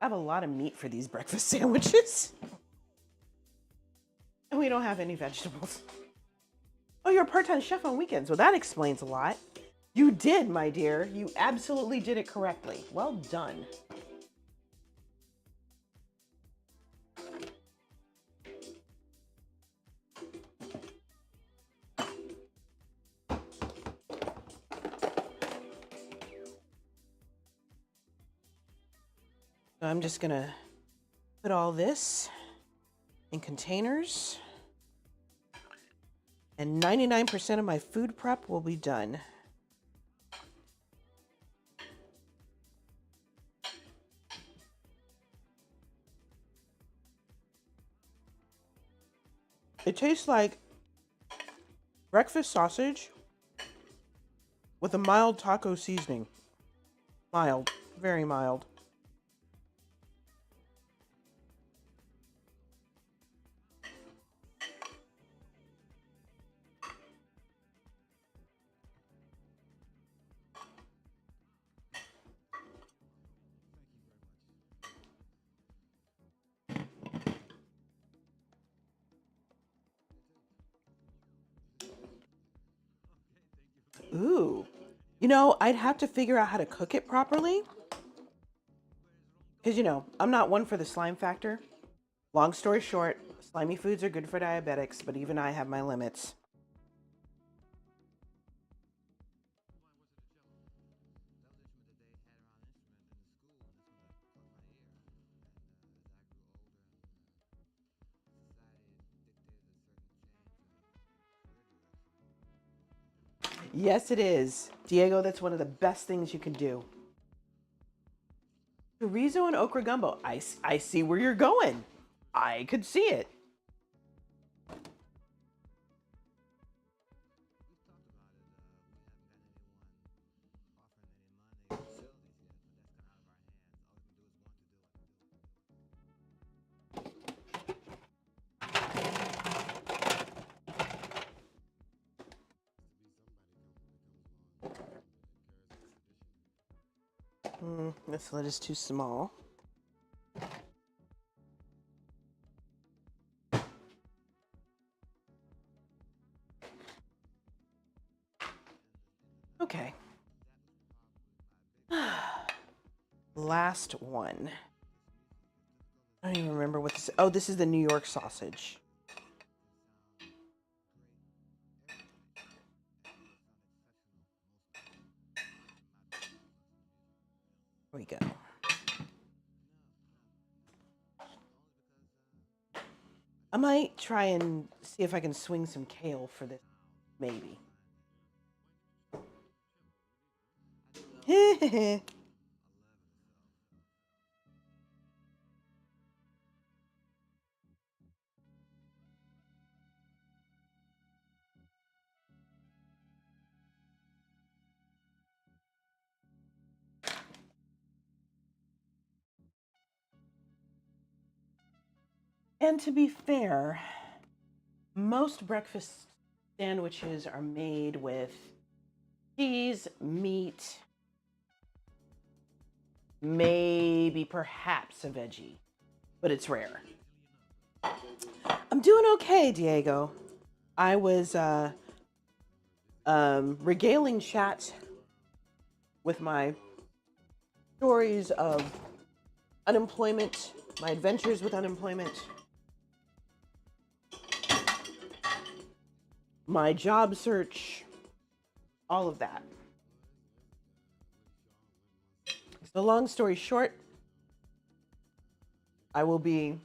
have a lot of meat for these breakfast sandwiches. And we don't have any vegetables. Oh, you're a part-time chef on weekends. Well, that explains a lot. You did, my dear. You absolutely did it correctly. Well done. So I'm just gonna put all this in containers, and 99% of my food prep will be done. It tastes like breakfast sausage with a mild taco seasoning. Mild, very mild. Ooh. You know, I'd have to figure out how to cook it properly. Because, you know, I'm not one for the slime factor. Long story short, slimy foods are good for diabetics, but even I have my limits. Yes, it is. Diego, that's one of the best things you can do. Chorizo and okra gumbo. I see where you're going. I could see it. This lid is too small. Okay. Last one. I don't even remember what this. Oh, this is the New York sausage. Here we go. I might try and see if I can swing some kale for this. Maybe. And to be fair, most breakfast sandwiches are made with cheese, meat, maybe perhaps a veggie, but it's rare. I'm doing okay, Diego. I was regaling chat with my stories of unemployment, my adventures with unemployment, my job search, all of that. So long story short, I will be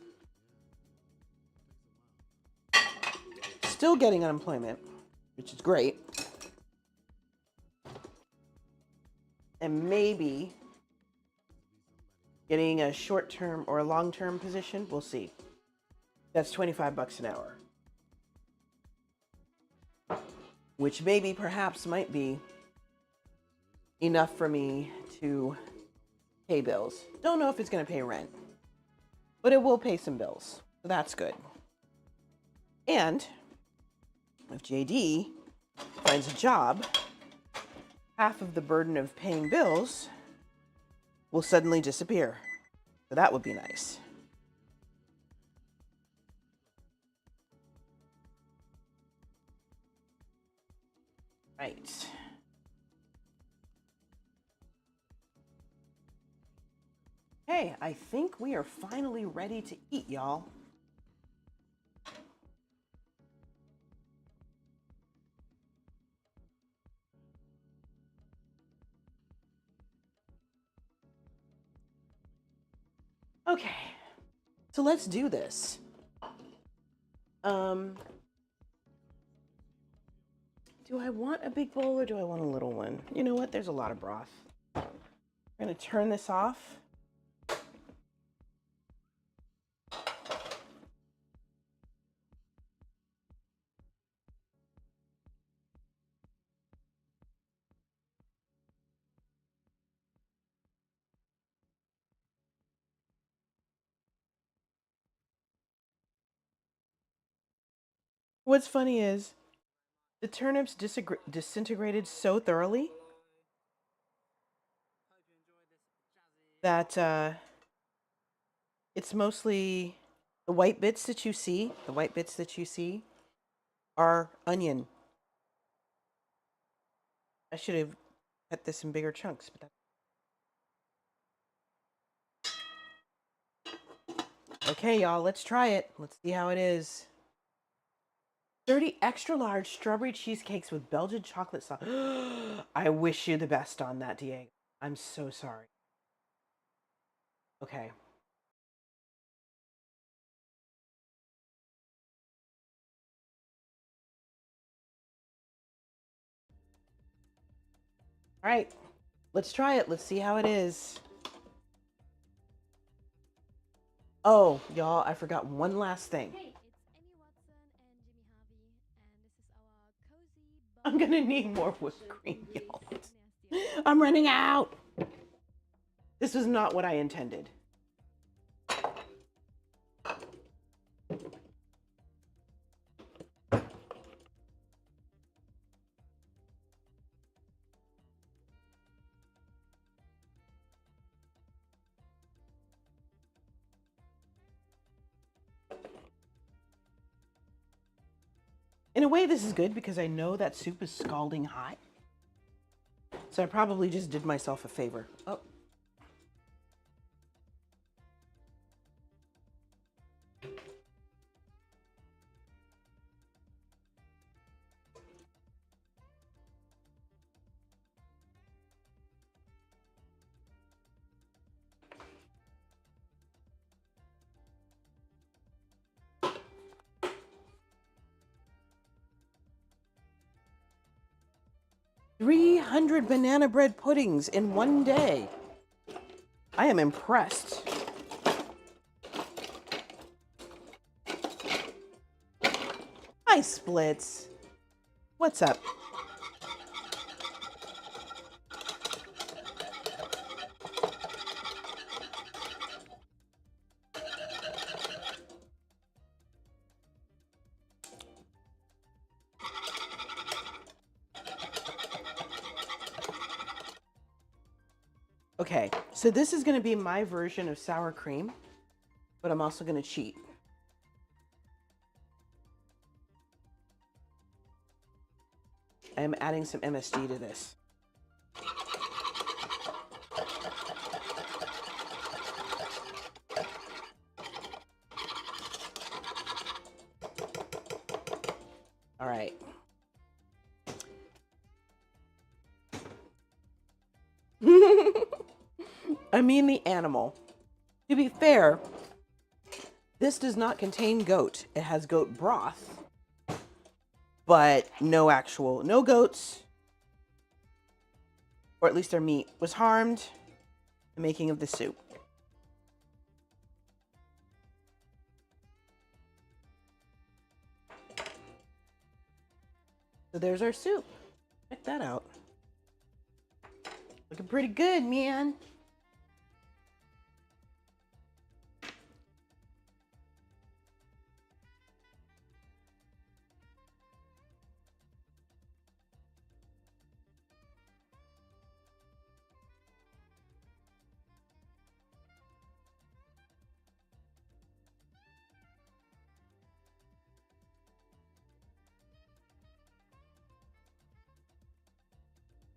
still getting unemployment, which is great. And maybe getting a short-term or a long-term position. We'll see. That's $25 an hour. Which maybe perhaps might be enough for me to pay bills. Don't know if it's going to pay rent, but it will pay some bills. So that's good. And if JD finds a job, half of the burden of paying bills will suddenly disappear. So that would be nice. Right. Hey, I think we are finally ready to eat, y'all. Okay, so let's do this. Do I want a big bowl or do I want a little one? You know what? There's a lot of broth. I'm gonna turn this off. What's funny is the turnips disintegrated so thoroughly that it's mostly the white bits that you see. The white bits that you see are onion. I should have cut this in bigger chunks, but okay, y'all, let's try it. Let's see how it is. 30 extra large strawberry cheesecakes with Belgian chocolate sauce. I wish you the best on that, Diego. I'm so sorry. Okay. All right, let's try it. Let's see how it is. Oh, y'all, I forgot one last thing. Hey, it's Amy Watson and Jimmy Harvey, and this is our cozy. I'm gonna need more whipped cream, with y'all. nasty I'm running out. This is not what I intended. In a way, this is good because I know that soup is scalding hot. So I probably just did myself a favor. Oh. $300 banana bread puddings in one day. I am impressed. Hi, Splits. What's up? Okay, so this is going to be my version of sour cream, but I'm also going to cheat. I am adding some MSG to this. All right. I mean the animal. To be fair, this does not contain goat. It has goat broth, but no goats, or at least their meat, was harmed in the making of the soup. So there's our soup. Check that out. Looking pretty good, man.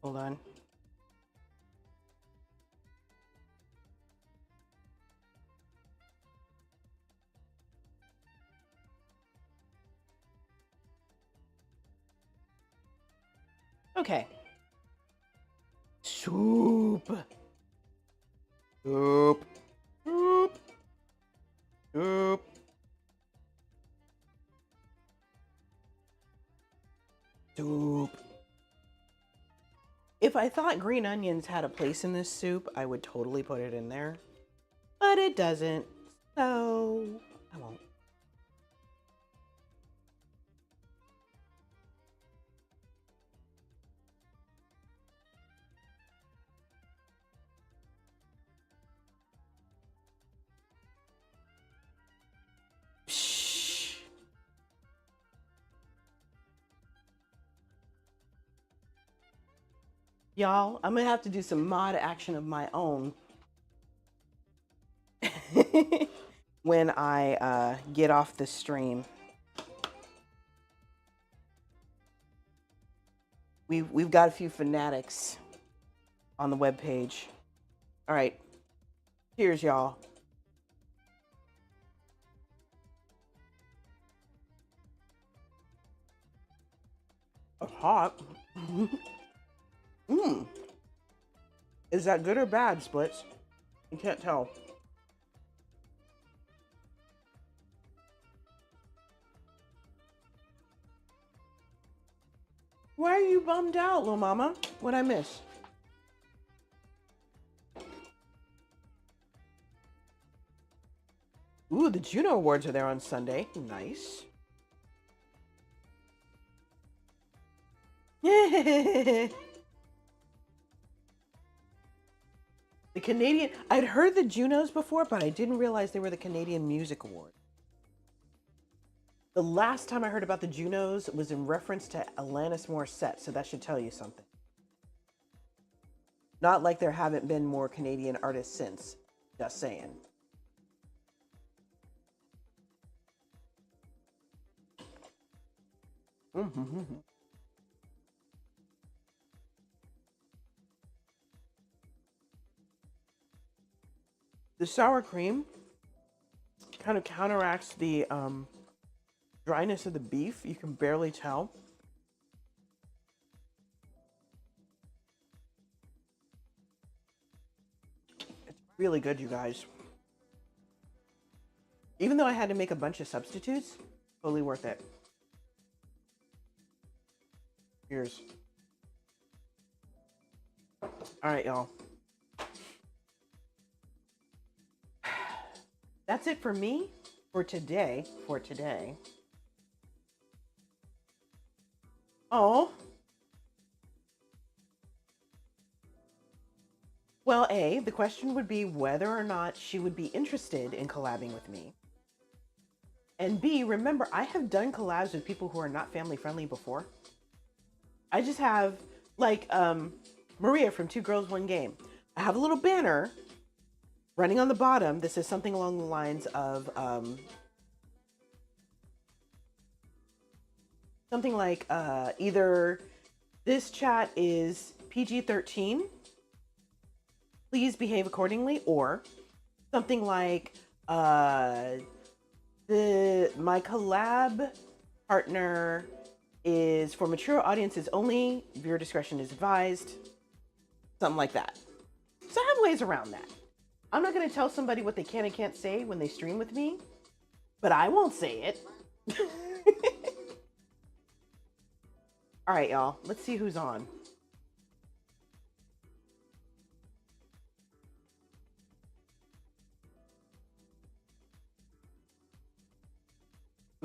Hold on. Okay. Soup. Soup. Soup. Soup. Soup. If I thought green onions had a place in this soup, I would totally put it in there. But it doesn't, so I won't. Shh. Y'all, I'm gonna have to do some mod action of my own when I get off the stream. We've got a few fanatics on the webpage. All right, cheers, y'all. It's hot. Mmm. Is that good or bad, Splits? You can't tell. Why are you bummed out, little mama? What'd I miss? Ooh, the Juno Awards are there on Sunday. Nice. The Canadian... I'd heard the Junos before, but I didn't realize they were the Canadian Music Awards. The last time I heard about the Junos was in reference to Alanis Morissette, so that should tell you something. Not like there haven't been more Canadian artists since. Just saying. Mm-hmm. The sour cream kind of counteracts the dryness of the beef. You can barely tell. It's really good, you guys. Even though I had to make a bunch of substitutes, totally worth it. Cheers. All right, y'all. That's it for me for today. Oh. Well, A, the question would be whether or not she would be interested in collabing with me. And B, remember, I have done collabs with people who are not family friendly before. I just have, like, Maria from 2 Girls, 1 Game. I have a little banner running on the bottom. This is something along the lines of something like either this chat is PG-13, please behave accordingly, or something like my collab partner is for mature audiences only, viewer discretion is advised, something like that. So I have ways around that. I'm not going to tell somebody what they can and can't say when they stream with me, but I won't say it. All right, y'all. Let's see who's on.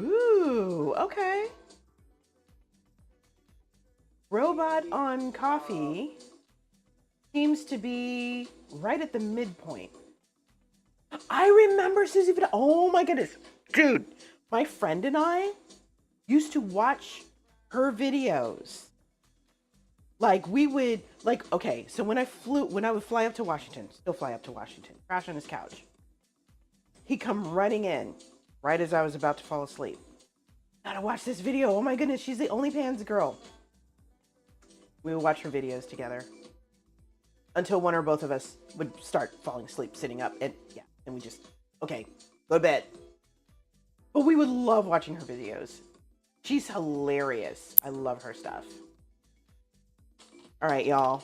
Ooh, okay. Robot on Coffee seems to be right at the midpoint. I remember Susie Vidal. Oh my goodness. Dude, my friend and I used to watch her videos. Like we would, like, okay, so when I would fly up to Washington, still fly up to Washington, crash on his couch, he'd come running in right as I was about to fall asleep. Gotta watch this video. Oh my goodness, she's the OnlyPans girl. We would watch her videos together until one or both of us would start falling asleep sitting up, and yeah, and we just, okay, go to bed. But we would love watching her videos. She's hilarious. I love her stuff. All right, y'all.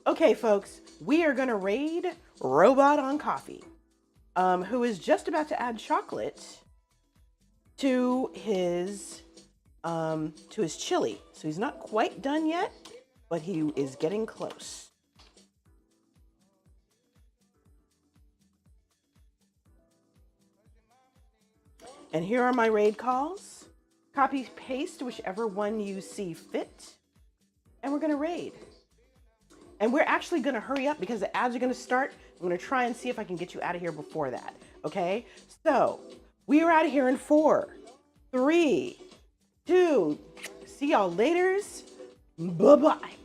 Okay, folks, we are gonna raid Robot on Coffee, who is just about to add chocolate to his chili. So he's not quite done yet, but he is getting close. And here are my raid calls. Copy, paste whichever one you see fit. And we're gonna raid. And we're actually gonna hurry up because the ads are gonna start. I'm gonna try and see if I can get you out of here before that, okay? So, we are out of here in 4, 3, Dude, see y'all laters. Bye-bye.